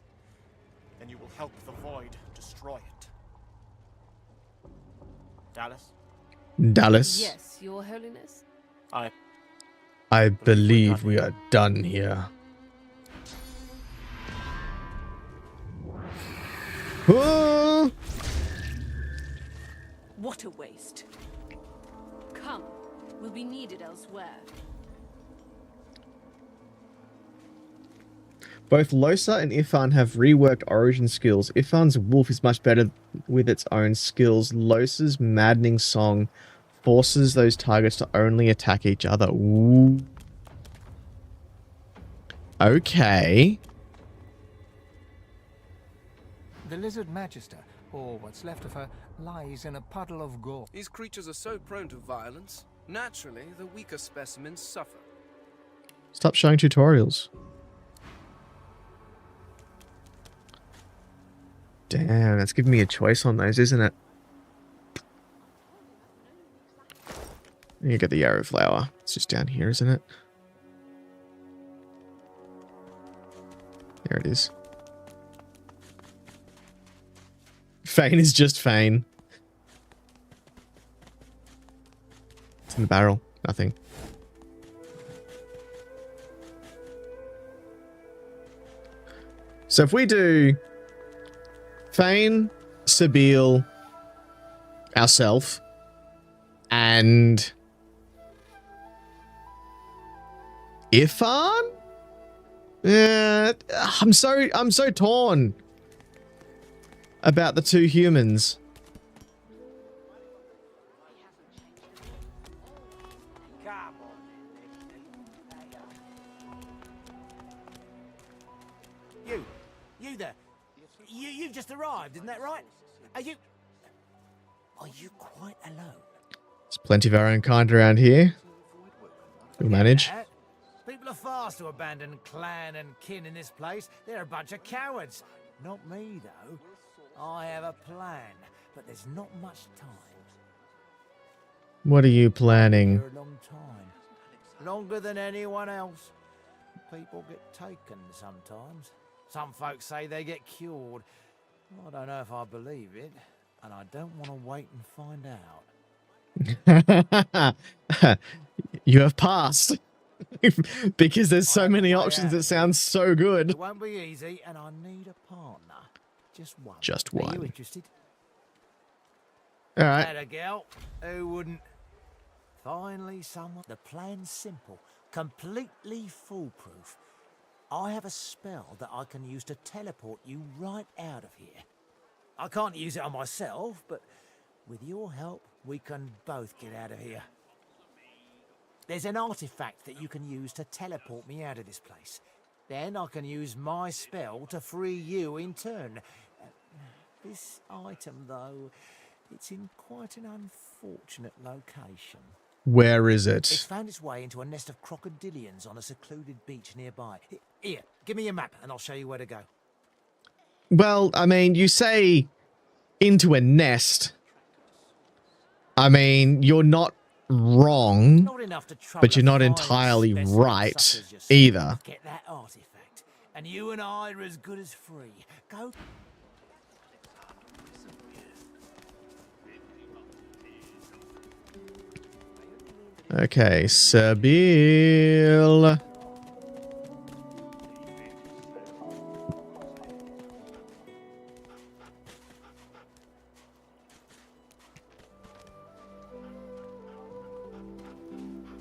then you will help the Void destroy it. Dallas? Dallas? Yes, Your Holiness. I believe we are done here. Oh! What a waste. Come, we'll be needed elsewhere. Both Losa and Ifan have reworked origin skills. Ifan's wolf is much better with its own skills. Losa's maddening song forces those targets to only attack each other. Ooh. Okay. The lizard magister, or what's left of her, lies in a puddle of gore. These creatures are so prone to violence. Naturally, the weaker specimens suffer. Stop showing tutorials. Damn, that's giving me a choice on those, isn't it? You get the yarrow flower. It's just down here, isn't it? There it is. Fane is just Fane. It's in the barrel. Nothing. So if we do Fane, Sabine, ourself, and Ifan? I'm so torn about the 2 humans. You there. You've just arrived, isn't that right? Are you quite alone? There's plenty of our own kind around here. We'll manage. People are fast to abandon clan and kin in this place. They're a bunch of cowards. Not me, though. I have a plan, but there's not much time. What are you planning? For a long time. Longer than anyone else. People get taken sometimes. Some folks say they get cured. I don't know if I believe it, and I don't want to wait and find out. You have passed. Because there's so many options that sound so good. It won't be easy, and I need a partner. Just one. Just Are one. you interested? All right. Had a girl. Who wouldn't? Finally, someone. The plan's simple, completely foolproof. I have a spell that I can use to teleport you right out of here. I can't use it on myself, but with your help, we can both get out of here. There's an artifact that you can use to teleport me out of this place. Then I can use my spell to free you in turn. This item, though, it's in quite an unfortunate location. Where is It's it? found its way into a nest of crocodilians on a secluded beach nearby. Here, give me your map and I'll show you where to go. Well, I mean, you say into a nest. I mean, you're not wrong, Not enough to trouble but you're a not fine entirely specimen right such as yourself. either. Get that artifact, and you and I are as good as free. Go. Okay, Sabil.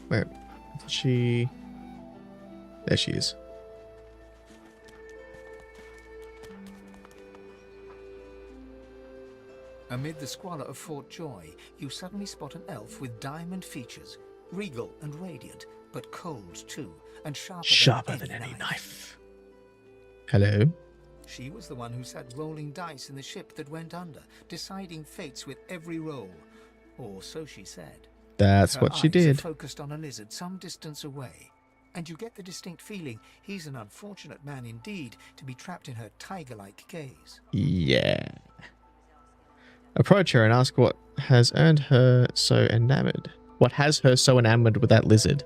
Where? She... There she is. Amid the squalor of Fort Joy, you suddenly spot an elf with diamond features, regal and radiant, but cold too, and sharper than any knife. Hello? She was the one who sat rolling dice in the ship that went under, deciding fates with every roll. Or so she said. That's Her what she eyes are did. focused on a lizard some distance away, and you get the distinct feeling he's an unfortunate man indeed to be trapped in her tiger-like gaze. Yeah. Approach her and ask what has earned her so enamored. What has her so enamored with that lizard?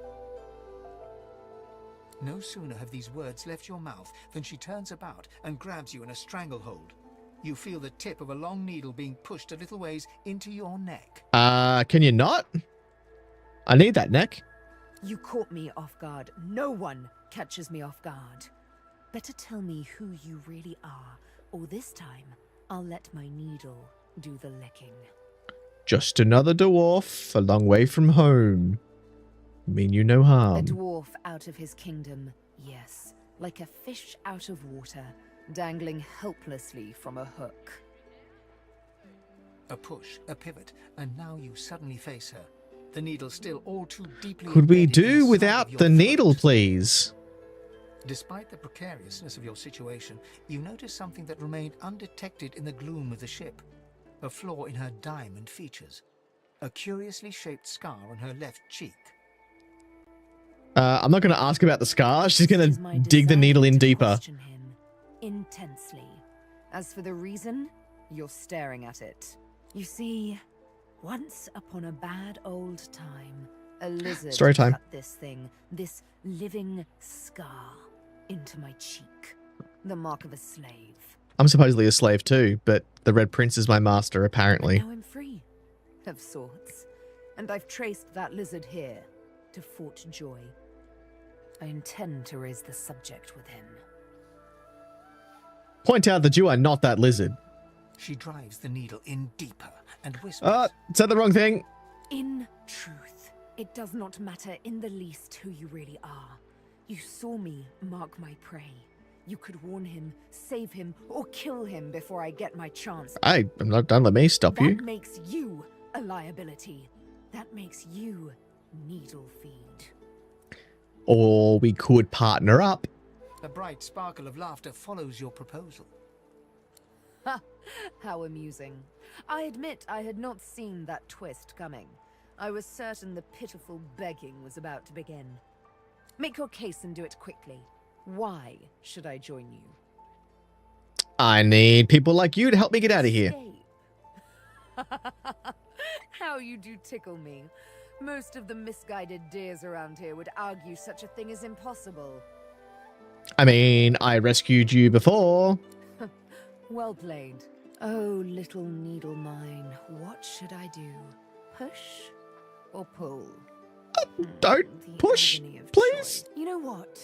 No sooner have these words left your mouth than she turns about and grabs you in a stranglehold. You feel the tip of a long needle being pushed a little ways into your neck. Can you not? I need that neck. You caught me off guard. No one catches me off guard. Better tell me who you really are, or this time I'll let my needle do the licking. Just another dwarf, a long way from home. Mean you no A harm. dwarf out of his kingdom, yes. Like a fish out of water, dangling helplessly from a hook. A push, a pivot, and now you suddenly face her. The needle still all too deeply Could we embedded in the do side without of your the throat. needle, please? Despite the precariousness of your situation, you notice something that remained undetected in the gloom of the ship. A flaw in her diamond features. A curiously shaped scar on her left cheek. I'm not going to ask about the scar. She's going to dig the needle in deeper. Intensely. As for the reason, you're staring at it. You see, once upon a bad old time, a lizard Story time. cut this thing, this living scar, into my cheek. The mark of a slave. I'm supposedly a slave too, but the Red Prince is my master, apparently. Now I'm free, of sorts. And I've traced that lizard here, to Fort Joy. I intend to raise the subject with him. Point out that you are not that lizard. She drives the needle in deeper and whispers. Said the wrong thing. In truth, it does not matter in the least who you really are. You saw me mark my prey. You could warn him, save him, or kill him before I get my chance. I'm not done. Let me stop you. That makes you a liability. That makes you needle feed. Or we could partner up. A bright sparkle of laughter follows your proposal. Ha! How amusing. I admit I had not seen that twist coming. I was certain the pitiful begging was about to begin. Make your case and do it quickly. Why should I join you? I need people like you to help me get out of here. How you do tickle me. Most of the misguided deers around here would argue such a thing is impossible. I mean, I rescued you before. Well played. Oh, little needle mine, what should I do? Push or pull? Don't push, please. You know what?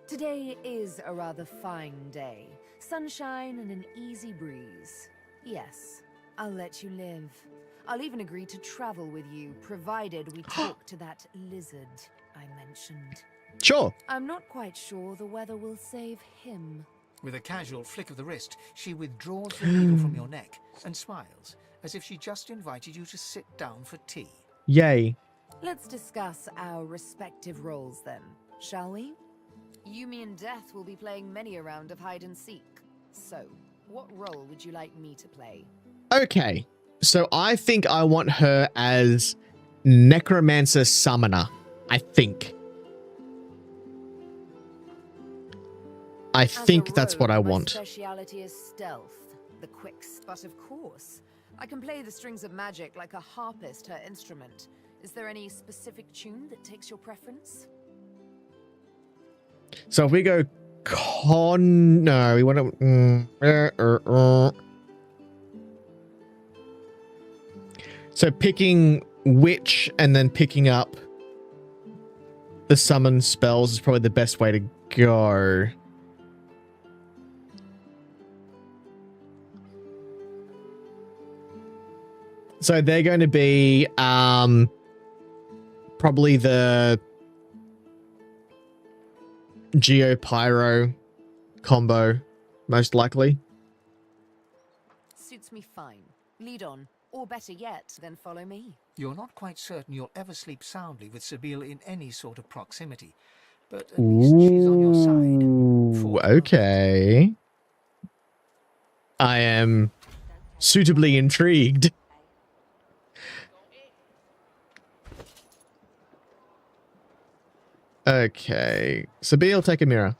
Today is a rather fine day. Sunshine and an easy breeze. Yes, I'll let you live. I'll even agree to travel with you, provided we talk to that lizard I mentioned. Sure. I'm not quite sure the weather will save him. With a casual flick of the wrist, she withdraws the needle from your neck and smiles, as if she just invited you to sit down for tea. Yay. Let's discuss our respective roles then, shall we? You, me, and Death will be playing many a round of hide and seek. So, what role would you like me to play? Okay. So I think I want her as Necromancer Summoner. I think. I think that's what I My want. speciality is stealth, the quicks. But of course, I can play the strings of magic like a harpist her instrument. Is there any specific tune that takes your preference? So if we go no, we want to. So picking witch and then picking up the summon spells is probably the best way to go. So they're going to be probably the Geo-Pyro combo, most likely. Suits me fine. Lead on. Or better yet, then follow me. You're not quite certain you'll ever sleep soundly with Sabine in any sort of proximity, but at least she's on your side. Ooh, okay. I am suitably intrigued. Okay. Sabine, take a mirror.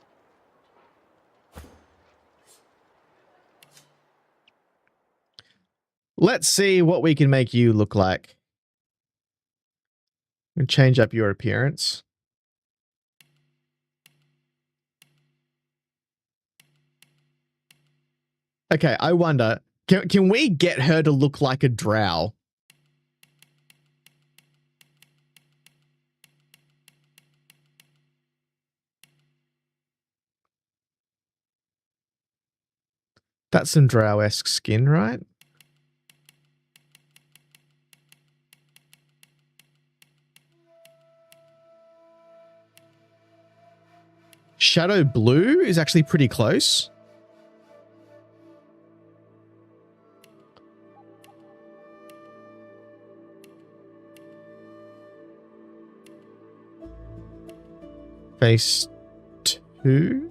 Let's see what we can make you look like. And change up your appearance. Okay, I wonder, can we get her to look like a drow? That's some drow-esque skin, right? Shadow blue is actually pretty close. Phase 2.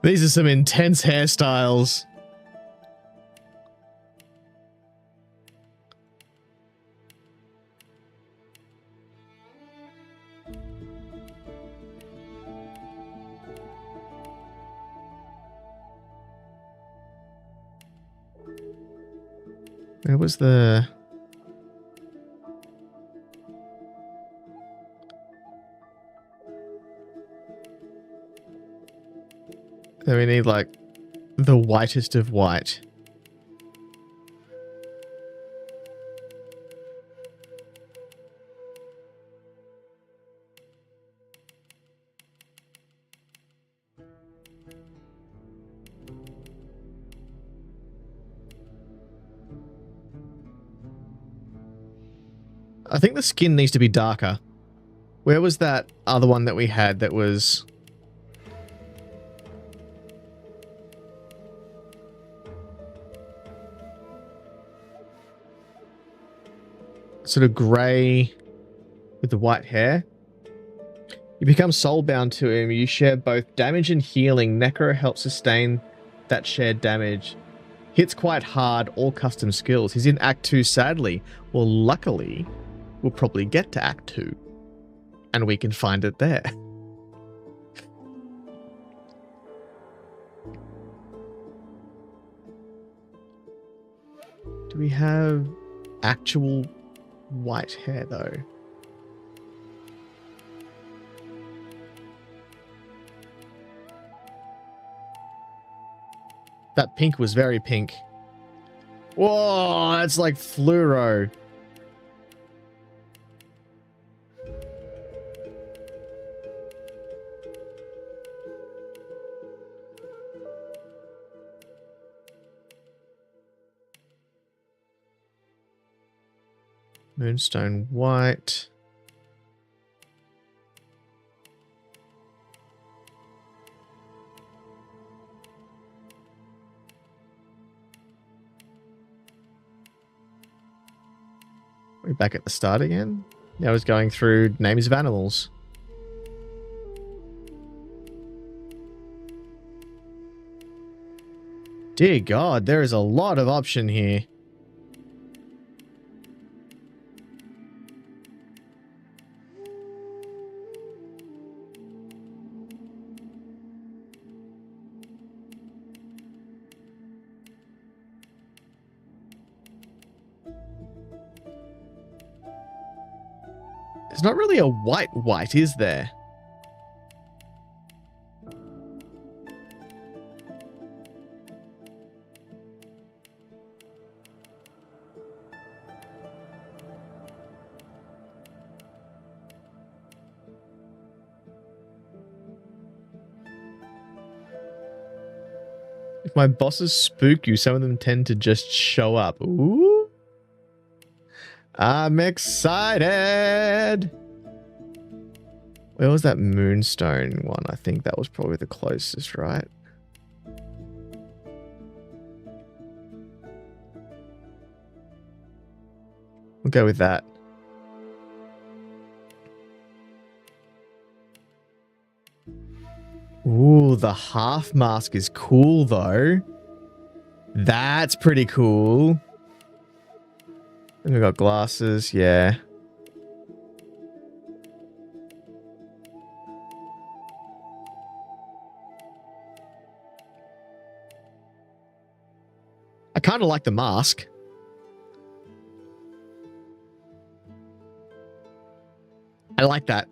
These are some intense hairstyles. Where was the... Then we need, like, the whitest of white. I think the skin needs to be darker. Where was that other one that we had that was... sort of grey with the white hair? You become soulbound to him. You share both damage and healing. Necro helps sustain that shared damage. Hits quite hard, all custom skills. He's in Act 2, sadly. Well, luckily, we'll probably get to Act 2. And we can find it there. Do we have actual white hair, though? That pink was very pink. Whoa, that's like fluoro. Moonstone white. We're back at the start again. Now I was going through names of animals. Dear God, there is a lot of option here. There's not really a white, is there? If my bosses spook you, some of them tend to just show up. Ooh. I'm excited. Where was that moonstone one? I think that was probably the closest, right? We'll go with that. Ooh, the half mask is cool though. That's pretty cool. And we got glasses, yeah. I kind of like the mask. I like that.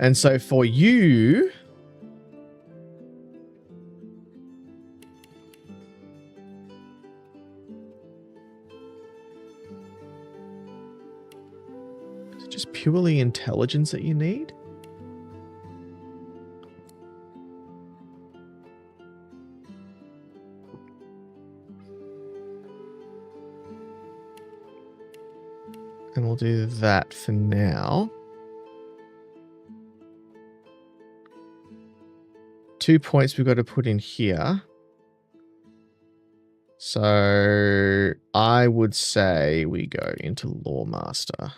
And so for you... Is it just purely intelligence that you need? And we'll do that for now. 2 points we've got to put in here. So I would say we go into Lawmaster.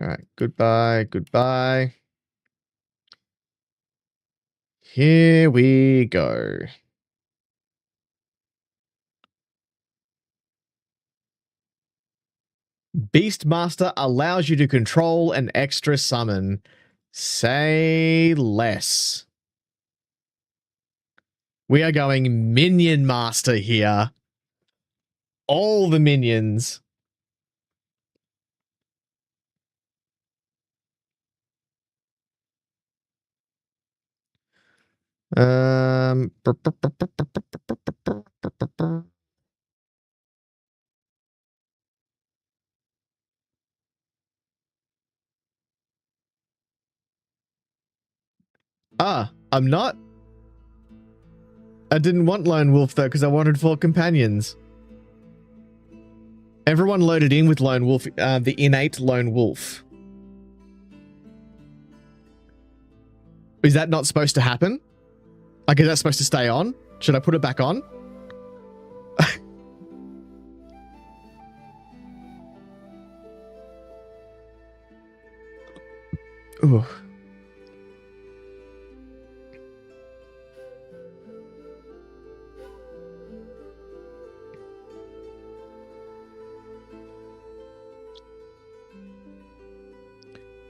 All right, goodbye, goodbye. Here we go. Beastmaster allows you to control an extra summon. Say less. We are going Minion Master here. All the minions. Um. I'm not. I didn't want Lone Wolf though, because I wanted 4 companions. Everyone loaded in with Lone Wolf, the innate Lone Wolf. Is that not supposed to happen? Like, is that supposed to stay on? Should I put it back on? Ooh.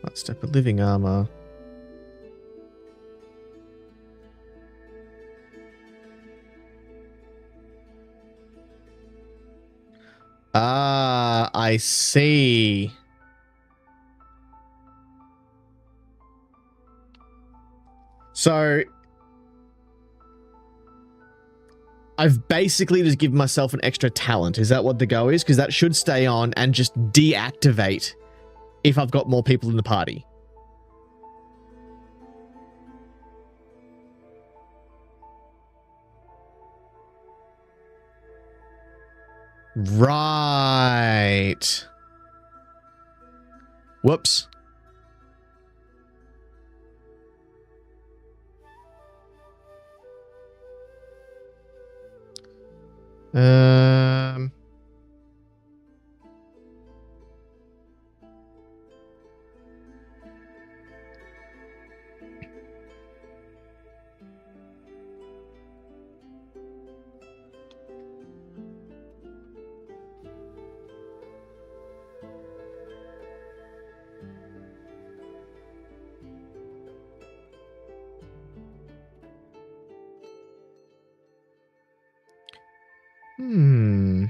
Let's step a living armor. Ah, I see. So I've basically just given myself an extra talent. Is that what the go is? Because that should stay on and just deactivate if I've got more people in the party. Right. Whoops. Um. Hmm.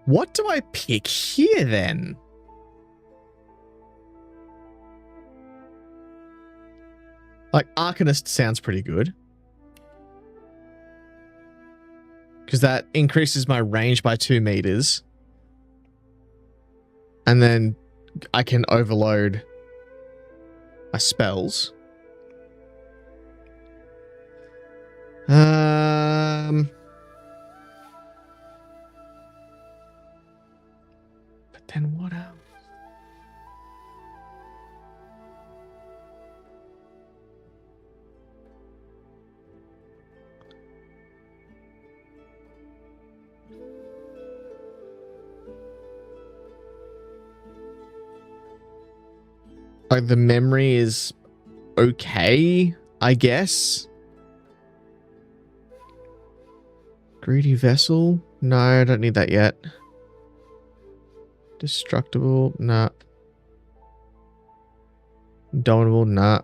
What do I pick here then? Like, Arcanist sounds pretty good. Because that increases my range by 2 meters. And then I can overload my spells. But then what else? Like, the memory is okay, I guess. Greedy Vessel? No, I don't need that yet. Destructible? Nah. Indomitable? Nah.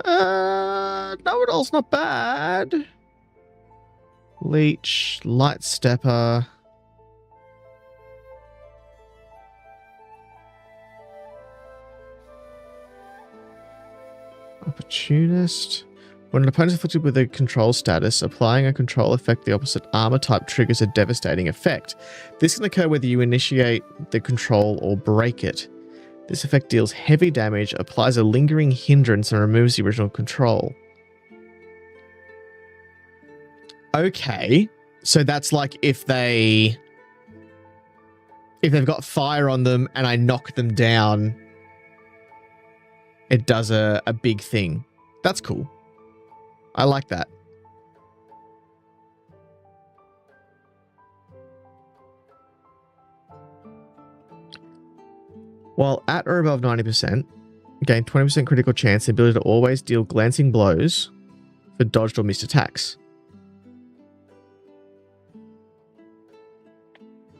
Know-it-all's not bad. Leech, Light Stepper. Opportunist. When an opponent is afflicted with a control status, applying a control effect the opposite armor type triggers a devastating effect. This can occur whether you initiate the control or break it. This effect deals heavy damage, applies a lingering hindrance, and removes the original control. Okay, so that's like if they've got fire on them and I knock them down, it does a big thing. That's cool. I like that. While at or above 90%, gain 20% critical chance, the ability to always deal glancing blows for dodged or missed attacks.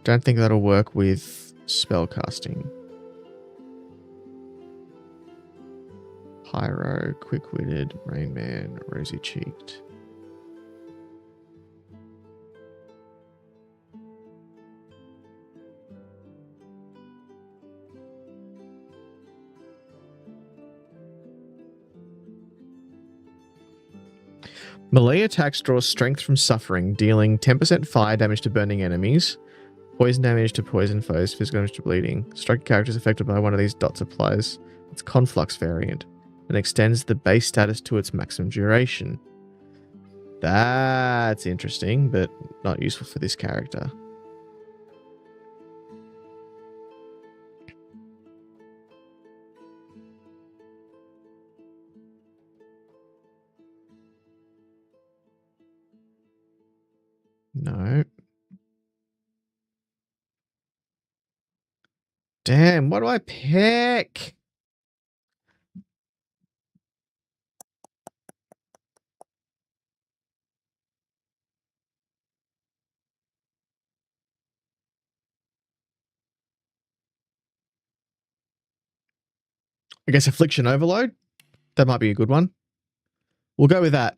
Don't think that'll work with spellcasting. Pyro, quick-witted, Rain Man, rosy-cheeked. Melee attacks draw strength from suffering, dealing 10% fire damage to burning enemies, poison damage to poison foes, physical damage to bleeding. Strike characters affected by one of these dots applies its conflux variant and extends the base status to its maximum duration. That's interesting, but not useful for this character. No. Damn, what do I pick? I guess Affliction Overload? That might be a good one. We'll go with that.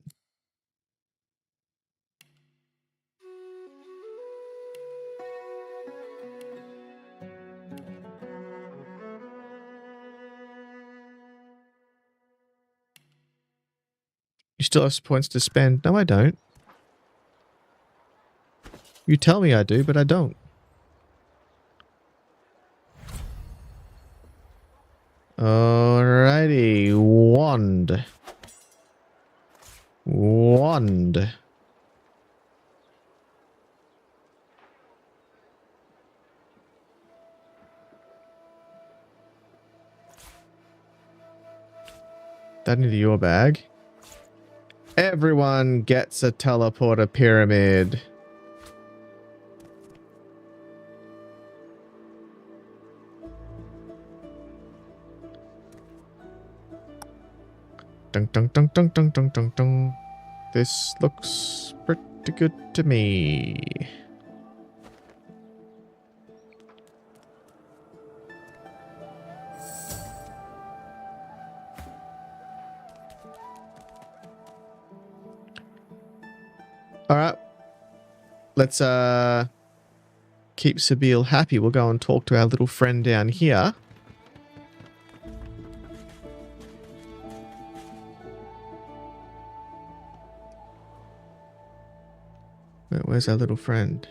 You still have points to spend. No, I don't. You tell me I do, but I don't. Alrighty. Wand. Wand. that into your bag. Everyone gets a teleporter pyramid. Dun dun dun dun dun dun dun dun. This looks pretty good to me. All right. Let's keep Sabine happy. We'll go and talk to our little friend down here. Where's our little friend?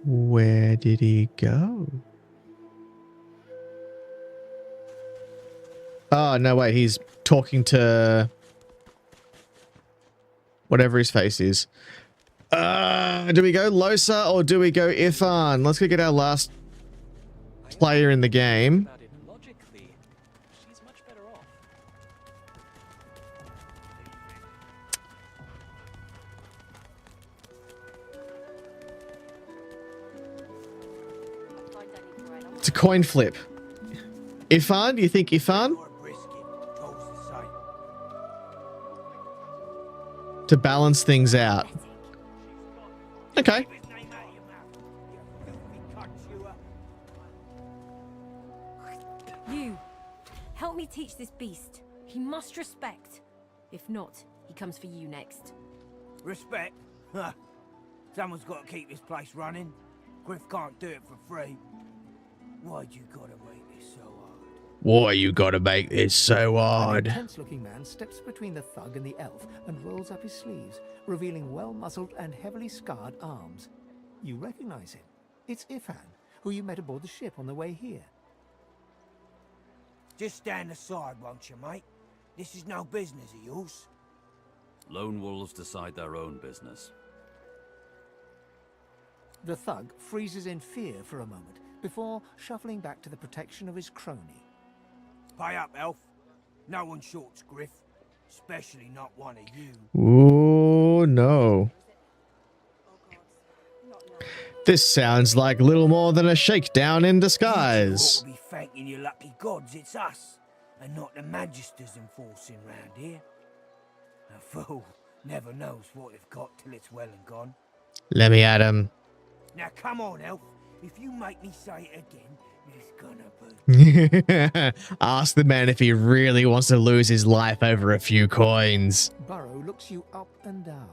Where did he go? Oh, no, wait. He's talking to whatever his face is. Do we go Losa or do we go Ifan? Let's go get our last player in the game. It's a coin flip. Ifan? Do you think Ifan? To balance things out. Okay. You, help me teach this beast. He must respect. If not, he comes for you next. Respect? Huh. Someone's got to keep this place running. Griff can't do it for free. Why'd you gotta make this so hard? Why you gotta make this so hard? An intense-looking man steps between the thug and the elf and rolls up his sleeves, revealing well-muscled and heavily scarred arms. You recognize him. It's Ifan, who you met aboard the ship on the way here. Just stand aside, won't you, mate? This is no business of yours. Lone wolves decide their own business. The thug freezes in fear for a moment, before shuffling back to the protection of his crony. Pay up, elf. No one shorts Griff. Especially not one of you. Ooh, no. This sounds like little more than a shakedown in disguise. You ought to be thanking your lucky gods it's us, and not the magisters enforcing round here. A fool never knows what they've got till it's well and gone. Let me at him. Now come on, elf. If you make me say it again, it's gonna be... Ask the man if he really wants to lose his life over a few coins. Burrow looks you up and down,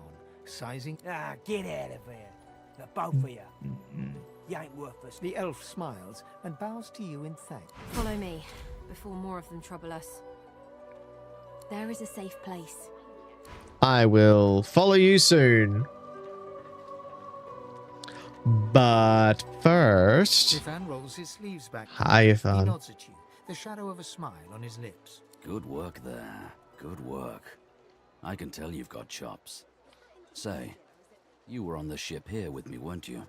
sizing... Ah, get out of here. The both of you. You ain't worth us. The elf smiles and bows to you in thanks. Follow me, before more of them trouble us. There is a safe place. I will follow you soon. But first... Ifan rolls his sleeves back. Hi, Ifan. He nods at you, the shadow of a smile on his lips. Good work there. Good work. I can tell you've got chops. Say, you were on the ship here with me, weren't you?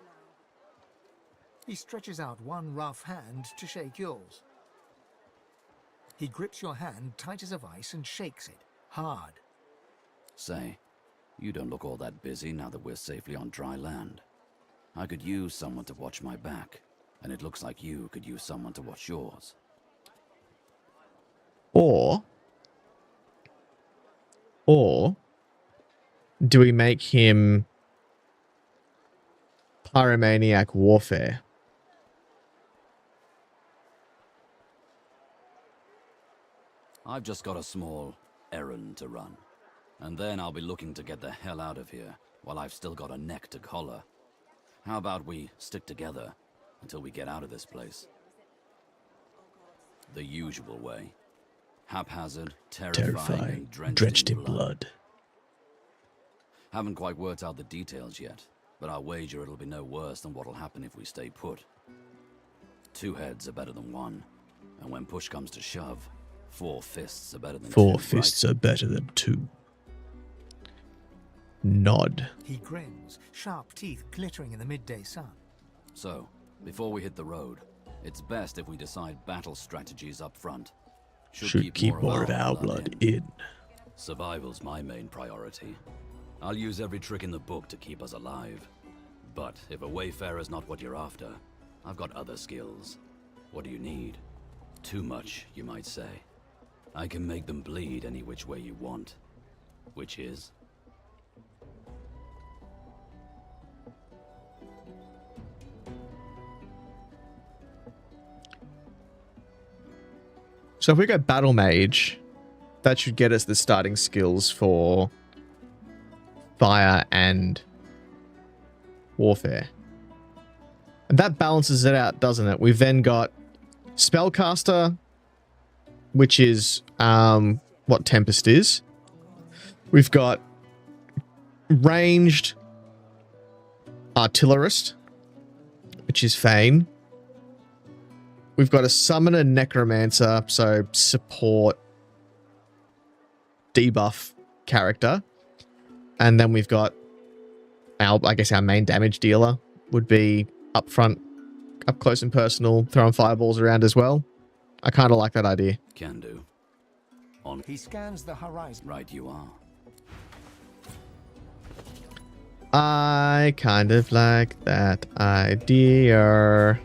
He stretches out one rough hand to shake yours. He grips your hand tight as a vice and shakes it, hard. Say, you don't look all that busy now that we're safely on dry land. I could use someone to watch my back, and it looks like you could use someone to watch yours. Or do we make him Pyromaniac Warfare? I've just got a small errand to run, and then I'll be looking to get the hell out of here while I've still got a neck to collar. How about we stick together until we get out of this place? The usual way. Haphazard, terrifying, and drenched in blood. Haven't quite worked out the details yet, but I'll wager it'll be no worse than what'll happen if we stay put. 2 heads are better than 1, and when push comes to shove, 4 fists are better than 2. 4 fists are better than 2. nod. He grins, sharp teeth glittering in the midday sun. So, before we hit the road, it's best if we decide battle strategies up front. Should keep more of our blood in. Survival's my main priority. I'll use every trick in the book to keep us alive. But if a wayfarer's not what you're after, I've got other skills. What do you need? Too much, you might say. I can make them bleed any which way you want. Which is? So if we go Battle Mage, that should get us the starting skills for Fire and Warfare. And that balances it out, doesn't it? We've then got Spellcaster, which is what Tempest is. We've got Ranged Artillerist, which is Fane. We've got a Summoner Necromancer, so support debuff character. And then we've got our, I guess our main damage dealer would be up front, up close and personal, throwing fireballs around as well. I kind of like that idea. Can do. On. He scans the horizon. Right you are. I kind of like that idea.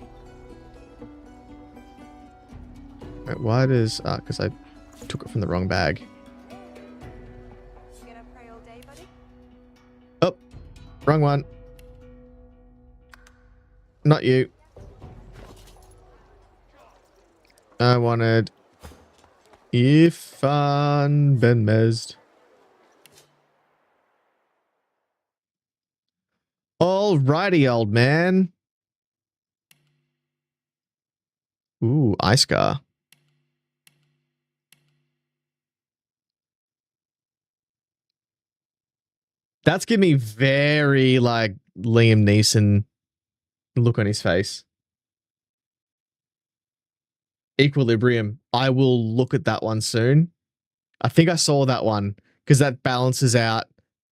Wait, why does... because I took it from the wrong bag. Oh, wrong one. Not you. I wanted Ifan Benmezd. Alrighty, old man. Ooh, Icegar. That's giving me very, like, Liam Neeson look on his face. Equilibrium. I will look at that one soon. I think I saw that one because that balances out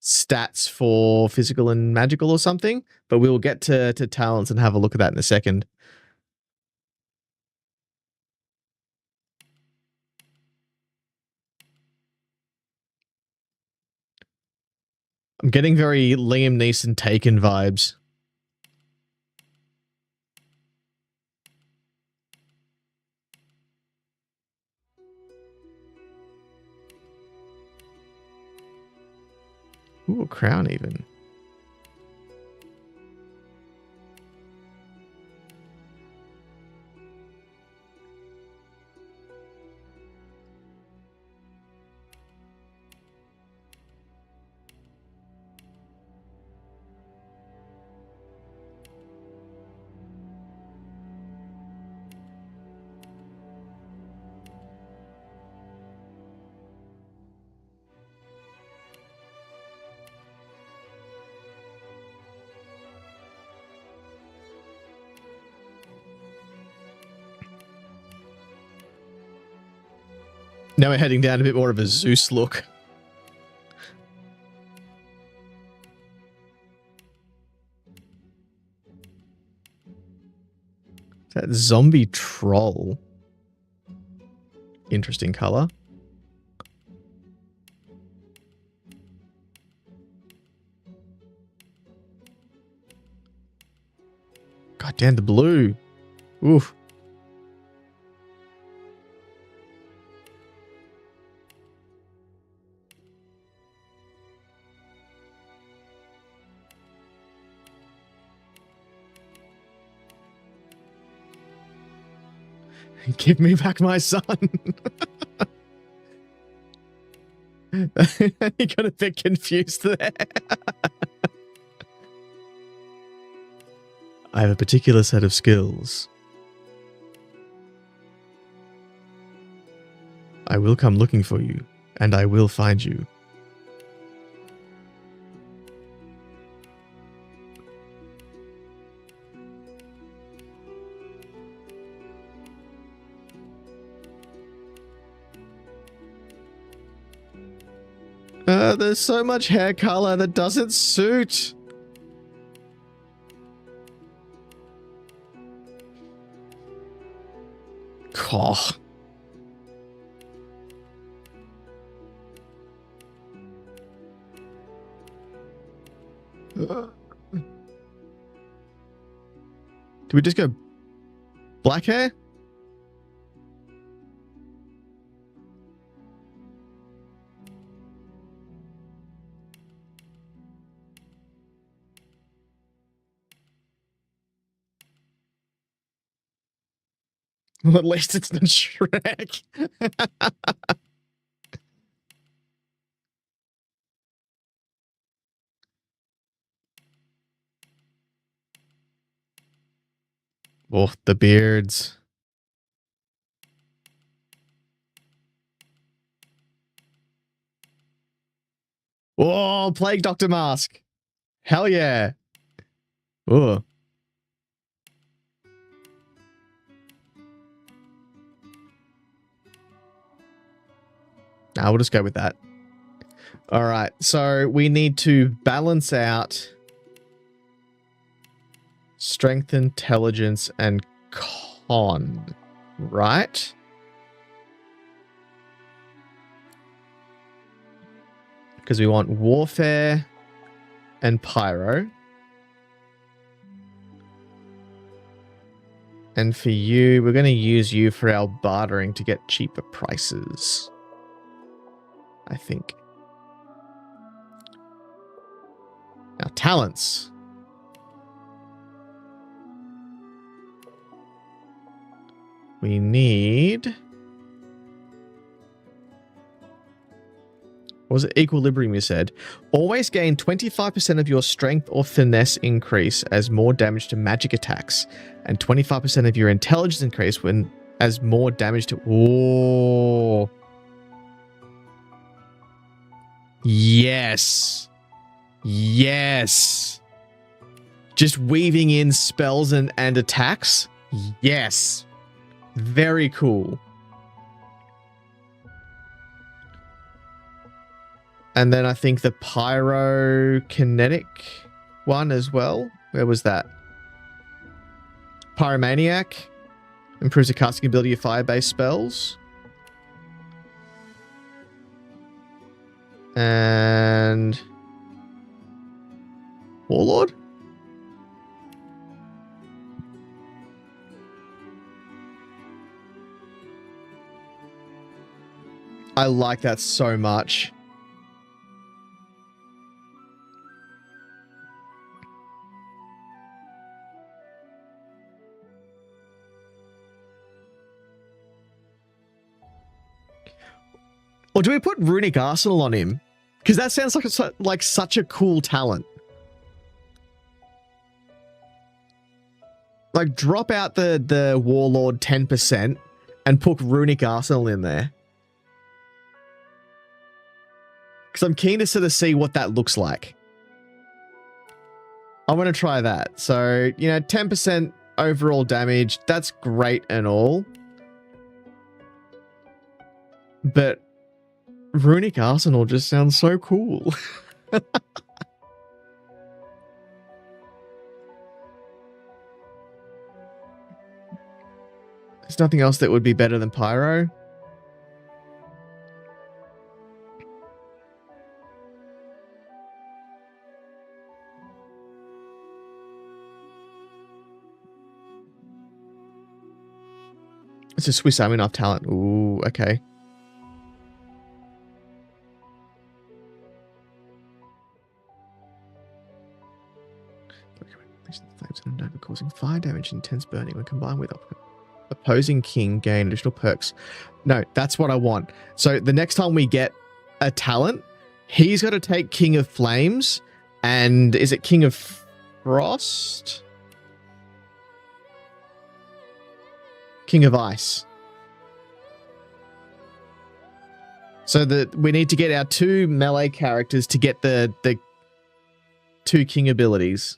stats for physical and magical or something. But we will get to talents and have a look at that in a second. I'm getting very Liam Neeson Taken vibes. Ooh, a crown even. Now we're heading down a bit more of a Zeus look. That zombie troll. Interesting color. God damn, the blue. Oof. Give me back my son. He got a bit confused there. I have a particular set of skills. I will come looking for you, and I will find you. There's so much hair color that doesn't suit. Oh. Do we just go black hair? Well, at least it's not Shrek. Oh, the beards. Oh, Plague Doctor mask. Hell yeah. Oh. Nah, we'll just go with that. All right, so we need to balance out strength, intelligence, and con, right? Because we want warfare and pyro. And for you, we're going to use you for our bartering to get cheaper prices, I think. Now, talents. We need... What was it? Equilibrium, you said. Always gain 25% of your strength or finesse increase as more damage to magic attacks, and 25% of your intelligence increase when as more damage to... Oh. Yes. Yes. Just weaving in spells and attacks. Yes. Very cool. And then I think the pyrokinetic one as well. Where was that? Pyromaniac. Improves the casting ability of fire-based spells. And... Warlord? I like that so much. Or do we put Runic Arsenal on him? Because that sounds like such a cool talent. Like, drop out the Warlord 10% and put Runic Arsenal in there. Because I'm keen to sort of see what that looks like. I want to try that. So, you know, 10% overall damage. That's great and all. But Runic Arsenal just sounds so cool. There's nothing else that would be better than Pyro. It's a Swiss Army knife talent. Ooh, okay. Flames and Nova causing fire damage and intense burning when combined with opposing king gain additional perks. No, that's what I want. So the next time we get a talent, he's got to take King of Flames and is it King of Frost? King of Ice. So that we need to get our 2 melee characters to get the 2 king abilities.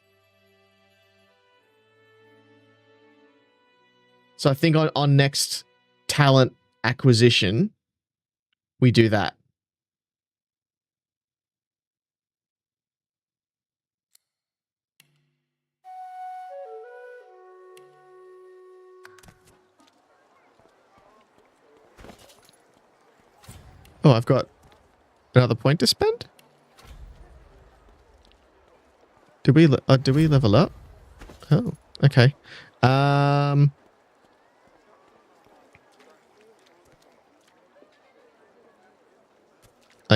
So I think on next talent acquisition, we do that. Oh, I've got another point to spend? Do we level up? Oh, okay. I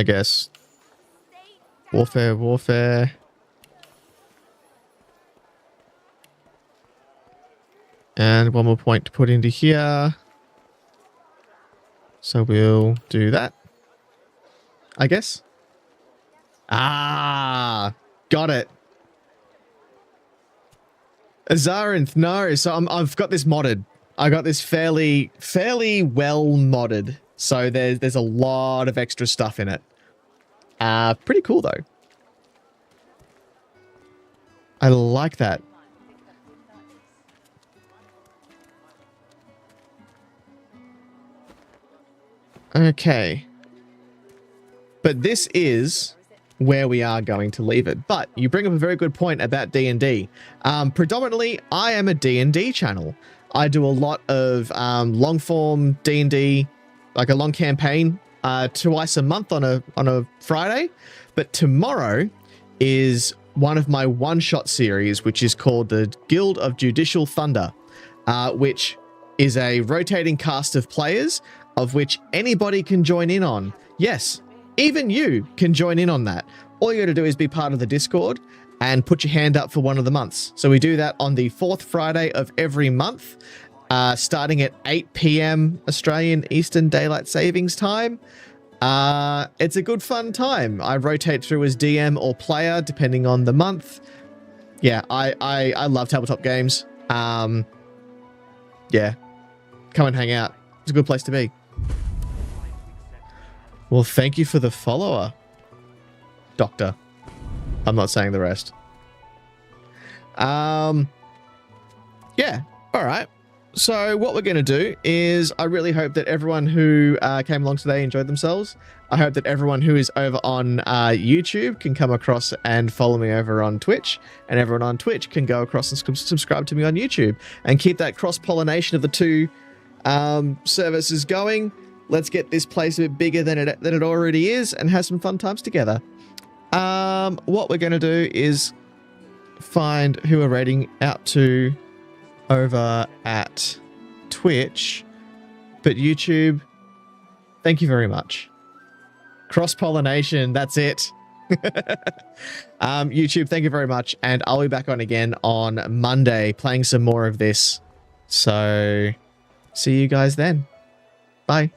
guess warfare. And one more point to put into here. So we'll do that, I guess. Ah, got it. Azarinth, no. So I've got this modded. I got this fairly well modded. So there's a lot of extra stuff in it. Pretty cool though. I like that. Okay. But this is where we are going to leave it. But you bring up a very good point about D&D. Predominantly, I am a D&D channel. I do a lot of long-form D&D, like a long campaign, twice a month on a Friday. But tomorrow is one of my one-shot series, which is called the Guild of Judicial Thunder, which is a rotating cast of players of which anybody can join in on. Yes, even you can join in on that. All you got to do is be part of the Discord and put your hand up for one of the months. So we do that on the 4th Friday of every month, starting at 8 p.m. Australian Eastern Daylight Savings Time. It's a good fun time. I rotate through as DM or player depending on the month. Yeah, I love tabletop games. Yeah, come and hang out. It's a good place to be. Well, thank you for the follower, Doctor. I'm not saying the rest. Yeah, all right. So what we're going to do is I really hope that everyone who came along today enjoyed themselves. I hope that everyone who is over on YouTube can come across and follow me over on Twitch, and everyone on Twitch can go across and subscribe to me on YouTube and keep that cross-pollination of the two services going. Let's get this place a bit bigger than it already is and have some fun times together. What we're going to do is find who we're rating out to over at Twitch, but YouTube, thank you very much. Cross-pollination, that's it. YouTube, thank you very much, and I'll be back on again on Monday playing some more of this. So, see you guys then. Bye.